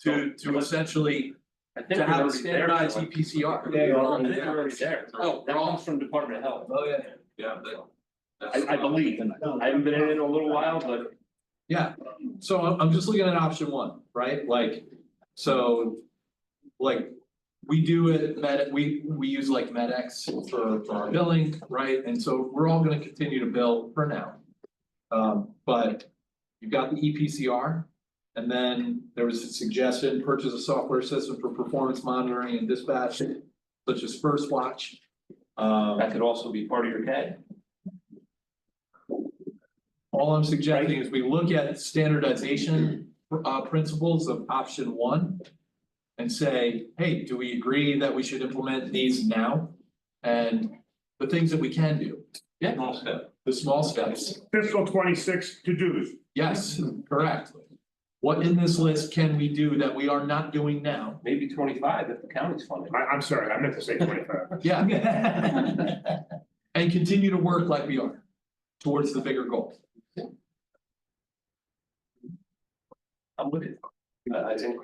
S7: To essentially,
S1: I think
S7: to
S1: we're
S7: have a
S1: already there,
S7: standardized
S1: Sean.
S7: EPCR.
S1: I think we're already there.
S7: Oh,
S1: That comes from Department of Health.
S7: Oh, yeah, yeah.
S1: I believe. I haven't been in it in a little while, but
S7: Yeah, so I'm just looking at option one, right? Like, so, like, we do it, we use like MedX for our billing, right? And so we're all gonna continue to bill for now. But you've got the EPCR, and then there was a suggestion, purchase a software system for performance monitoring and dispatch, such as First Watch.
S1: that could also be part of your CAD.
S7: All I'm suggesting is we look at standardization principles of option one. And say, hey, do we agree that we should implement these now? And the things that we can do. Yeah. The small steps.
S2: Fiscal 26 to-dos.
S7: Yes, correct. What in this list can we do that we are not doing now?
S1: Maybe 25 if the county's funding.
S2: I'm sorry, I meant to say 25.
S7: Yeah. And continue to work like we are towards the bigger goal.
S1: I'm with it. I think.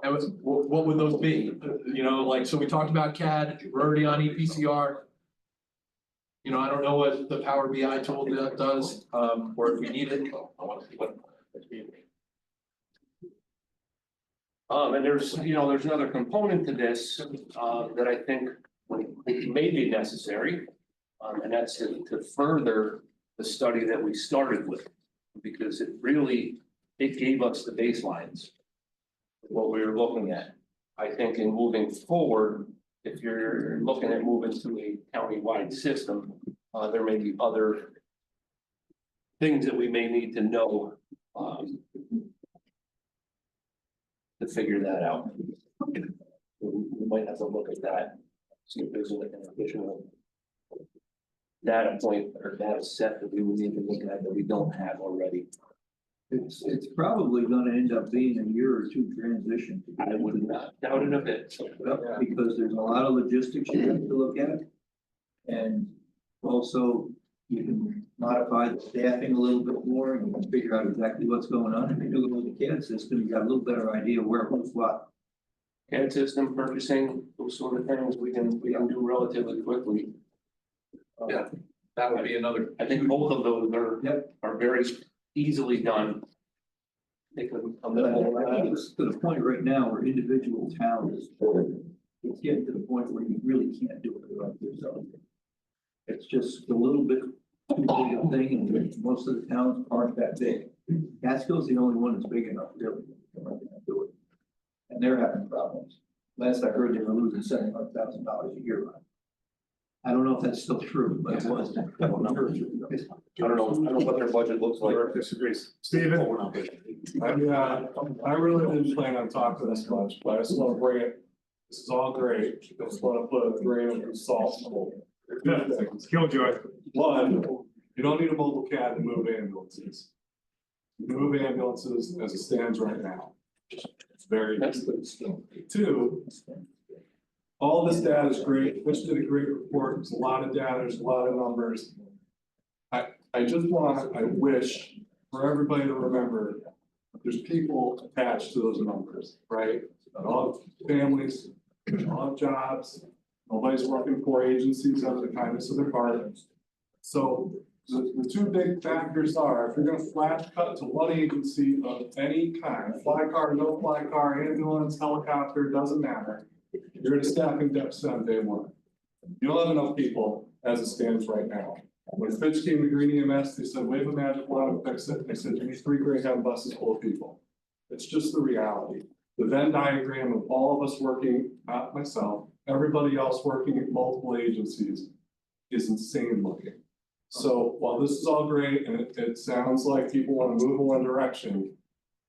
S7: And what would those be? Like, so we talked about CAD, we're already on EPCR. I don't know what the Power BI tool does, or if we need it.
S1: And there's another component to this, that I think may be necessary. And that's to further the study that we started with, because it gave us the baselines. What we were looking at. I think in moving forward, if you're looking at moving to a county-wide system, there may be other things that we may need to know, to figure that out. We might have to look at that, see if there's an additional data point or data set that we would need to look at that we don't have already.
S8: It's probably gonna end up being a year or two transition.
S1: I would not doubt it a bit.
S8: Because there's a lot of logistics you have to look at. And also, you can modify the staffing a little bit more, and you can figure out exactly what's going on. If you do it with the CAD system, you got a little better idea where, who's what.
S1: CAD system purchasing, those sort of things we can do relatively quickly.
S7: Yeah, that would be another.
S1: I think both of those are very easily done. They could.
S8: It's to the point right now where individual towns, it's getting to the point where you really can't do it like yourself. It's just a little bit too big a thing, and most of the towns aren't that big. Catskill's the only one that's big enough, really, to do it. And they're having problems. Last I heard, they were losing $700,000 a year on it. I don't know if that's still true, but it was.
S1: I don't know what their budget looks like.
S2: Disagrees. Steven?
S13: I really didn't plan on talking this much, but I just want to bring it, this is all great, I just want to put a grain of salt.
S2: Killjoy.
S13: One, you don't need a mobile CAD to move ambulances. You can move ambulances as it stands right now. It's very easy. Two, all this data is great. Mitch did a great report. There's a lot of data, there's a lot of numbers. I wish for everybody to remember, there's people attached to those numbers, right? All have families, all have jobs, nobody's working for agencies out of the kindness of their heart. So the two big factors are, if you're gonna flash cut to one agency of any kind, fly car, no fly car, ambulance, helicopter, doesn't matter. You're at a staffing deficit on day one. You don't have enough people as it stands right now. When Fitch came to Greene EMS, they said, wave a magic wand, fix it. They said, you need 3 Greyhound buses full of people. It's just the reality. The Venn diagram of all of us working, not myself, everybody else working at multiple agencies is insane looking. So while this is all great and it sounds like people want to move in one direction.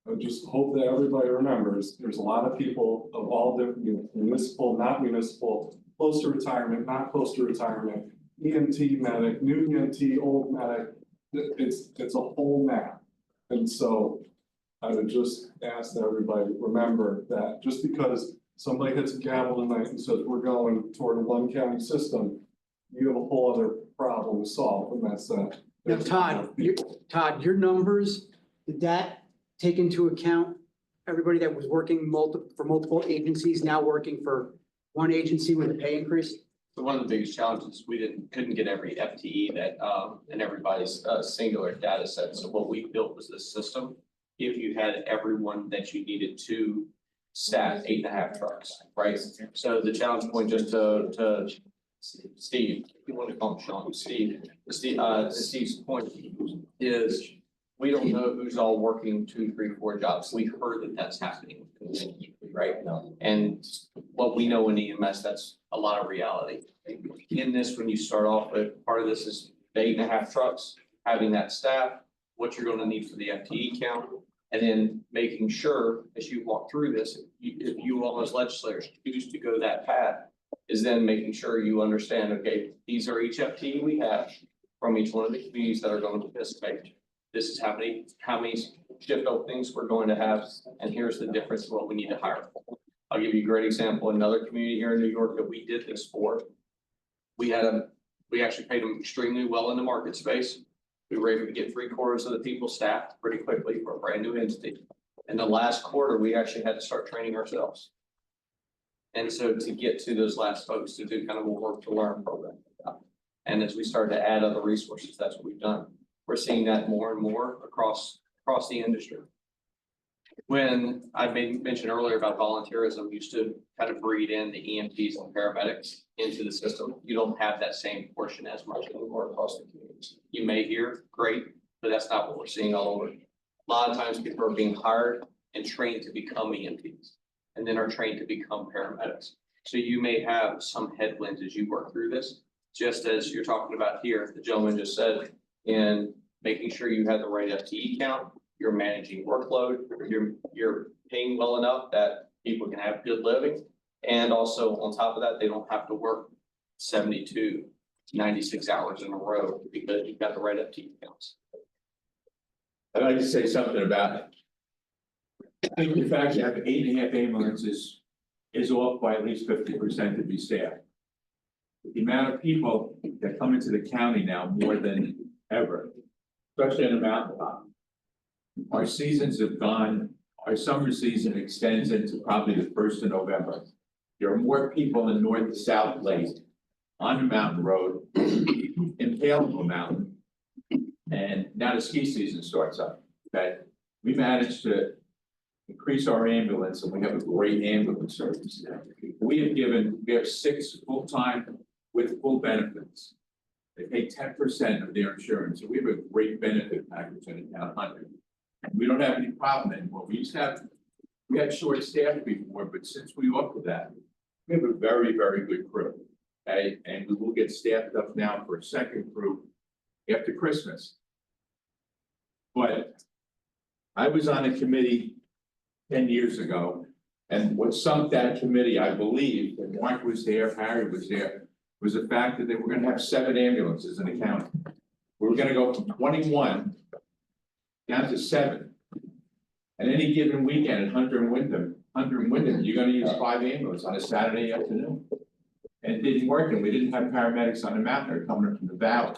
S13: I just hope that everybody remembers, there's a lot of people of all different, municipal, not municipal, close to retirement, not close to retirement. EMT medic, new EMT, old medic, it's a whole map. And so I would just ask that everybody remember that just because somebody hits a gavel tonight and says, we're going toward a one county system. You have a whole other problem to solve, and that's that.
S16: Now, Todd, your numbers, did that take into account everybody that was working for multiple agencies, now working for one agency with a pay increase?
S6: So one of the biggest challenges, we couldn't get every FTE that, in everybody's, singular data set. So what we built was this system. If you had everyone that you needed to staff 8.5 trucks, right? So the challenge point, just to Steve, you want to call him Sean, Steve's point is, we don't know who's all working 2, 3, 4 jobs. We've heard that that's happening, right? And what we know in EMS, that's a lot of reality. In this, when you start off with, part of this is the 8.5 trucks, having that staff, what you're gonna need for the FTE count, and then making sure as you walk through this, if you all as legislators choose to go that path, is then making sure you understand, okay, these are each FTE we have from each one of the communities that are going to participate. This is how many shift openings we're going to have, and here's the difference of what we need to hire. I'll give you a great example. Another community here in New York that we did this for, we actually paid them extremely well in the market space. We were able to get 3/4 of the people staffed pretty quickly for a brand new entity. In the last quarter, we actually had to start training ourselves. And so to get to those last folks to do kind of a work to learn program. And as we start to add other resources, that's what we've done. We're seeing that more and more across the industry. When I mentioned earlier about volunteerism, used to kind of breed in the EMTs and paramedics into the system. You don't have that same portion as much anymore across the communities. You may hear great, but that's not what we're seeing all over. A lot of times people are being hired and trained to become EMTs and then are trained to become paramedics. So you may have some headwinds as you work through this, just as you're talking about here, the gentleman just said, in making sure you have the right FTE count, you're managing workload, you're paying well enough that people can have good living. And also on top of that, they don't have to work 72, 96 hours in a row because you've got the right FTE counts.
S17: I'd like to say something about it. I think the fact you have 8.5 ambulances is off by at least 50% to be staffed. The amount of people that come into the county now more than ever, especially in the mountaintop. Our seasons have gone, our summer season extends into probably the 1st of November. There are more people in North to South Lake on the mountain road, in Pale Mountain. And now the ski season starts up, okay? We managed to increase our ambulance and we have a great ambulance service now. We have 6 full-time with full benefits. They pay 10% of their insurance. So we have a great benefit package in the town 100. We don't have any problem anymore. We had short staff before, but since we offered that, we have a very, very good crew. Okay, and we will get staffed up now for a second crew after Christmas. But I was on a committee 10 years ago, and what sunk that committee, I believe, and Mark was there, Harry was there, was the fact that they were going to have 7 ambulances in the county. We were going to go from 21 down to 7. And any given weekend at Hunter and Wyndham, you're going to use 5 ambulances on a Saturday afternoon. And it didn't work, and we didn't have paramedics on the mountain or coming up from the valley.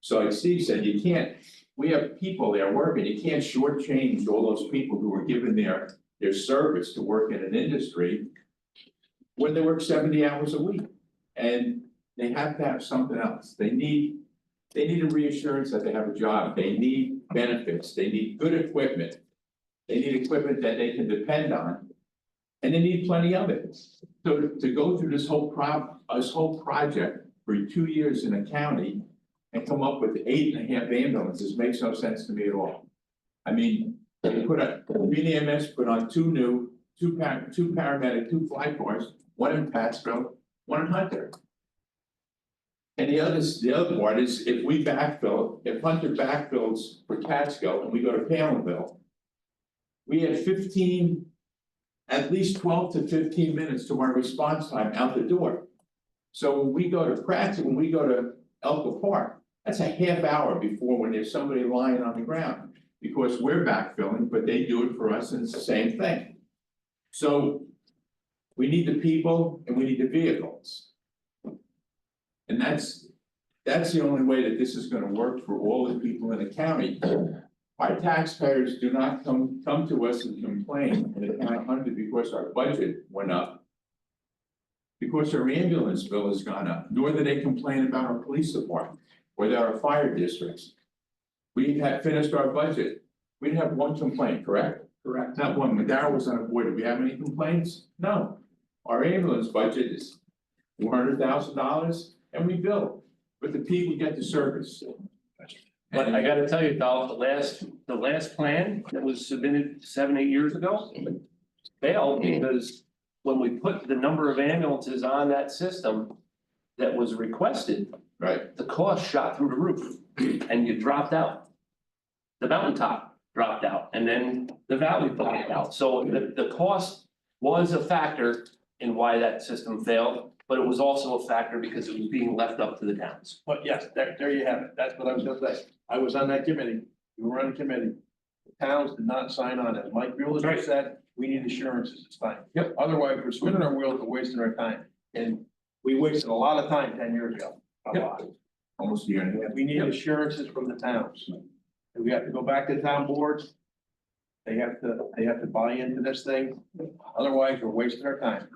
S17: So like Steve said, we have people there working, you can't shortchange all those people who were given their service to work in an industry when they work 70 hours a week. And they have to have something else. They need a reassurance that they have a job. They need benefits. They need good equipment. They need equipment that they can depend on. And they need plenty of it. So to go through this whole project for 2 years in a county and come up with 8.5 ambulances makes no sense to me at all. I mean, Greene EMS put on 2 paramedic, 2 flight cars, 1 in Pattsville, 1 in Hunter. And the other part is if we backfill, if Hunter backfills for Catskill and we go to Palinville. We have 15, at least 12 to 15 minutes to our response time out the door. So when we go to Pratt's, when we go to Elko Park, that's a half hour before when there's somebody lying on the ground. Because we're backfilling, but they do it for us and it's the same thing. So we need the people and we need the vehicles. And that's the only way that this is gonna work for all the people in the county. Our taxpayers do not come to us and complain in the town of Hunter because our budget went up. Because our ambulance bill has gone up, nor do they complain about our police department or our fire districts. We had finished our budget. We didn't have one complaint, correct?
S8: Correct.
S17: Not one. When Darryl was on the board, did we have any complaints? No. Our ambulance budget is $400,000 and we bill, but the people get the service.
S1: But I gotta tell you, Dolph, the last plan that was submitted 7, 8 years ago failed because when we put the number of ambulances on that system that was requested,
S17: Right.
S1: the cost shot through the roof and you dropped out. The mountaintop dropped out and then the valley dropped out. So the cost was a factor in why that system failed, but it was also a factor because it was being left up to the towns.
S8: But yes, there you have it. That's what I was gonna say. I was on that committee. We were on the committee. The towns did not sign on it. Mike Bueller
S1: Right.
S8: just said, we need assurances this time.
S1: Yep.
S8: Otherwise, we're spinning our wheels and wasting our time. And we wasted a lot of time 10 years ago. A
S1: Yep.
S8: lot.
S17: Almost a year and a half.
S8: We need assurances from the towns. And we have to go back to town boards. They have to buy into this thing. Otherwise, we're wasting our time.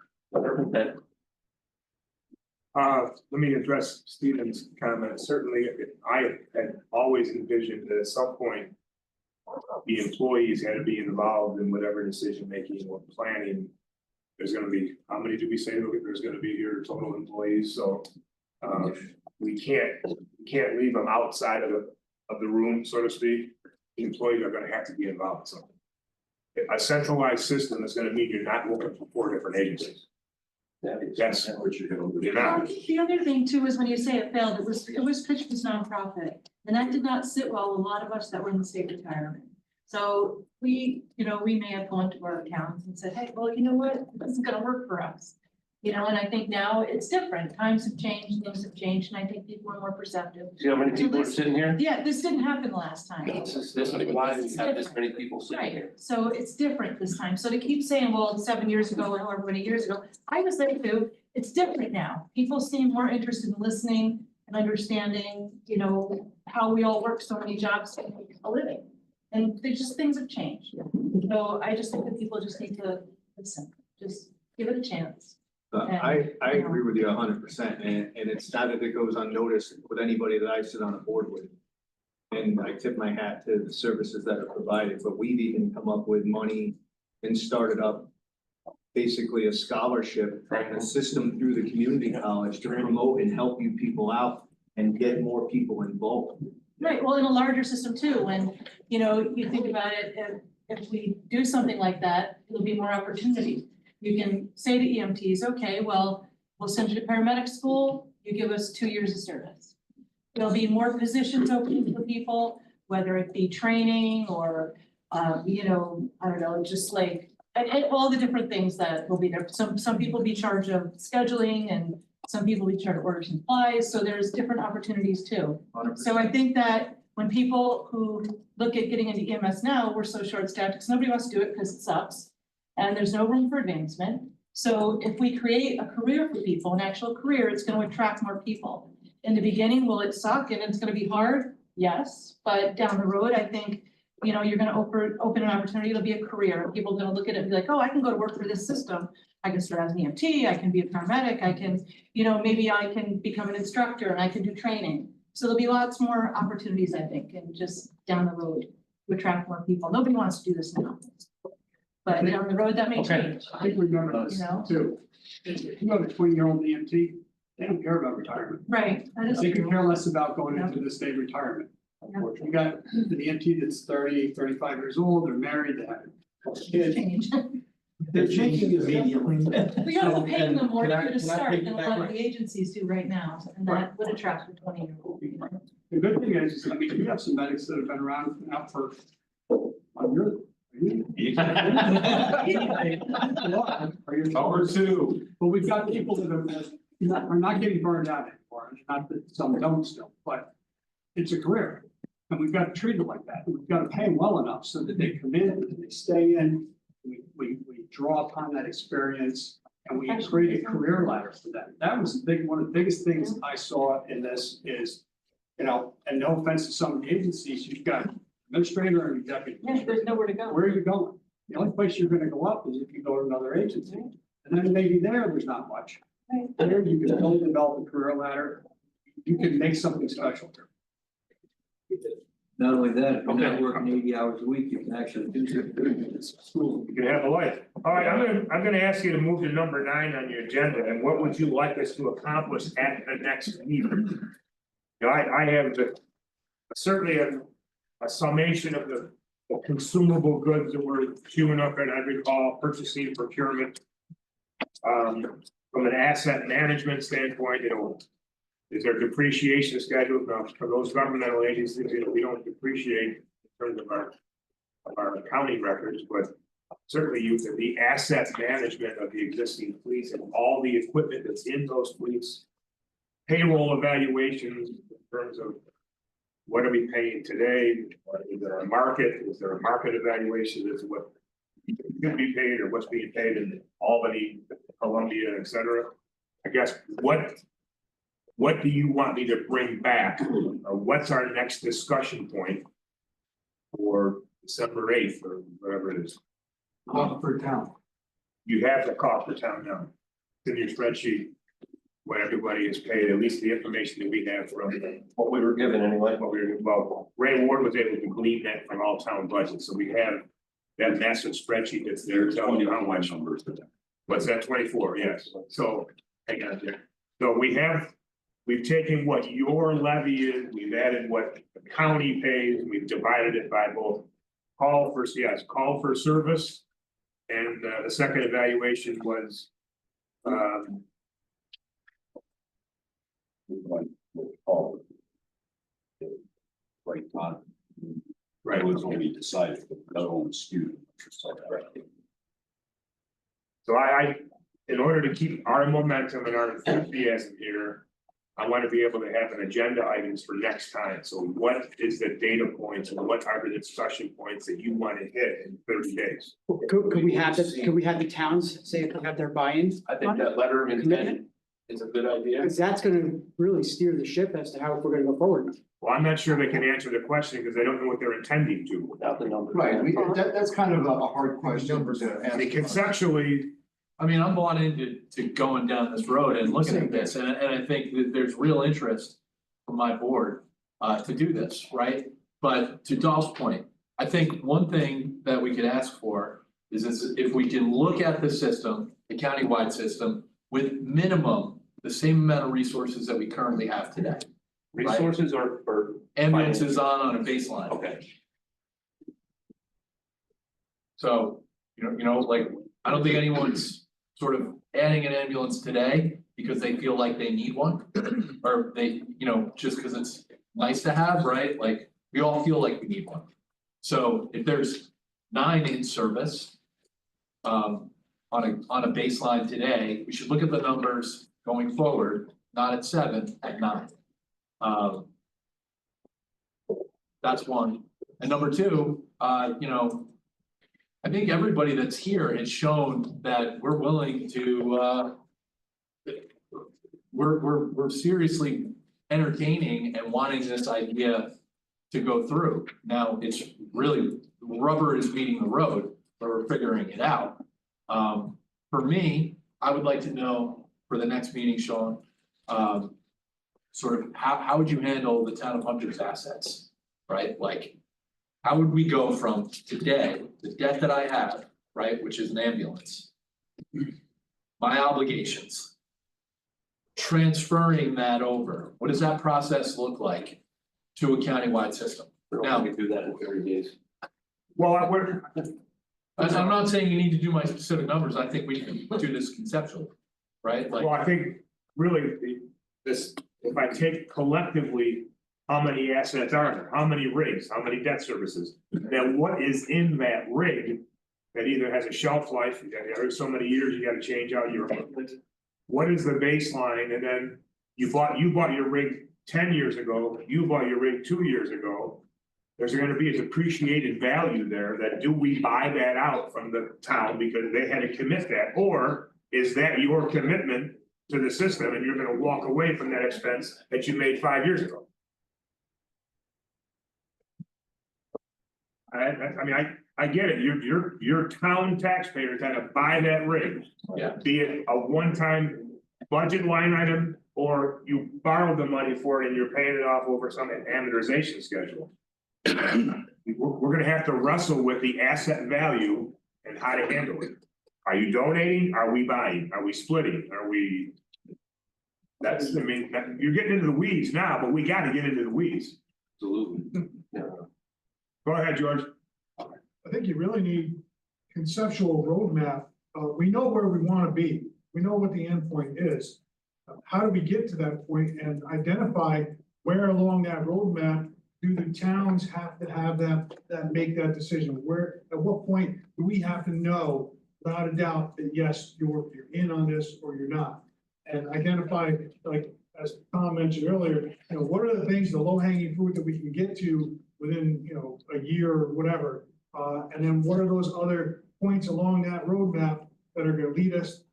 S11: Let me address Stephen's comment. Certainly, I had always envisioned that at some point. The employees had to be involved in whatever decision making or planning. There's gonna be, how many do we say there's gonna be here total employees, so. We can't leave them outside of the room, so to speak. The employees are gonna have to be involved in something. A centralized system is gonna mean you're not looking for 4 different agencies. That's what you're not.
S18: I think the other thing too is when you say it failed, it was pitched as nonprofit, and that did not sit well with a lot of us that were in state retirement. So we may have gone to our accountants and said, hey, well, you know what, this isn't gonna work for us. And I think now it's different, times have changed, things have changed, and I think people are more perceptive.
S1: See how many people are sitting here?
S18: Yeah, this didn't happen last time.
S1: This is why we have this many people sitting here.
S18: Right, so it's different this time, so to keep saying, well, 7 years ago, or however many years ago, I was there too, it's different now. People seem more interested in listening and understanding, how we all work so many jobs to make a living. And things have changed. So I just think that people just need to listen, just give it a chance.
S19: I agree with you 100%, and it's not that it goes unnoticed with anybody that I sit on a board with. And I tip my hat to the services that are provided, but we've even come up with money and started up basically a scholarship and a system through the community college to promote and help you people out and get more people involved.
S18: Right, well, in a larger system too, when, you think about it, if we do something like that, there'll be more opportunity. You can say to EMTs, okay, well, we'll send you to paramedic school, you give us 2 years of service. There'll be more positions open for people, whether it be training or, I don't know, just like, and all the different things that will be there. Some people be charged of scheduling and some people be charged of order supplies, so there's different opportunities too.
S19: 100%.
S18: So I think that when people who look at getting into EMS now, we're so short-staffed because nobody wants to do it because it sucks. And there's no room for advancement. So if we create a career for people, an actual career, it's going to attract more people. In the beginning, will it suck and it's going to be hard? Yes, but down the road, I think, you're going to open an opportunity. It'll be a career. People are going to look at it and be like, oh, I can go to work for this system. I can start as an EMT. I can be a paramedic. I can, maybe I can become an instructor and I can do training. So there'll be lots more opportunities, I think, and just down the road to attract more people. Nobody wants to do this now. But down the road, that may change.
S12: I think we remember this too. If you have a 20-year-old EMT, they don't care about retirement.
S18: Right.
S12: They could care less about going into the state retirement. You got the EMT that's 30, 35 years old, they're married, they have kids.
S9: They're changing immediately.
S18: We ought to be paying them more
S9: Can I-
S18: to
S9: can I
S18: start than a
S9: piggyback
S18: lot
S9: on-
S18: of the agencies do right now, and that would attract a 20-year-old.
S8: The good thing is, I mean, we have some medics that have been around now for. I'm really.
S3: Number two.
S8: But we've got people that are not getting burned out anymore, not that some don't still, but it's a career. And we've got to treat it like that. We've got to pay them well enough so that they come in, and they stay in. We draw upon that experience and we create a career ladder for them. That was one of the biggest things I saw in this is, and no offense to some of the agencies, you've got administrator and executive.
S18: Yeah, there's nowhere to go.
S8: Where are you going? The only place you're gonna go up is if you go to another agency. And then maybe there's not much. There you can build and develop a career ladder. You can make something special.
S15: Not only that, if you're not working 80 hours a week, you can actually do school.
S2: You can have a life. All right, I'm gonna ask you to move to number 9 on your agenda, and what would you like us to accomplish at the next meeting? You know, I have certainly a summation of the consumable goods that we're queuing up, and I recall purchasing procurement. From an asset management standpoint, you know, is there depreciation schedule? Now, for those governmental agencies, you know, we don't depreciate in terms of our accounting records, but certainly the asset management of the existing fleets and all the equipment that's in those fleets. Payroll evaluations in terms of what are we paying today? Is there a market? Is there a market evaluation as to what could be paid or what's being paid in Albany, Columbia, et cetera? I guess what do you want me to bring back? Or what's our next discussion point for December 8th or whatever it is?
S8: Cost per town.
S2: You have the cost per town now. It's in your spreadsheet. What everybody is paid, at least the information that we have from
S1: What we were given anyway.
S2: well, Ray Ward was able to glean that from all town budgets, so we have that massive spreadsheet that's there telling you how much.
S14: Numbers.
S2: What's that, 24? Yes, so, hang on there. So we've taken what your levy is, we've added what the county pays, we've divided it by both call for service. And the second evaluation was,
S14: Right on.
S2: Right.
S14: It was only decided, the other one was skewed.
S2: So in order to keep our momentum and our enthusiasm here, I want to be able to have an agenda items for next time. So what is the data points and what are the discussion points that you want to hit in 30 days?
S16: Could we have the towns say if they have their buy-ins?
S1: I think that letter of intent is a good idea.
S16: Because that's gonna really steer the ship as to how we're gonna go forward.
S2: Well, I'm not sure they can answer the question because they don't know what they're intending to.
S1: Without the numbers.
S4: Right, that's kind of a hard question to
S2: I mean,
S4: answer.
S2: conceptually,
S7: I mean, I'm bought into going down this road and looking at this, and I think that there's real interest from my board to do this, right? But to Dolph's point, I think one thing that we could ask for is if we can look at the system, the countywide system, with minimum the same amount of resources that we currently have today.
S1: Resources are for.
S7: Ambulance is on a baseline.
S1: Okay.
S7: So, you know, like, I don't think anyone's sort of adding an ambulance today because they feel like they need one. Or they, you know, just because it's nice to have, right? Like, we all feel like we need one. So if there's 9 in service, on a baseline today, we should look at the numbers going forward, not at 7, at 9. That's one. And number 2, you know, I think everybody that's here has shown that we're willing to, we're seriously entertaining and wanting this idea to go through. Now, it's really, rubber is meeting the road, but we're figuring it out. For me, I would like to know for the next meeting, Sean, sort of how would you handle the town of Hunter's assets, right? Like, how would we go from today, the debt that I have, right, which is an ambulance, my obligations, transferring that over? What does that process look like to a countywide system? Now,
S1: we do that in 30 days.
S2: well,
S7: I'm not saying you need to do my specific numbers, I think we can do this conceptually, right? Like,
S11: Well, I think really this, if I take collectively, how many assets are there? How many rigs? How many debt services? Then what is in that rig that either has a shelf life, every so many years you gotta change out your equipment? What is the baseline? And then you bought your rig 10 years ago, you bought your rig 2 years ago. There's gonna be a depreciated value there that do we buy that out from the town because they had to commit that? Or is that your commitment to the system and you're gonna walk away from that expense that you made 5 years ago? I mean, I get it, your town taxpayers had to buy that rig.
S7: Yeah.
S11: Be it a one-time budget line item, or you borrowed the money for it and you're paying it off over some amortization schedule. We're gonna have to wrestle with the asset value and how to handle it. Are you donating? Are we buying? Are we splitting? Are we? That's, I mean, you're getting into the weeds now, but we gotta get into the weeds.
S1: Absolutely.
S11: Go ahead, George.
S12: I think you really need conceptual roadmap. We know where we want to be. We know what the end point is. How do we get to that point and identify where along that roadmap do the towns have to have that make that decision? Where, at what point do we have to know without a doubt that yes, you're in on this or you're not? And identify, like, as Tom mentioned earlier, what are the things, the low hanging fruit that we can get to within, a year or whatever? And then what are those other points along that roadmap that are gonna lead us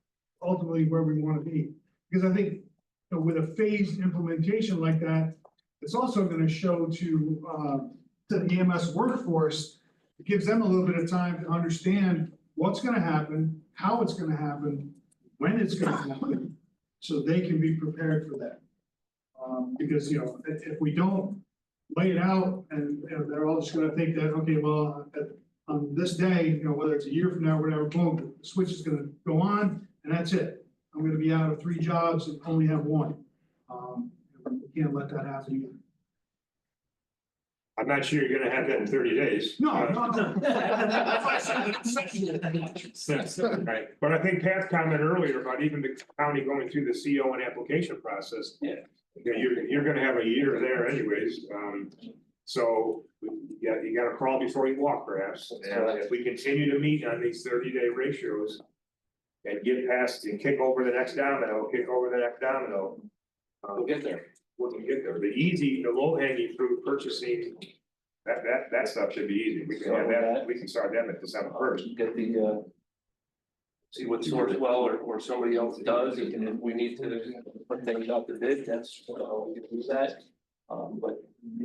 S12: ultimately where we wanna be? Because I think, with a phased implementation like that, it's also gonna show to the EMS workforce, it gives them a little bit of time to understand what's gonna happen, how it's gonna happen, when it's gonna happen, so they can be prepared for that. Because, if we don't lay it out and they're all just gonna think that, okay, well, on this day, whether it's a year from now, or whatever, boom, the switch is gonna go on and that's it. I'm gonna be out of 3 jobs and only have 1. We can't let that happen either.
S11: I'm not sure you're gonna have that in 30 days.
S12: No.
S11: Right, but I think Pat's comment earlier about even the county going through the CO and application process.
S1: Yeah.
S11: You're gonna have a year there anyways, so, yeah, you gotta crawl before you walk perhaps. And if we continue to meet on these 30-day ratios. And get past and kick over the next domino,
S1: We'll get there.
S11: We'll get there. The low hanging fruit purchasing, that stuff should be easy. We can have that, we can start that at December 1st.
S1: Get the, see what Sourcewell or somebody else does, and if we need to put things out to bid, that's, we can do that. But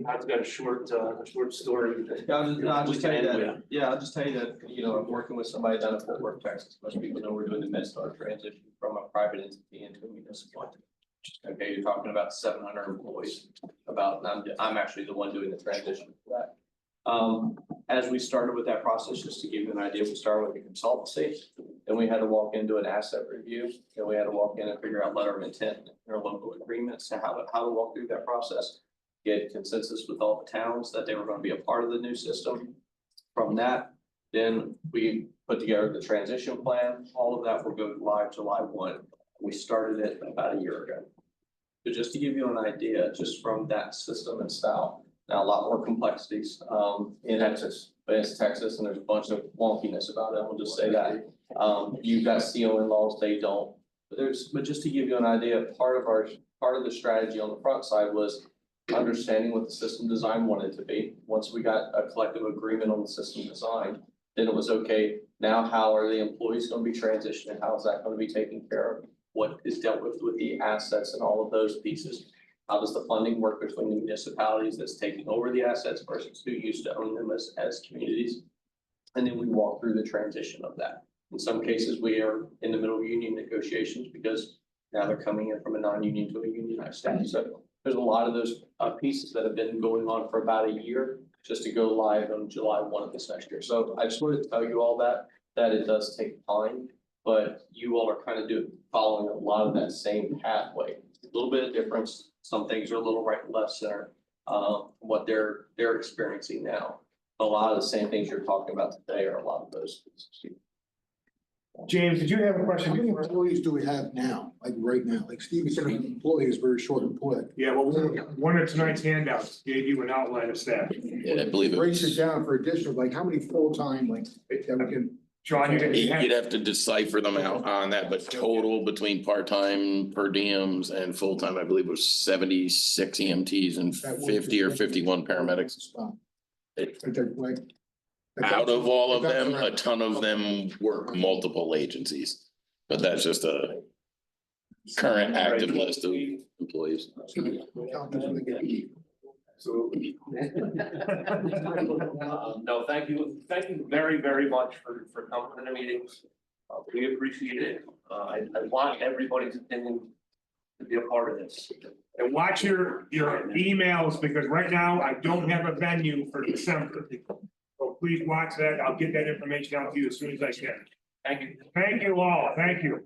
S1: I've got a short story.
S6: I'll just tell you that, I'm working with somebody down in Fort Worth, Texas. Most people know we're doing the MedStar transition from a private entity into a municipal entity. Okay, you're talking about 700 employees, I'm actually the one doing the transition for that. As we started with that process, just to give you an idea, we started with a consultancy, then we had to walk into an asset review, then we had to walk in and figure out letter of intent or local agreements to how to walk through that process. Get consensus with all the towns that they were going to be a part of the new system. From that, then we put together the transition plan. All of that will go live July 1. We started it about a year ago. But just to give you an idea, just from that system and style, now a lot more complexities in Texas, but it's Texas and there's a bunch of wonkiness about it. We'll just say that. You've got CO laws, they don't. But just to give you an idea, part of the strategy on the front side was understanding what the system design wanted to be. Once we got a collective agreement on the system design, then it was okay. Now, how are the employees going to be transitioning? How is that going to be taken care of? What is dealt with the assets and all of those pieces? How does the funding work between the municipalities that's taking over the assets versus who used to own them as communities? And then we walk through the transition of that. In some cases, we are in the middle of union negotiations because now they're coming in from a non-union to a unionized staff. So there's a lot of those pieces that have been going on for about a year just to go live on July 1 of this next year. So I just wanted to tell you all that it does take time, but you all are kind of following a lot of that same pathway. A little bit of difference. Some things are a little right and left center, what they're experiencing now. a lot of the same things you're talking about today are a lot of those.
S11: James, did you have a question?
S12: How many employees do we have now, like right now? Like Steve said, an employee is very short employed.
S11: Yeah, well, one of tonight's handouts gave you an outline of staff.
S5: Yeah, I believe it
S12: Breaks it
S5: was,
S12: down for additional, like how many full-time, like, that we can.
S11: John,
S5: you'd have to decipher them out on that, but total between part-time, per diems and full-time, I believe was 76 EMTs and 50 or 51 paramedics. Out of all of them, a ton of them work multiple agencies, but that's just a current active list of employees.
S11: Absolutely.
S1: No, thank you very, very much for coming to the meetings. We appreciate it. I want everybody's opinion to be a part of this.
S11: And watch your emails, because right now I don't have a venue for December. So please watch that. I'll get that information out to you as soon as I can.
S1: Thank you.
S11: Thank you all. Thank you.